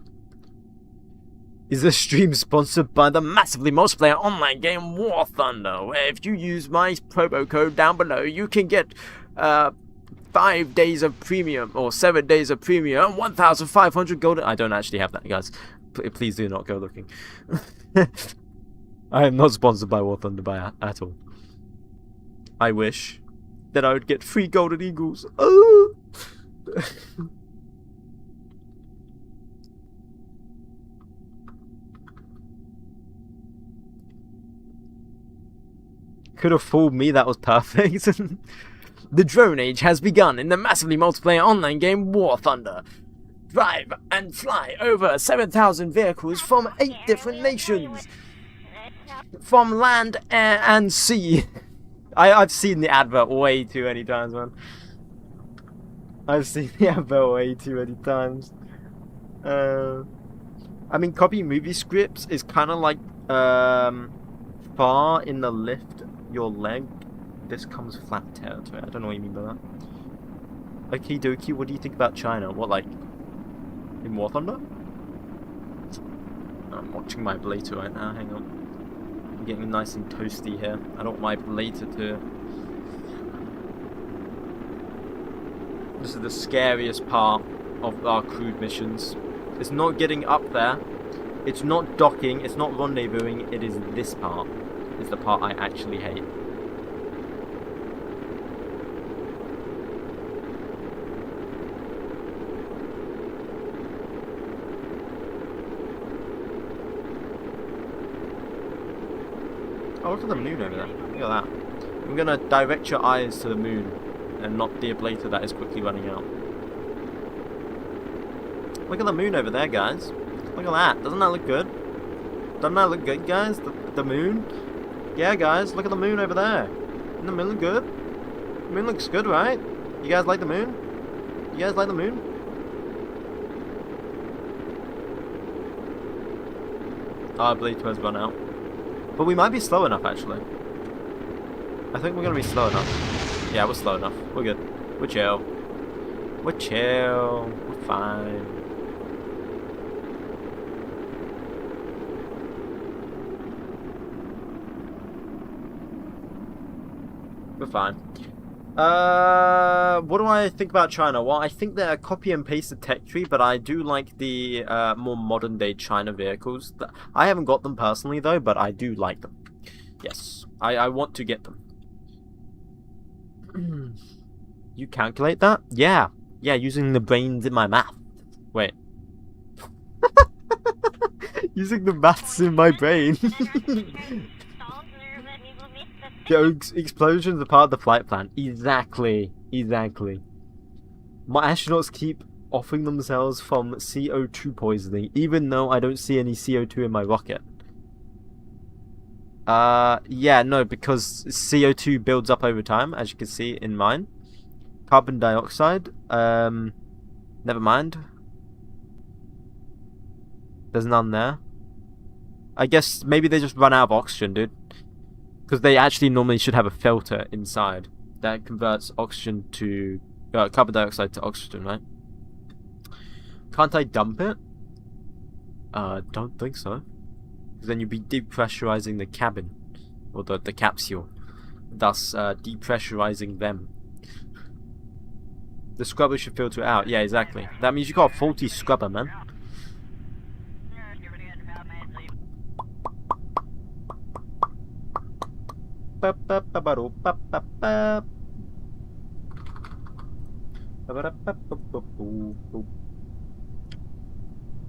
Is this stream sponsored by the massively multiplayer online game War Thunder, where if you use my promo code down below, you can get 5 days of premium or 7 days of premium and 1,500 gold. I don't actually have that, guys. Please do not go looking. I am not sponsored by War Thunder at all. I wish that I would get 3 golden eagles. Oh! Could have fooled me, that was perfect. The drone age has begun in the massively multiplayer online game War Thunder. Drive and fly over 7,000 vehicles from 8 different nations. From land, air and sea. I've seen the advert way too many times, man. I've seen the advert way too many times. I mean, copying movie scripts is kind of like far in the lift your leg. This comes flat territory. I don't know what you mean by that. Okie what do you think about China? What, like in War Thunder? I'm watching my blazer right now. Hang on. I'm getting nice and toasty here. I don't want my blazer to. This is the scariest part of our crewed missions. It's not getting up there. It's not docking. It's not rendezvousing. It is this part. Is the part I actually hate. Oh, look at the moon over there. Look at that. I'm gonna direct your eyes to the moon and not the ablator that is quickly running out. Look at the moon over there, guys. Look at that. Doesn't that look good? Doesn't that look good, guys? The moon? Yeah, guys, look at the moon over there. Doesn't the moon look good? The moon looks good, right? You guys like the moon? You guys like the moon? Our ablator has run out. But we might be slow enough, actually. I think we're going to be slow enough. Yeah, we're slow enough. We're good. We're chill. We're chill. We're fine. We're fine. What do I think about China? Well, I think they're a copy and pasted tech tree, but I do like the more modern day China vehicles. I haven't got them personally though, but I do like them. Yes, I want to get them. You calculate that? Yeah, using the brains in my math. Wait. Using the maths in my brain. The explosions are part of the flight plan. Exactly. My astronauts keep offing themselves from CO2 poisoning, even though I don't see any CO2 in my rocket. Yeah, no, because CO2 builds up over time, as you can see in mine. Carbon dioxide, never mind. There's none there. I guess maybe they just run out of oxygen, dude. Because they actually normally should have a filter inside that converts oxygen to carbon dioxide to oxygen, right? Can't I dump it? Don't think so. Because then you'd be depressurizing the cabin or the capsule, thus depressurizing them. The scrubber should filter it out. Yeah, exactly. That means you got a faulty scrubber, man.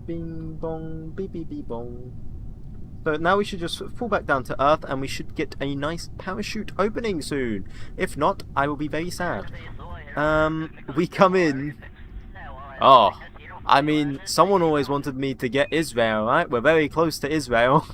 Bing bong, beep beep beep bong. So now we should just fall back down to Earth and we should get a nice parachute opening soon. If not, I will be very sad. We come in. Oh, I mean, someone always wanted me to get Israel, right? We're very close to Israel.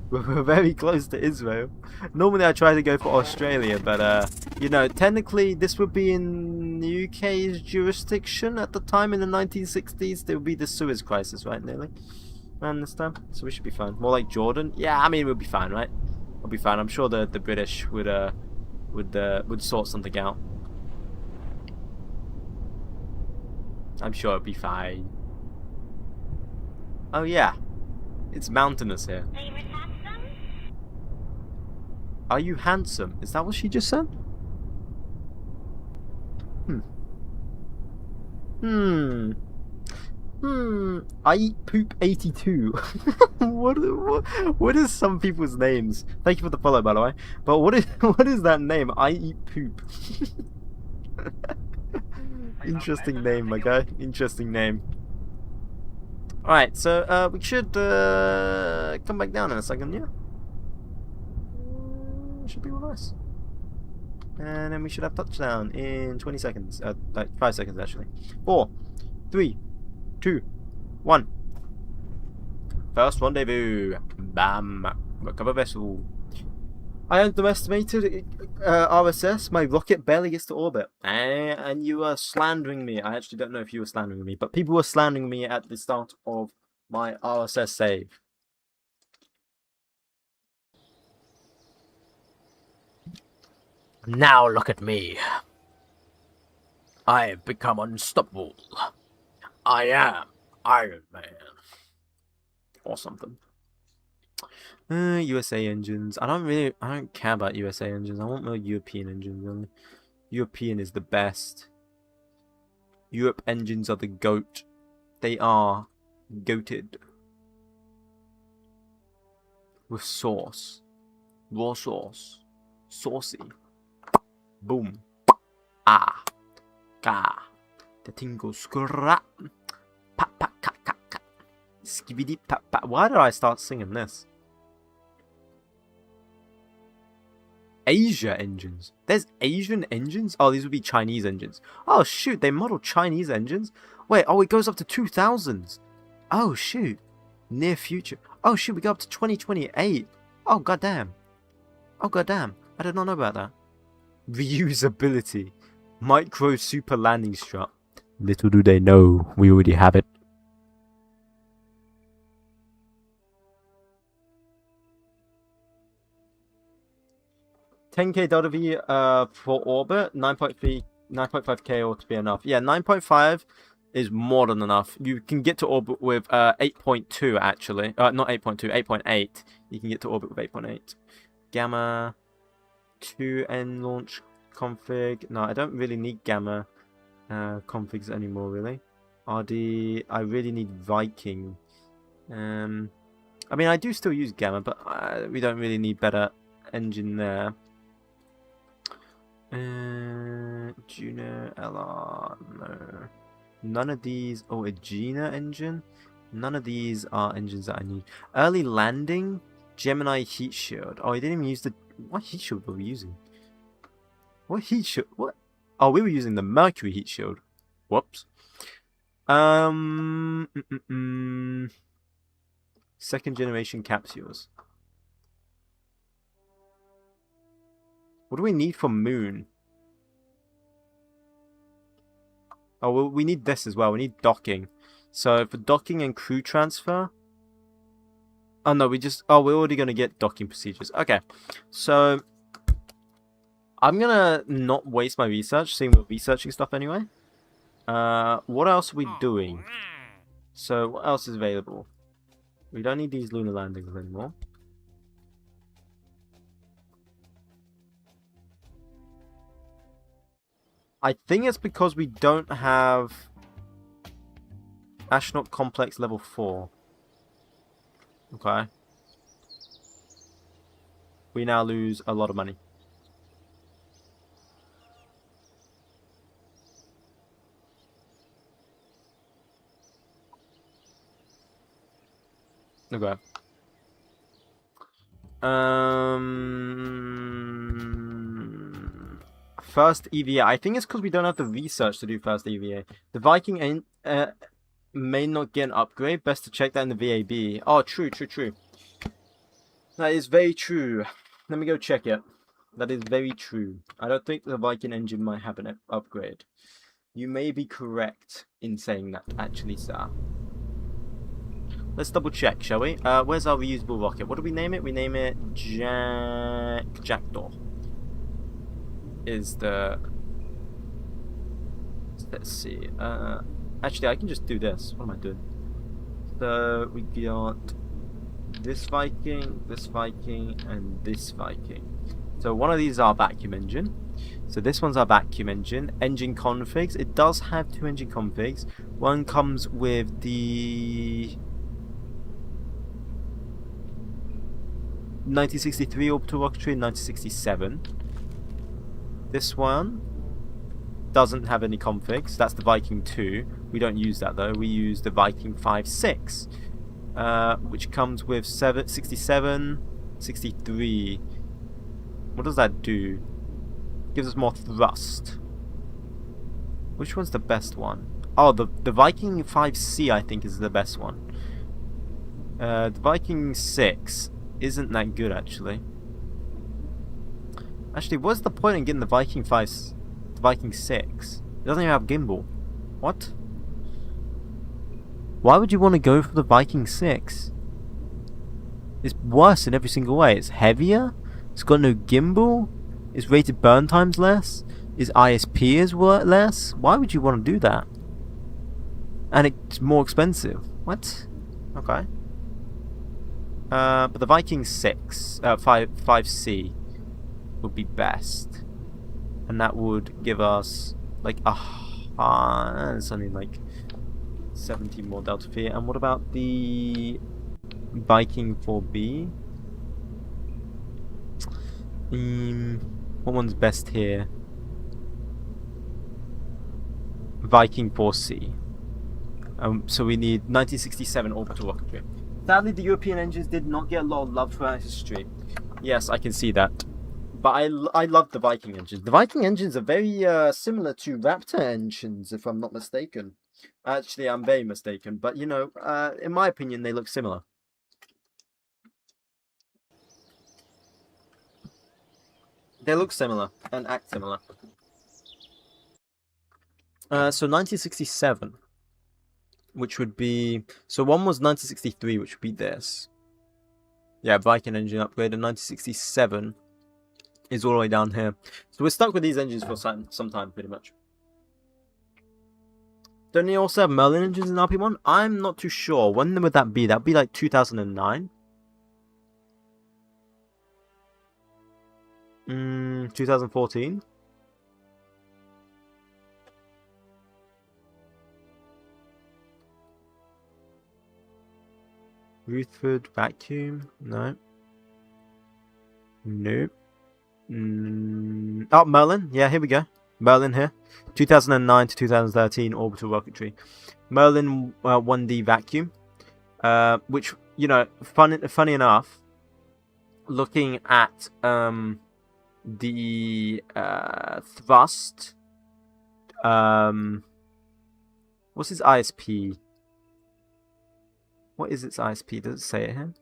We're very close to Israel. Normally I try to go for Australia, but you know, technically this would be in the UK's jurisdiction at the time in the 1960s. There would be the Suez Crisis, right, nearly, around this time. So we should be fine. More like Jordan. Yeah, I mean we'll be fine, right? We'll be fine. I'm sure the British would sort something out. I'm sure it'd be fine. Oh yeah, it's mountainous here. Are you handsome? Is that what she just said? I eat poop 82. What is some people's names? Thank you for the follow, by the way. But what is that name? I eat poop. Interesting name, my guy. Interesting name. Alright, so we should come back down in a second, yeah? Should be real nice. And then we should have touchdown in 20 seconds. Like 5 seconds actually. 4, 3, 2, 1. First rendezvous. Bam. Recover vessel. I underestimated RSS. My rocket barely gets to orbit. And you are slandering me. I actually don't know if you were slandering me, but people were slandering me at the start of my RSS save. Now look at me. I've become unstoppable. I am Iron Man. Or something. USA engines. I don't care about USA engines. I want more European engines, really. European is the best. Europe engines are the GOAT. They are goated. With sauce. Raw sauce. Saucy. Boom. Ah. Ka. The thing goes scrap. Pa pa ka ka ka. Skibidi pa pa. Why did I start singing this? Asia engines. There's Asian engines? Oh, these would be Chinese engines. Oh, shoot. They model Chinese engines? Wait. Oh, it goes up to 2000s. Oh, shoot. Near future. Oh, shoot. We go up to 2028. Oh, goddamn. Oh, goddamn. I did not know about that. Reusability. Micro super landing strut. Little do they know, we already have it. $10K for orbit, 9.5K ought to be enough. Yeah, 9.5 is more than enough. You can get to orbit with 8.2 actually. Not 8.2, 8.8. You can get to orbit with 8.8. Gamma 2N launch config. No, I don't really need Gamma configs anymore, really. RD, I really need Viking. I mean, I do still use Gamma, but we don't really need better engine there. Juno, LR, no. None of these. Oh, a Gina engine? None of these are engines that I need. Early landing, Gemini heat shield. Oh, I didn't even use the... What heat shield were we using? What heat shield? What? Oh, we were using the Mercury heat shield. Whoops. Second generation capsules. What do we need for Moon? Oh, well, we need this as well. We need docking. So for docking and crew transfer. Oh no, we're already gonna get docking procedures. Okay, so I'm gonna not waste my research, seeing we're researching stuff anyway. What else are we doing? So what else is available? We don't need these lunar landings anymore. I think it's because we don't have Astronaut Complex level 4. Okay. We now lose a lot of money. Okay. First EVA. I think it's because we don't have the research to do first EVA. The Viking may not get an upgrade. Best to check that in the VAB. Oh, true. That is very true. Let me go check it. That is very true. I don't think the Viking engine might have an upgrade. You may be correct in saying that, actually, sir. Let's double check, shall we? Where's our reusable rocket? What do we name it? We name it Jackdaw. Is the... Let's see. Actually, I can just do this. What am I doing? So, we got this Viking, and this Viking. So one of these is our vacuum engine. So this one's our vacuum engine. Engine configs. It does have 2 engine configs. One comes with the 1963 orbital rocketry and 1967. This one doesn't have any configs. That's the Viking 2. We don't use that though. We use the Viking 5.6, which comes with 67, 63. What does that do? Gives us more thrust. Which one's the best one? Oh, the Viking 5C I think is the best one. The Viking 6 isn't that good actually. Actually, what's the point in getting the Viking 5, the Viking 6? It doesn't even have gimbal. What? Why would you want to go for the Viking 6? It's worse in every single way. It's heavier. It's got no gimbal. Its rated burn time's less. Its ISP is less. Why would you want to do that? And it's more expensive. What? Okay. But the Viking 6, 5C would be best. And that would give us like something like 17 more delta V. And what about the Viking 4B? What one's best here? Viking 4C. So we need 1967 orbital rocketry. Sadly, the European engines did not get a lot of love throughout history. Yes, I can see that. But I love the Viking engines. The Viking engines are very similar to Raptor engines, if I'm not mistaken. Actually, I'm very mistaken. But, you know, in my opinion, they look similar. They look similar and act similar. So 1967, which would be... So one was 1963, which would be this. Yeah, Viking engine upgrade. And 1967 is all the way down here. So we're stuck with these engines for some time, pretty much. Don't they also have Merlin engines in RP1? I'm not too sure. When would that be? That would be like 2009. 2014. Rutherford vacuum? No. Nope. Oh, Merlin. Yeah, here we go. Merlin here. 2009 to 2013 orbital rocketry. Merlin 1D vacuum. Which, you know, funny enough, looking at the thrust. What's his ISP? What is its ISP? Does it say it here?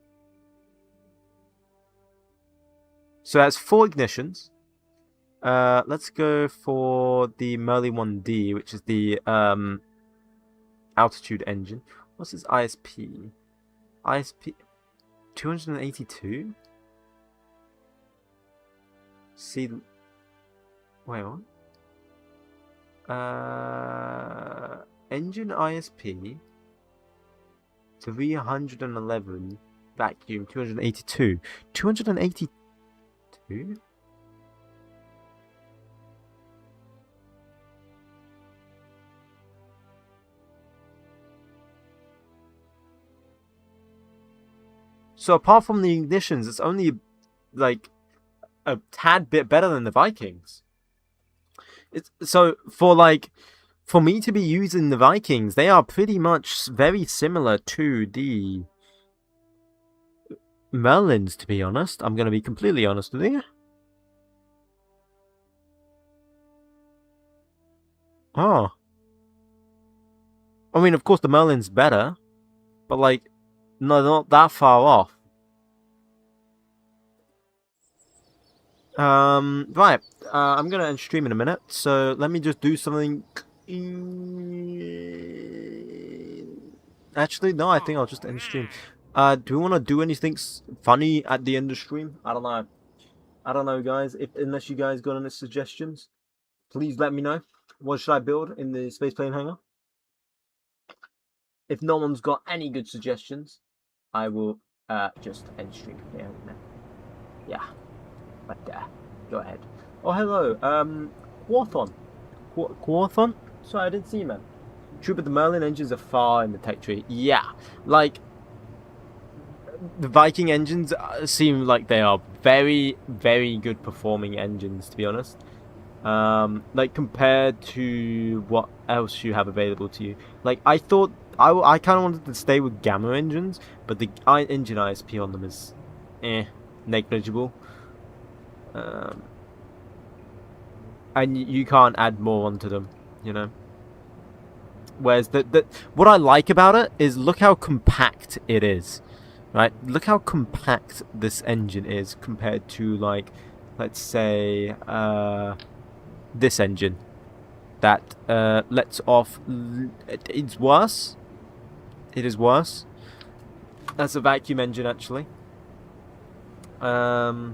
So it has 4 ignitions. Let's go for the Merlin 1D, which is the altitude engine. What's its ISP? ISP 282? See, wait, what? Engine ISP 311, vacuum 282. 282? So apart from the ignitions, it's only like a tad bit better than the Vikings. So for me to be using the Vikings, they are pretty much very similar to the Merlins, to be honest. I'm going to be completely honest with you. Oh. I mean, of course the Merlin's better, but like, no, not that far off. Right. I'm gonna end stream in a minute, so let me just do something. Actually, no, I think I'll just end stream. Do we want to do anything funny at the end of stream? I don't know. I don't know, guys. Unless you guys got any suggestions, please let me know. What should I build in the spaceplane hangar? If no one's got any good suggestions, I will just end stream here. Yeah, right there. Go ahead. Oh, hello. Quorthon. Quorthon? Sorry, I didn't see you, man. True, but the Merlin engines are far in the tech tree. Yeah, like the Viking engines seem like they are very, very good performing engines, to be honest. Like compared to what else you have available to you. Like I thought, I kind of wanted to stay with Gamma engines, but the engine ISP on them is, negligible. And you can't add more onto them, you know. Whereas what I like about it is look how compact it is, right? Look how compact this engine is compared to, like, let's say this engine that lets off. It's worse. It is worse. That's a vacuum engine, actually. AJ10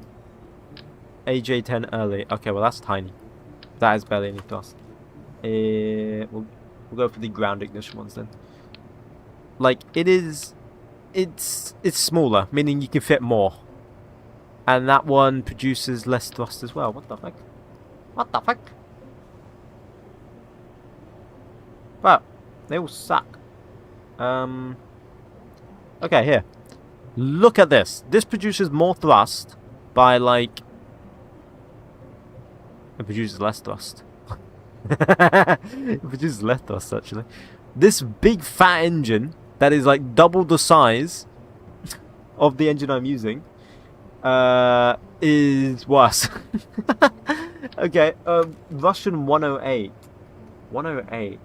early. Okay, well that's tiny. That is barely any thrust. We'll go for the ground ignition ones then. Like it's smaller, meaning you can fit more, and that one produces less thrust as well. What the fuck? What the fuck? Wow, they all suck. Okay, here. Look at this. This produces more thrust by like. It produces less thrust. It produces less thrust, actually. This big fat engine that is like double the size of the engine I'm using is worse. Okay, Russian 108. 108.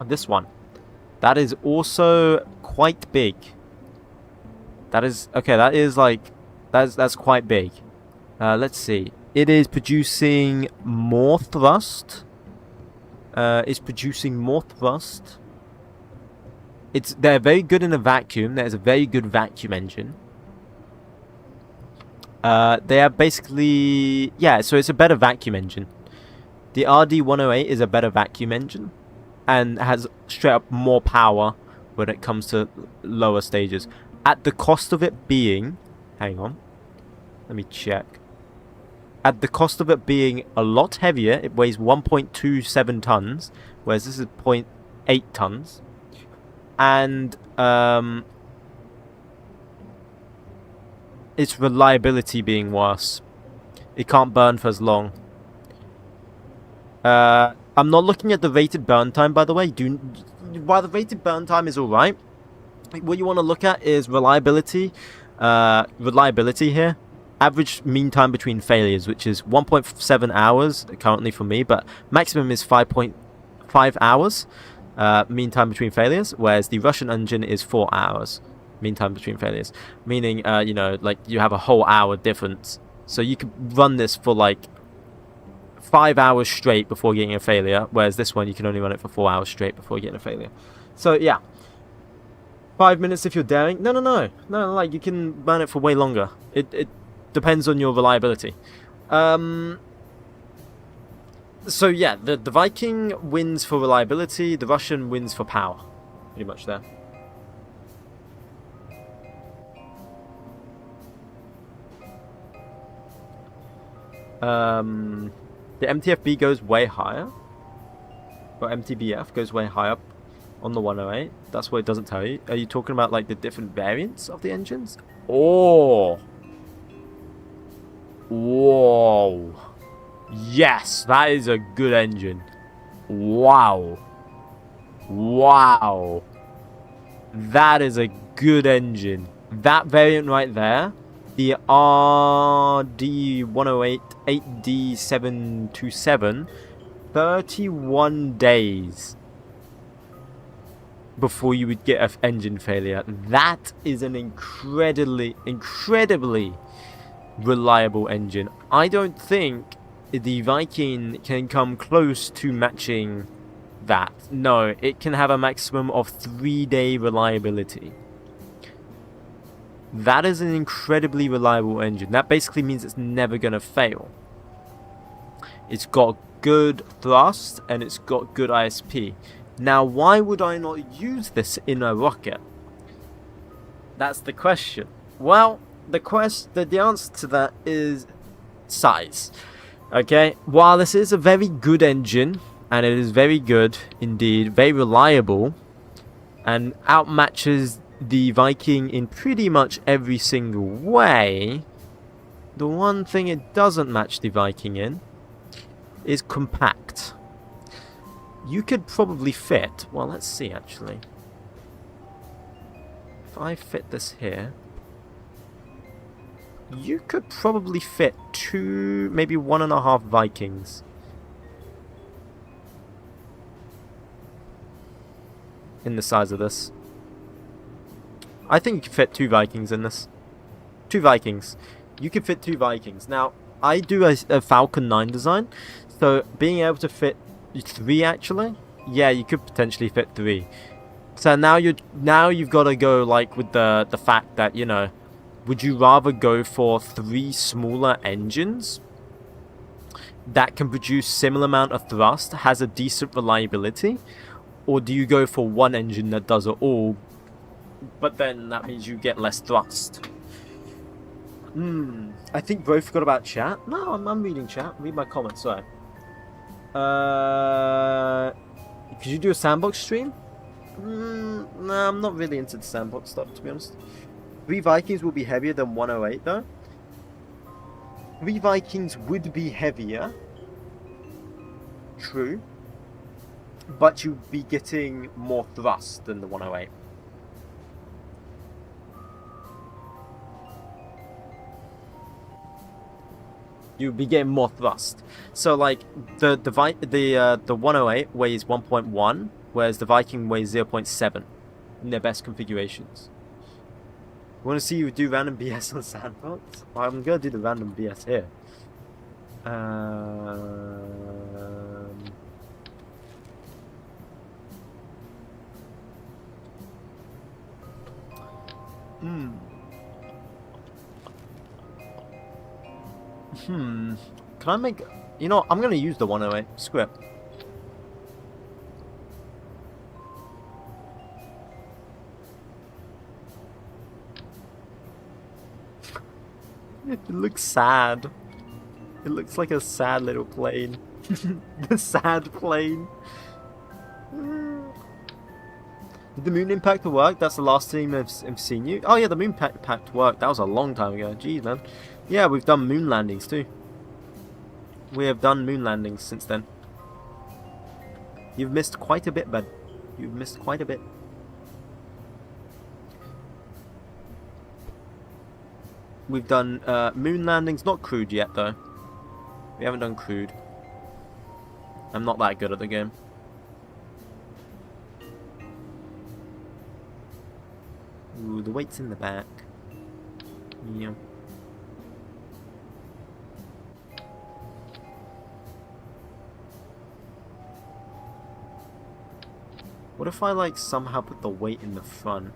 This one. That is also quite big. That is okay, that is like that's quite big. Let's see. It is producing more thrust. It's producing more thrust. They're very good in a vacuum. There's a very good vacuum engine. They are basically, yeah, so it's a better vacuum engine. The RD108 is a better vacuum engine and has straight up more power when it comes to lower stages. At the cost of it being, hang on, let me check. At the cost of it being a lot heavier, it weighs 1.27 tons, whereas this is 0.8 tons. And its reliability being worse. It can't burn for as long. I'm not looking at the rated burn time, by the way. While the rated burn time is alright, what you want to look at is reliability. Reliability here. Average mean time between failures, which is 1.7 hours currently for me, but maximum is 5.5 hours mean time between failures, whereas the Russian engine is 4 hours mean time between failures, meaning you know, like you have a whole hour difference. So you could run this for like 5 hours straight before getting a failure, whereas this one you can only run it for 4 hours straight before getting a failure. So yeah, 5 minutes if you're daring. No, like you can run it for way longer. It depends on your reliability. So yeah, the Viking wins for reliability, the Russian wins for power. Pretty much there. The MTFB goes way higher. Or MTBF goes way high up on the 108. That's what it doesn't tell you. Are you talking about like the different variants of the engines? Oh! Whoa! Yes, that is a good engine. Wow. Wow. That is a good engine. That variant right there, the RD108 8D727, 31 days before you would get an engine failure. That is an incredibly reliable engine. I don't think the Viking can come close to matching that. No, it can have a maximum of 3-day reliability. That is an incredibly reliable engine. That basically means it's never going to fail. It's got good thrust and it's got good ISP. Now, why would I not use this in a rocket? That's the question. Well, the answer to that is size. Okay, while this is a very good engine, and it is very good indeed, very reliable, and outmatches the Viking in pretty much every single way, the one thing it doesn't match the Viking in is compact. You could probably fit, well, let's see actually. If I fit this here, you could probably fit 2, maybe 1.5 Vikings. In the size of this. I think you could fit 2 Vikings in this. 2 Vikings. You could fit 2 Vikings. Now, I do a Falcon 9 design, so being able to fit 3 actually, yeah, you could potentially fit 3. So now you've got to go like with the fact that, you know, would you rather go for 3 smaller engines that can produce similar amount of thrust, has a decent reliability, or do you go for 1 engine that does it all, but then that means you get less thrust? I think both forgot about chat. No, I'm reading chat. Read my comments, sorry. Could you do a sandbox stream? No, I'm not really into the sandbox stuff, to be honest. 3 Vikings will be heavier than 108 though. 3 Vikings would be heavier. True. But you'd be getting more thrust than the 108. You'd be getting more thrust. So like the 108 weighs 1.1, whereas the Viking weighs 0.7 in their best configurations. Want to see you do random BS on sandbox? Well, I'm gonna do the random BS here. Can I make... You know, I'm gonna use the 108. Screw it. It looks sad. It looks like a sad little plane. The sad plane. Did the moon impact work? That's the last time I've seen you. Oh yeah, the moon impact worked. That was a long time ago. Jeez, man. Yeah, we've done moon landings too. We have done moon landings since then. You've missed quite a bit, bud. You've missed quite a bit. We've done moon landings, not crewed yet though. We haven't done crewed. I'm not that good at the game. Ooh, the weight's in the back. Yeah. What if I like somehow put the weight in the front?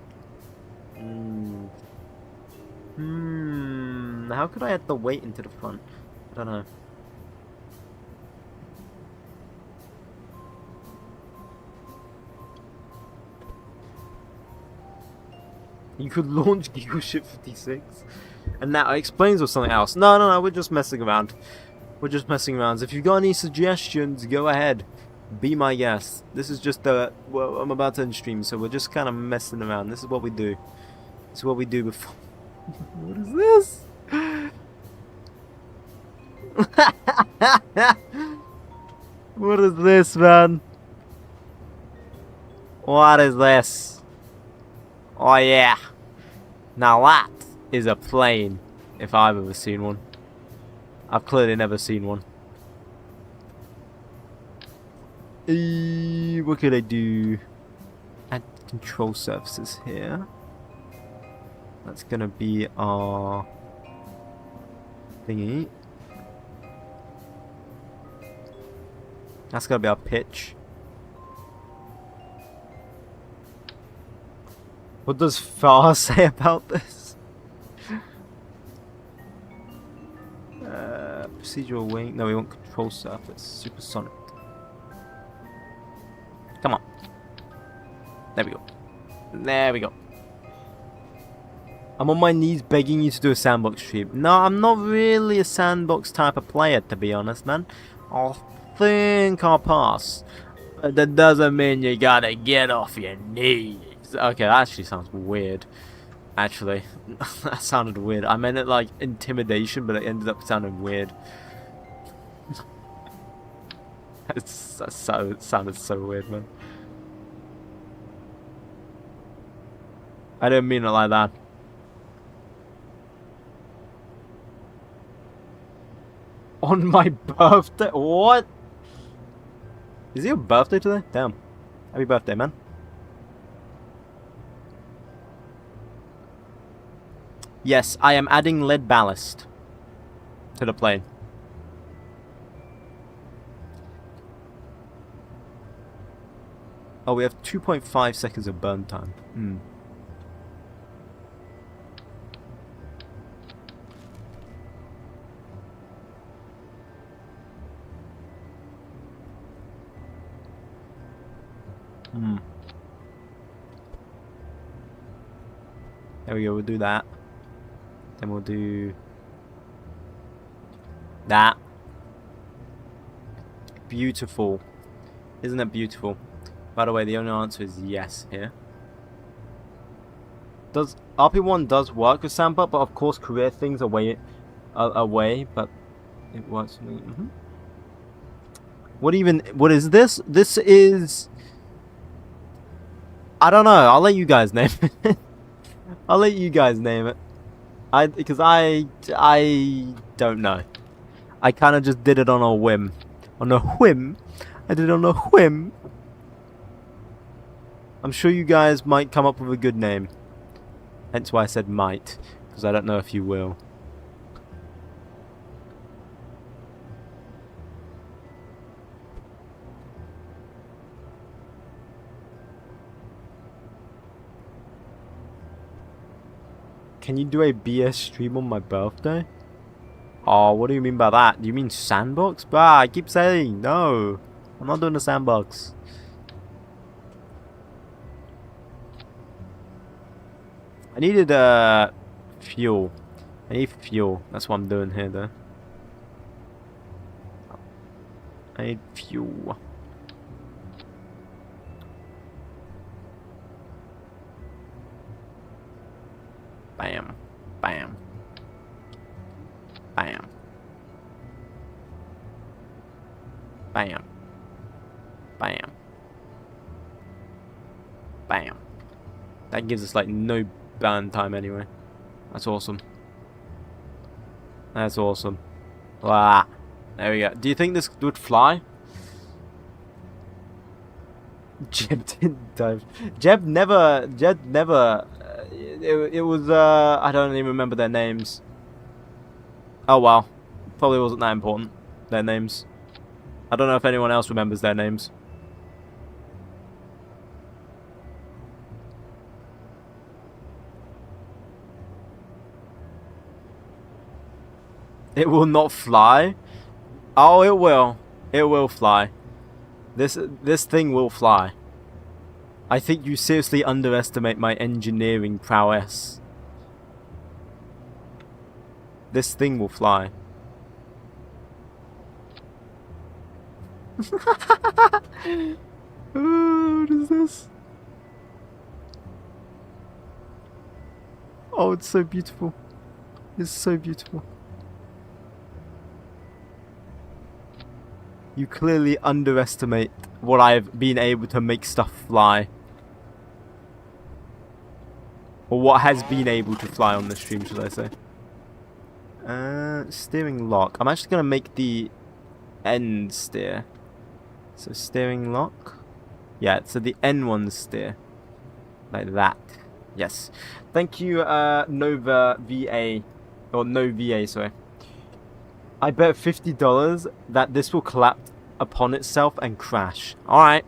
How could I add the weight into the front? I don't know. You could launch GeagleShip 56. And that explains or something else. No, we're just messing around. We're just messing around. If you've got any suggestions, go ahead. Be my guest. This is just well, I'm about to end stream, so we're just kind of messing around. This is what we do. This is what we do before. What is this? What is this, man? What is this? Oh yeah. Now that is a plane, if I've ever seen one. I've clearly never seen one. What could I do? Add control surfaces here. That's gonna be our thingy. That's gonna be our pitch. What does FAR say about this? Procedural wing. No, we want control surface. Supersonic. Come on. There we go. There we go. I'm on my knees begging you to do a sandbox stream. No, I'm not really a sandbox type of player, to be honest, man. I think I'll pass. But that doesn't mean you gotta get off your knees. Okay, that actually sounds weird. Actually, that sounded weird. I meant it like intimidation, but it ended up sounding weird. It sounded so weird, man. I didn't mean it like that. On my birthday? What? Is it your birthday today? Damn. Happy birthday, man. Yes, I am adding lead ballast to the plane. Oh, we have 2.5 seconds of burn time. Hmm. There we go, we'll do that. Then we'll do that. Beautiful. Isn't it beautiful? By the way, the only answer is yes here. Does RP1 does work with sandbox, but of course career things away, but it works for me. What is this? This is, I don't know. I'll let you guys name it. I'll let you guys name it. Because I don't know. I kind of just did it on a whim. On a whim. I did it on a whim. I'm sure you guys might come up with a good name. Hence why I said might. Because I don't know if you will. Can you do a BS stream on my birthday? Oh, what do you mean by that? Do you mean sandbox? Bah, I keep saying no. I'm not doing a sandbox. I needed fuel. I need fuel. That's what I'm doing here, though. I need fuel. Bam. Bam. Bam. Bam. Bam. Bam. That gives us like no burn time anyway. That's awesome. That's awesome. Wow. There we go. Do you think this would fly? Jeb didn't dive. Jeb never. It was I don't even remember their names. Oh well, probably wasn't that important. Their names. I don't know if anyone else remembers their names. It will not fly. Oh, it will. It will fly. This thing will fly. I think you seriously underestimate my engineering prowess. This thing will fly. What is this? Oh, it's so beautiful. It's so beautiful. You clearly underestimate what I've been able to make stuff fly. Or what has been able to fly on the stream, should I say. Steering lock. I'm actually going to make the end steer. So steering lock. Yeah, so the end one's steer. Like that. Yes. Thank you, Nova VA. Or No VA, sorry. I bet $50 that this will collapse upon itself and crash. Alright.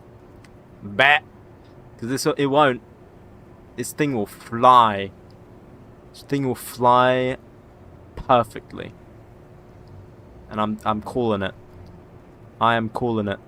Bet. Because it won't. This thing will fly. This thing will fly perfectly. And I'm calling it. I am calling it.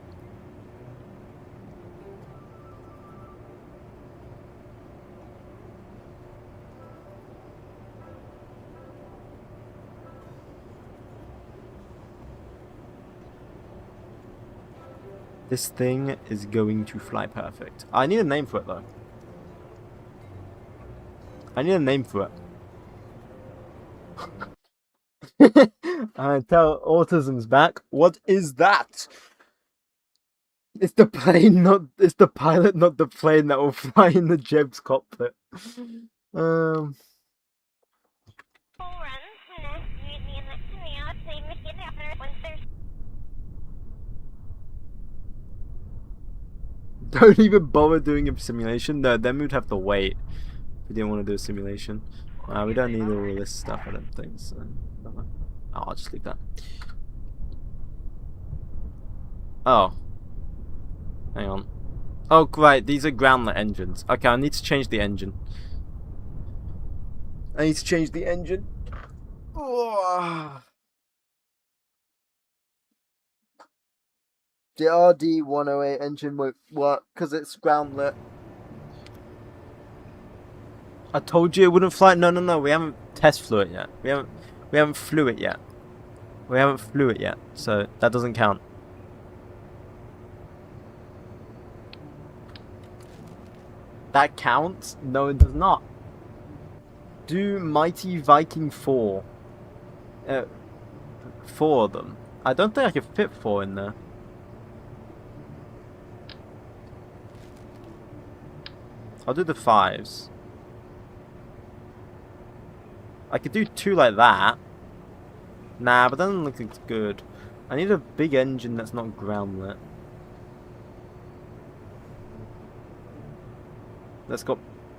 This thing is going to fly perfect. I need a name for it though. I need a name for it. I tell autism's back. What is that? It's the plane, not it's the pilot, not the plane that will fly in the Jeb's cockpit. Don't even bother doing a simulation. No, then we'd have to wait. If we didn't want to do a simulation. We don't need all this stuff, I don't think. So, I'll just leave that. Oh. Hang on. Oh, right, these are groundlet engines. Okay, I need to change the engine. Oh. The RD108 engine won't work because it's groundlet. I told you it wouldn't fly. No. We haven't test flew it yet. We haven't flew it yet. So that doesn't count. That counts? No, it does not. Do Mighty Viking 4. 4 of them. I don't think I can fit 4 in there. I'll do the 5s. I could do 2 like that. Nah, but that doesn't look good. I need a big engine that's not groundlet. That's got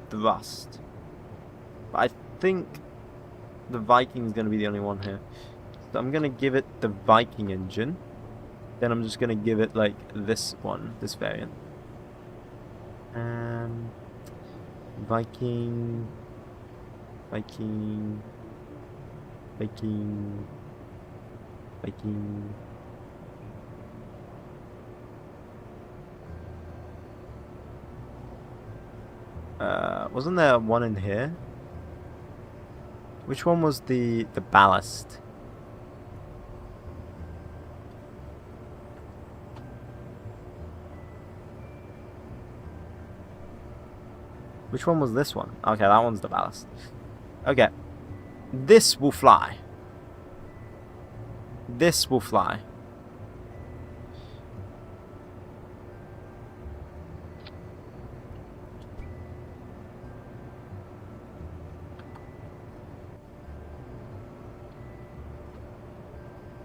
thrust. But I think the Viking is going to be the only one here. So I'm going to give it the Viking engine. Then I'm just going to give it like this one, this variant. Viking. Wasn't there one in here? Which one was the ballast? Which one was this one? Okay, that one's the ballast. Okay. This will fly. This will fly.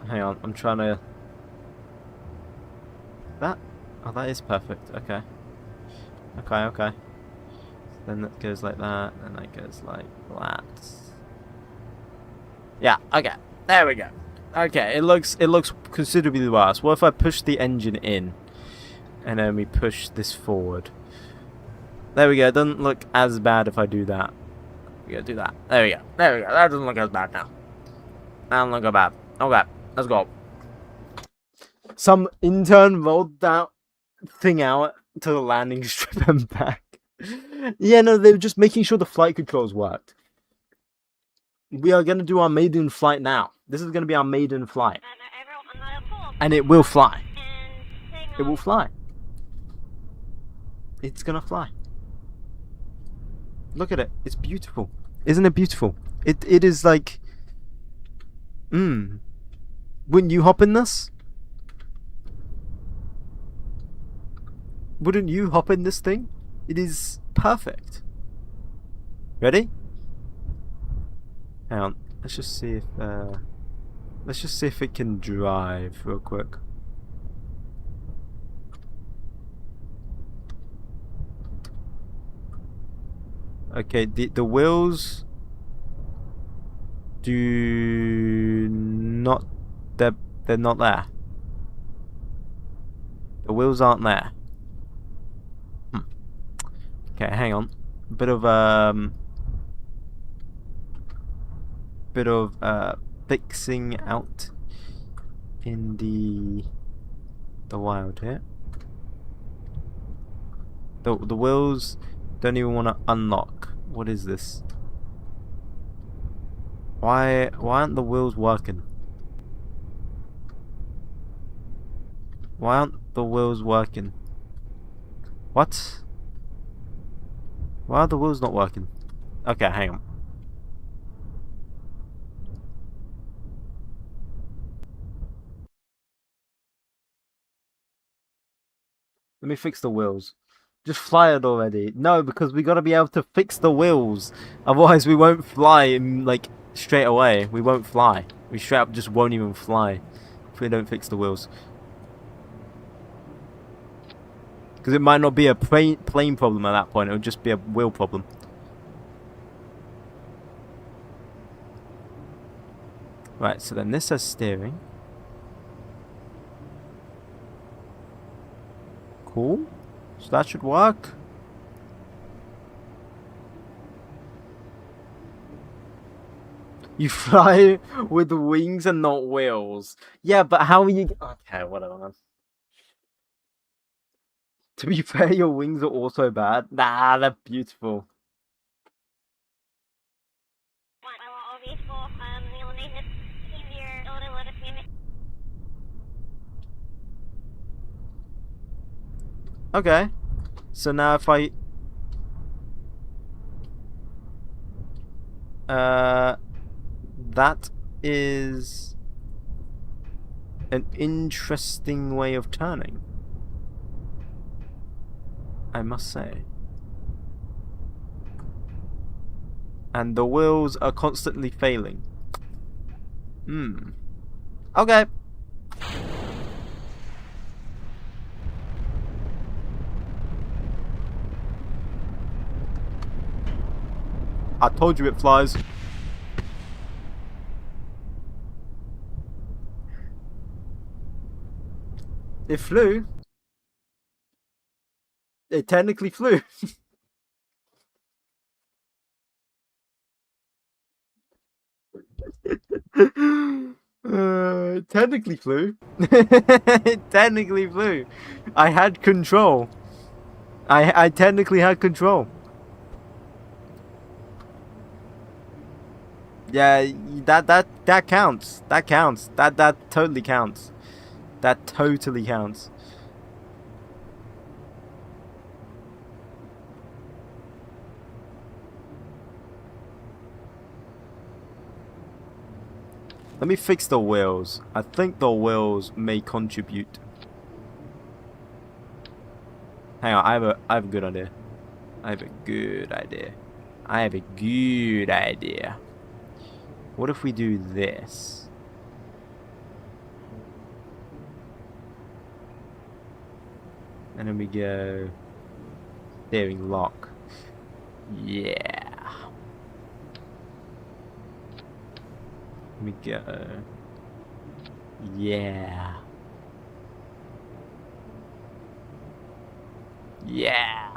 Hang on, I'm trying to... That? Oh, that is perfect. Okay. Okay. Then that goes like that, and that goes like that. Yeah, okay. There we go. Okay, it looks considerably worse. What if I push the engine in, and then we push this forward? There we go. It doesn't look as bad if I do that. We gotta do that. There we go. That doesn't look as bad now. That doesn't look as bad. Okay, let's go. Some intern rolled that thing out to the landing strip and back. Yeah, no, they were just making sure the flight controls worked. We are going to do our maiden flight now. This is going to be our maiden flight. And it will fly. It will fly. It's going to fly. Look at it. It's beautiful. Isn't it beautiful? It is like... Wouldn't you hop in this? Wouldn't you hop in this thing? It is perfect. Ready? Hang on. Let's just see if it can drive real quick. Okay, the wheels do not they're not there. The wheels aren't there. Okay, hang on. Bit of fixing out in the wild here. The wheels don't even want to unlock. What is this? Why aren't the wheels working? Why aren't the wheels working? What? Why are the wheels not working? Okay, hang on. Let me fix the wheels. Just fly it already. No, because we gotta be able to fix the wheels. Otherwise we won't fly in, like, straight away. We won't fly. We straight up just won't even fly if we don't fix the wheels. Because it might not be a plane problem at that point. It would just be a wheel problem. Right, so then this has steering. Cool. So that should work. You fly with wings and not wheels. Yeah, but how are you... Okay, whatever, man. To be fair, your wings are also bad. Nah, they're beautiful. Okay. So now if I... That is an interesting way of turning, I must say. And the wheels are constantly failing. Okay. I told you it flies. It flew. It technically flew. It technically flew. It technically flew. I had control. I technically had control. Yeah, that counts. That counts. That totally counts. That totally counts. Let me fix the wheels. I think the wheels may contribute. Hang on, I have a good idea. I have a good idea. What if we do this? And then we go steering lock. Yeah. Let me go. Yeah. Yeah.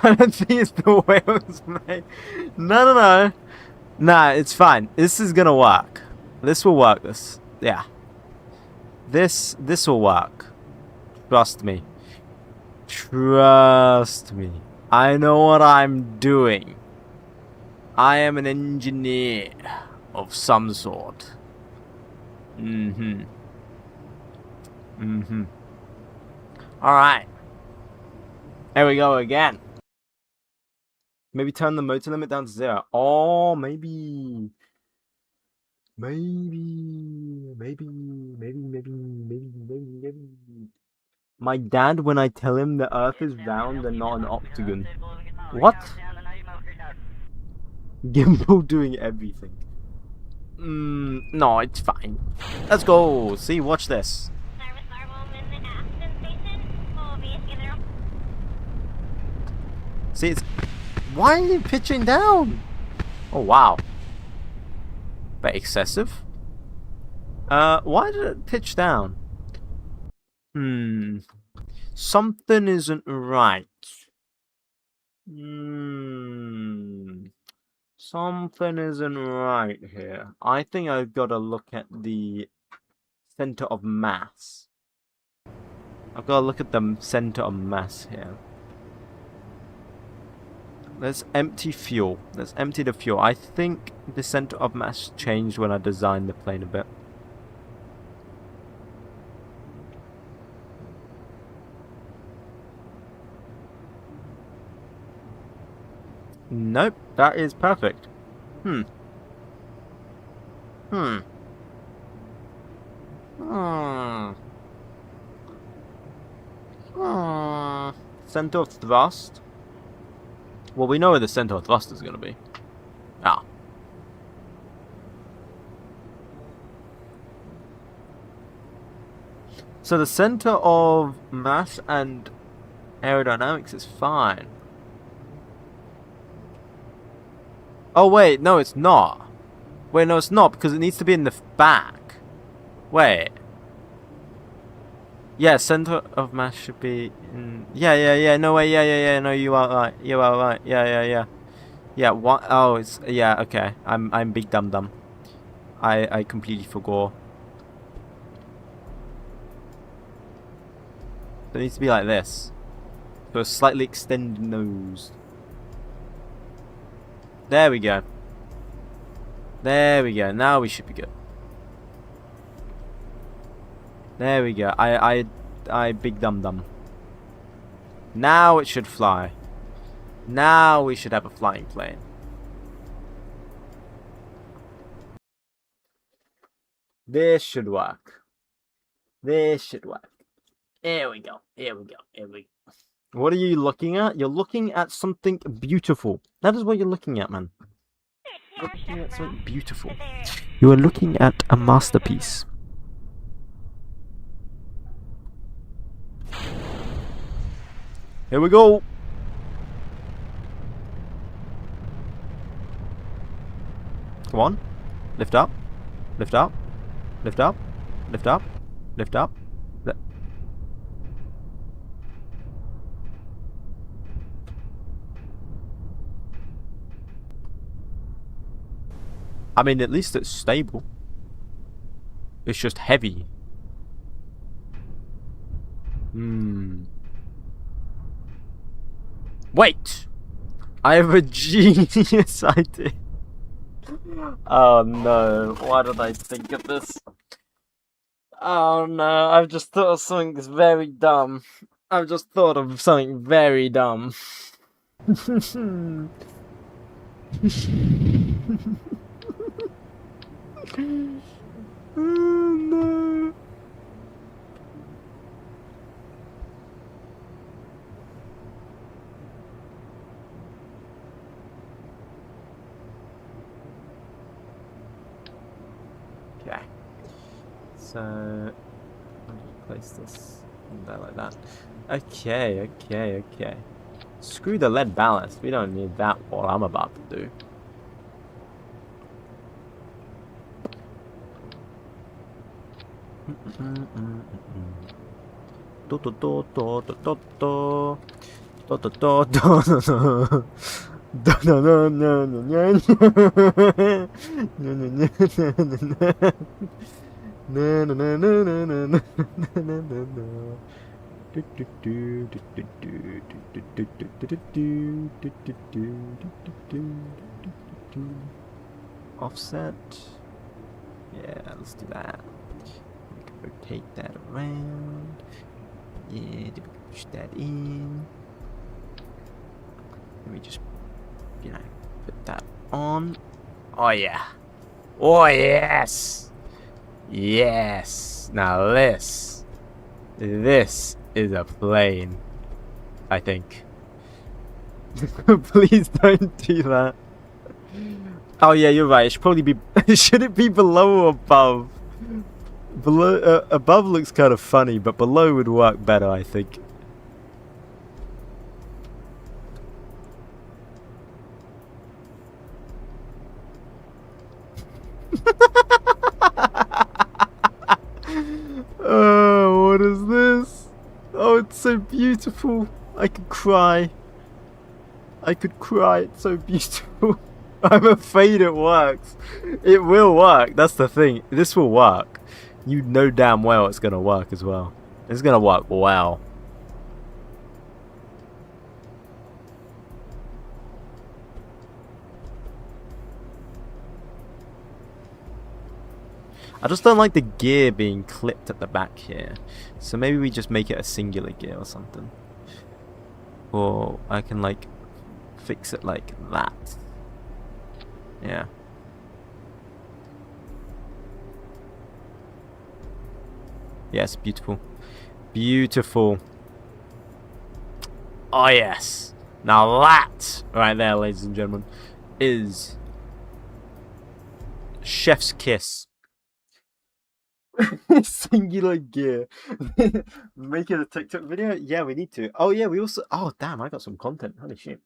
I don't think it's the wheels, mate. No. Nah, it's fine. This is gonna work. This will work. Yeah. This will work. Trust me. Trust me. I know what I'm doing. I am an engineer of some sort. Alright. There we go again. Maybe turn the motor limit down to 0. Oh, maybe. My dad, when I tell him the earth is round and not an octagon. What? Gimbal doing everything. No, it's fine. Let's go. See, watch this. See, it's... Why are you pitching down? Oh, wow. But excessive? Why did it pitch down? Something isn't right. Something isn't right here. I think I've got to look at the center of mass. I've got to look at the center of mass here. Let's empty fuel. Let's empty the fuel. I think the center of mass changed when I designed the plane a bit. Nope, that is perfect. Hmm. Hmm. Hmm. Hmm. Center of thrust. Well, we know where the center of thrust is going to be. Ah. So the center of mass and aerodynamics is fine. Oh, wait. No, it's not. Wait, no, it's not, because it needs to be in the back. Wait. Yeah, center of mass should be in... Yeah. No, wait, yeah. No, you are right. You are right. Yeah. Yeah, what? Oh, it's... Yeah, okay. I'm big dum-dum. I completely forgot. So it needs to be like this. So a slightly extended nose. There we go. There we go. Now we should be good. There we go. I big dum-dum. Now it should fly. Now we should have a flying plane. This should work. This should work. Here we go. Here we go. Here we go. What are you looking at? You're looking at something beautiful. That is what you're looking at, man. You're looking at something beautiful. You are looking at a masterpiece. Here we go. Come on. Lift up. Lift up. Lift up. Lift up. Lift up. I mean, at least it's stable. It's just heavy. Wait! I have a genius idea. Oh no, why did I think of this? Oh no, I've just thought of something that's very dumb. I've just thought of something very dumb. Oh no. Okay. So I'll just place this there like that. Okay. Screw the lead ballast. We don't need that, what I'm about to do. Offset. Yeah, let's do that. We can rotate that around. Yeah, push that in. Let me just, put that on. Oh yeah. Oh yes. Yes. Now this is a plane. I think. Please don't do that. Oh yeah, you're right. It should probably be. Should it be below or above? Below, above looks kind of funny, but below would work better, I think. Oh, what is this? Oh, it's so beautiful. I could cry. I could cry. It's so beautiful. I'm afraid it works. It will work. That's the thing. This will work. You know damn well it's going to work as well. It's going to work well. I just don't like the gear being clipped at the back here. So maybe we just make it a singular gear or something. Or I can like fix it like that. Yeah. Yes, beautiful. Beautiful. Oh, yes. Now that, right there, ladies and gentlemen, is chef's kiss. Singular gear. Making a TikTok video? Yeah, we need to. Oh, yeah, we also... Oh, damn, I got some content. Holy shit.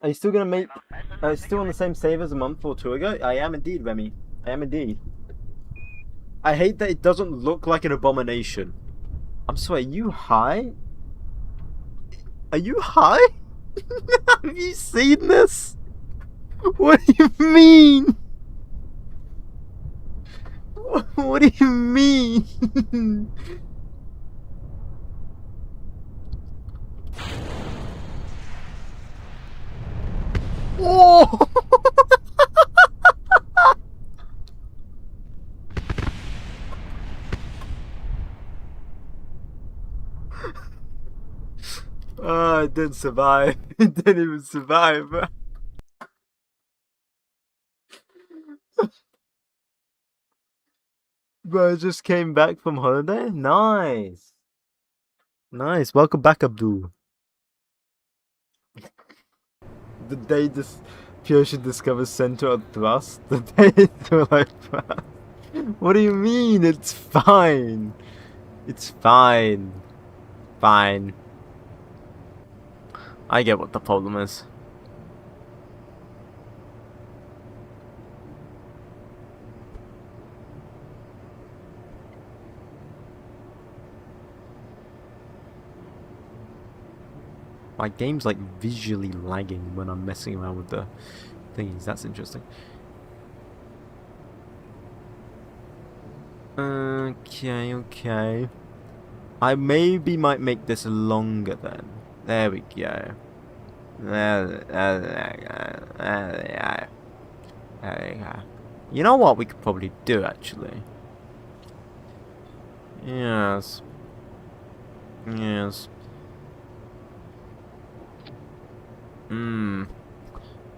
Are you still going to make... Are you still on the same save as a month or two ago? I am indeed, Remy. I am indeed. I hate that it doesn't look like an abomination. I'm sorry, are you high? Are you high? Have you seen this? What do you mean? What do you mean? Oh! Oh, it didn't survive. It didn't even survive. Bro, I just came back from holiday? Nice. Nice. Welcome back, Abdul. The day this Piocean discovers center of thrust, the day it's like, what do you mean? It's fine. It's fine. Fine. I get what the problem is. My game's like visually lagging when I'm messing around with the thingies. That's interesting. Okay, okay. I maybe might make this longer then. There we go. There we go. You know what we could probably do actually? Yes. Yes.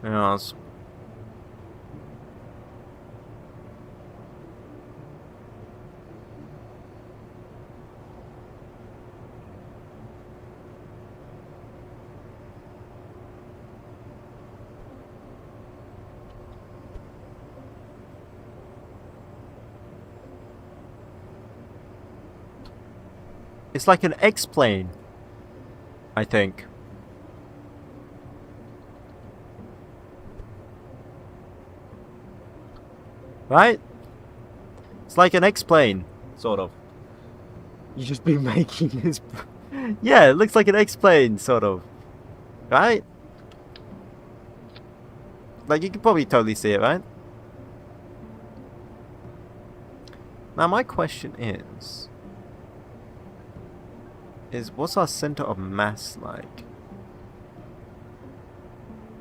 Yes. It's like an X-plane, I think. Right? It's like an X-plane, sort of. You just be making this... Yeah, it looks like an X-plane, sort of. Right? Like, you can probably totally see it, right? Now, my question is what's our center of mass like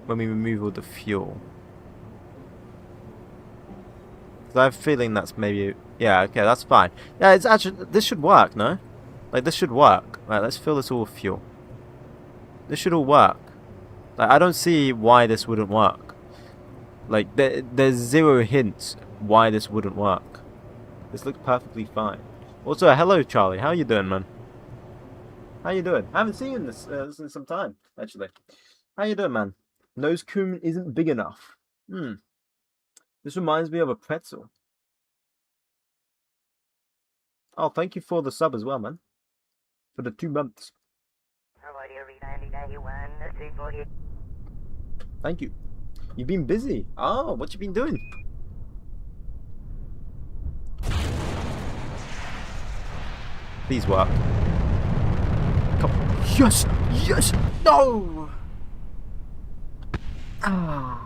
when we remove all the fuel? Because I have a feeling that's maybe... Yeah, okay, that's fine. Yeah, it's actually... This should work, no? Like, this should work. Right, let's fill this all with fuel. This should all work. Like, I don't see why this wouldn't work. Like, there's zero hints why this wouldn't work. This looks perfectly fine. Also, hello, Charlie. How you doing, man? How you doing? I haven't seen you in this in some time, actually. How you doing, man? 𝐤𝐞𝐞 isn't big enough. This reminds me of a pretzel. Oh, thank you for the sub as well, man. For the 2 months. Thank you. You've been busy. Oh, what you been doing? Please work. Come. Yes! Yes! No! Ah.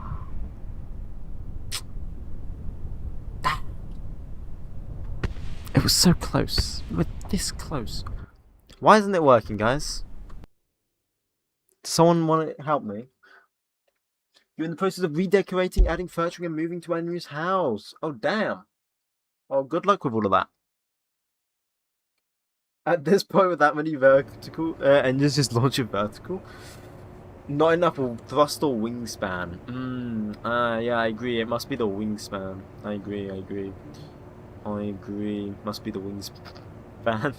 It was so close. We were this close. Why isn't it working, guys? Does someone want to help me? You're in the process of redecorating, adding furniture, and moving to our new house. Oh, damn. Oh, good luck with all of that. At this point, with that many vertical engines just launching vertical, not enough thrust or wingspan. Yeah, I agree. It must be the wingspan. I agree. Must be the wingspan.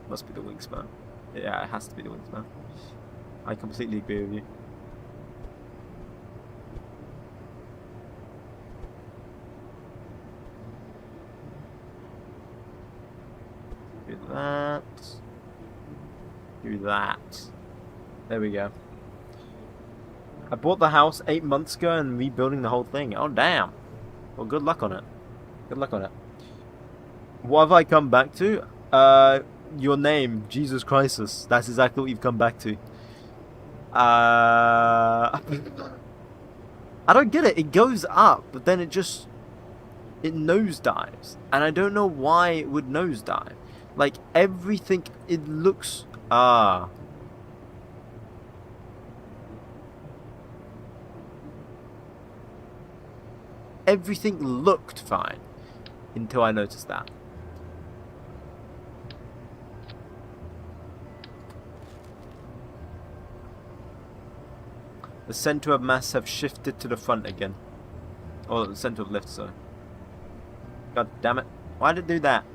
Must be the wingspan. Yeah, it has to be the wingspan. I completely agree with you. Do that. Do that. There we go. I bought the house 8 months ago and rebuilding the whole thing. Oh, damn. Well, good luck on it. Good luck on it. What have I come back to? Your name, Jesus Christus. That's exactly what you've come back to. I don't get it. It goes up, but then it nosedives. And I don't know why it would nosedive. Like, everything, it looks... Everything looked fine until I noticed that. The center of mass have shifted to the front again. Or the center of lift, sorry. God damn it. Why did it do that?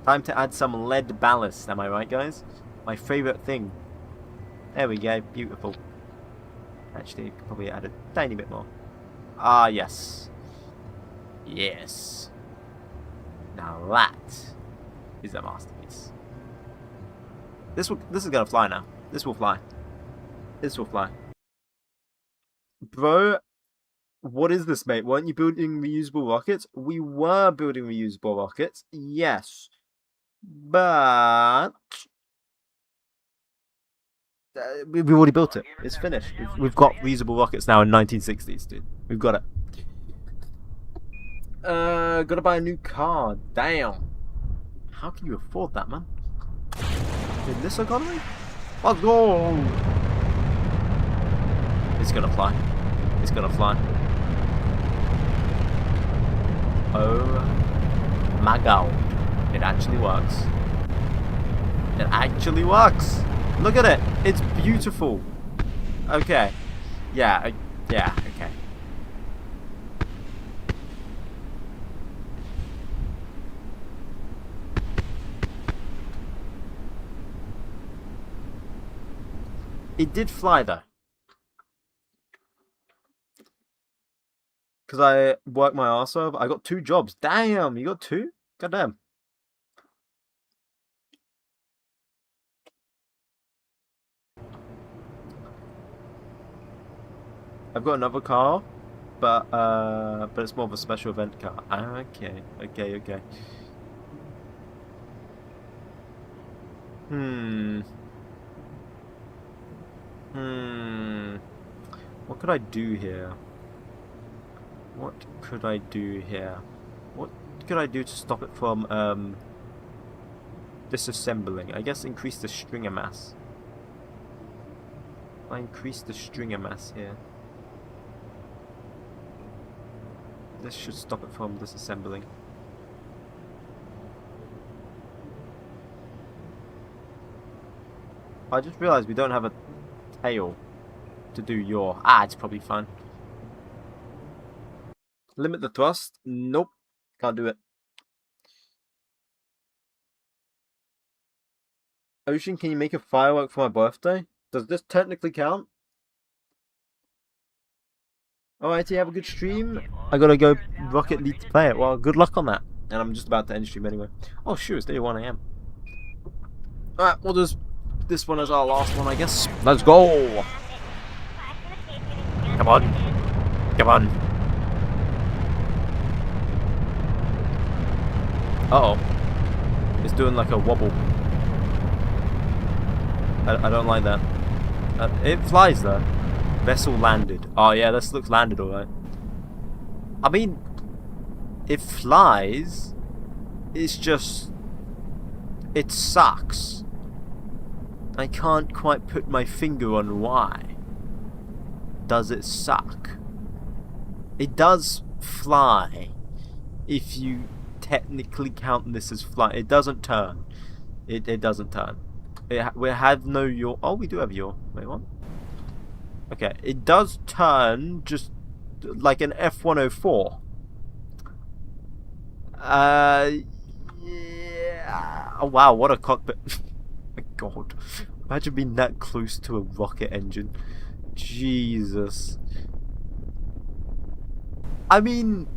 Time to add some lead ballast, am I right, guys? My favorite thing. There we go, beautiful. Actually, could probably add a tiny bit more. Ah, yes. Yes. Now that is a masterpiece. This is gonna fly now. This will fly. This will fly. Bro, what is this, mate? Weren't you building reusable rockets? We were building reusable rockets, yes. But... we've already built it. It's finished. We've got reusable rockets now in 1960s, dude. We've got it. Gotta buy a new car. Damn. How can you afford that, man? In this economy? Let's go! It's gonna fly. It's gonna fly. Oh my god. It actually works. It actually works! Look at it! It's beautiful! Okay. Yeah, okay. It did fly though. Because I worked my arse off. I got 2 jobs. Damn, you got 2? Goddamn. I've got another car, but it's more of a special event car. Okay. What could I do here? What could I do to stop it from disassembling? I guess increase the stringer mass. I increase the stringer mass here. This should stop it from disassembling. I just realized we don't have a tail to do yaw. It's probably fine. Limit the thrust? Nope. Can't do it. Ocean, can you make a firework for my birthday? Does this technically count? Alright, you have a good stream. I gotta go Rocket League to play it. Well, good luck on that. And I'm just about to end stream anyway. Oh shoot, it's nearly 1 AM. Alright, we'll just this one as our last one, I guess. Let's go! Come on. Come on. Uh-oh. It's doing like a wobble. I don't like that. It flies though. Vessel landed. Oh yeah, this looks landed alright. I mean, it flies. It's just... it sucks. I can't quite put my finger on why. Does it suck? It does fly if you technically count this as flying. It doesn't turn. It doesn't turn. We have no yaw. Oh, we do have yaw. Wait, what? Okay, it does turn just like an F-104. Yeah. Oh wow, what a cockpit. My God, imagine being that close to a rocket engine. Jesus. I mean,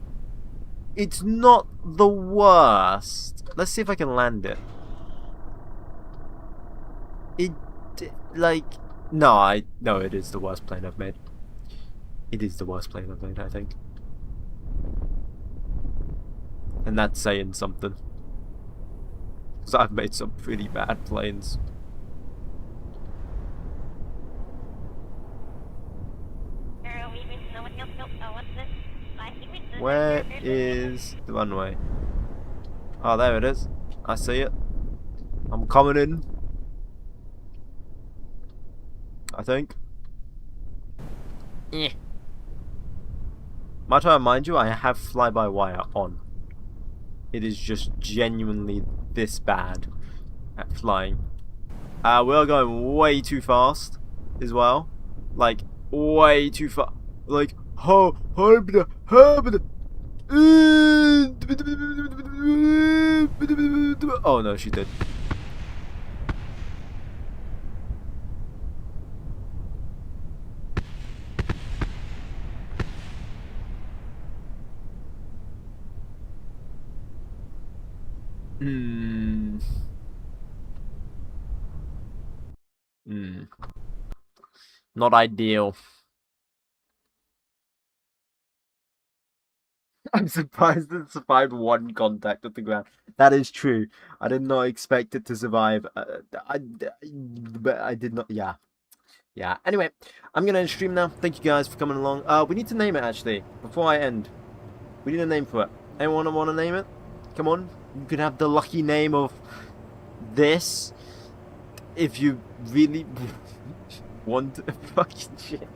it's not the worst. Let's see if I can land it. No, it is the worst plane I've made. It is the worst plane I've made, I think. And that's saying something. Because I've made some pretty bad planes. Where is the runway? Oh, there it is. I see it. I'm coming in. I think. Yeah. Might I remind you, I have fly-by-wire on. It is just genuinely this bad at flying. We're going way too fast as well. Like, way too fast. Like, oh no, she did. Not ideal. I'm surprised it survived one contact with the ground. That is true. I did not expect it to survive. But I did not. Yeah. Yeah. Anyway, I'm gonna end stream now. Thank you guys for coming along. We need to name it actually before I end. We need a name for it. Anyone want to name it? Come on. You could have the lucky name of this if you really want fucking shit.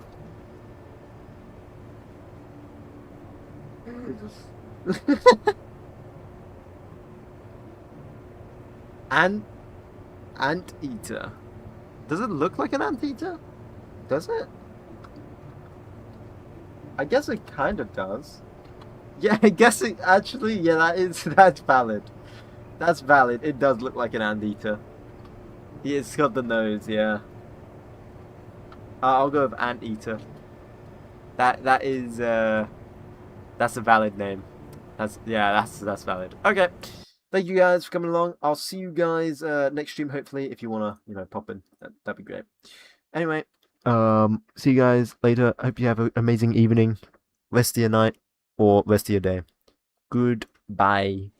Anteater. Does it look like an anteater? Does it? I guess it kind of does. Yeah, I guess it actually. Yeah, that's valid. That's valid. It does look like an anteater. Yeah, it's got the nose. Yeah. I'll go with anteater. That is that's a valid name. That's valid. Okay. Thank you guys for coming along. I'll see you guys next stream hopefully if you wanna, pop in. That'd be great. Anyway, see you guys later. Hope you have an amazing evening, rest of your night, or rest of your day. Goodbye.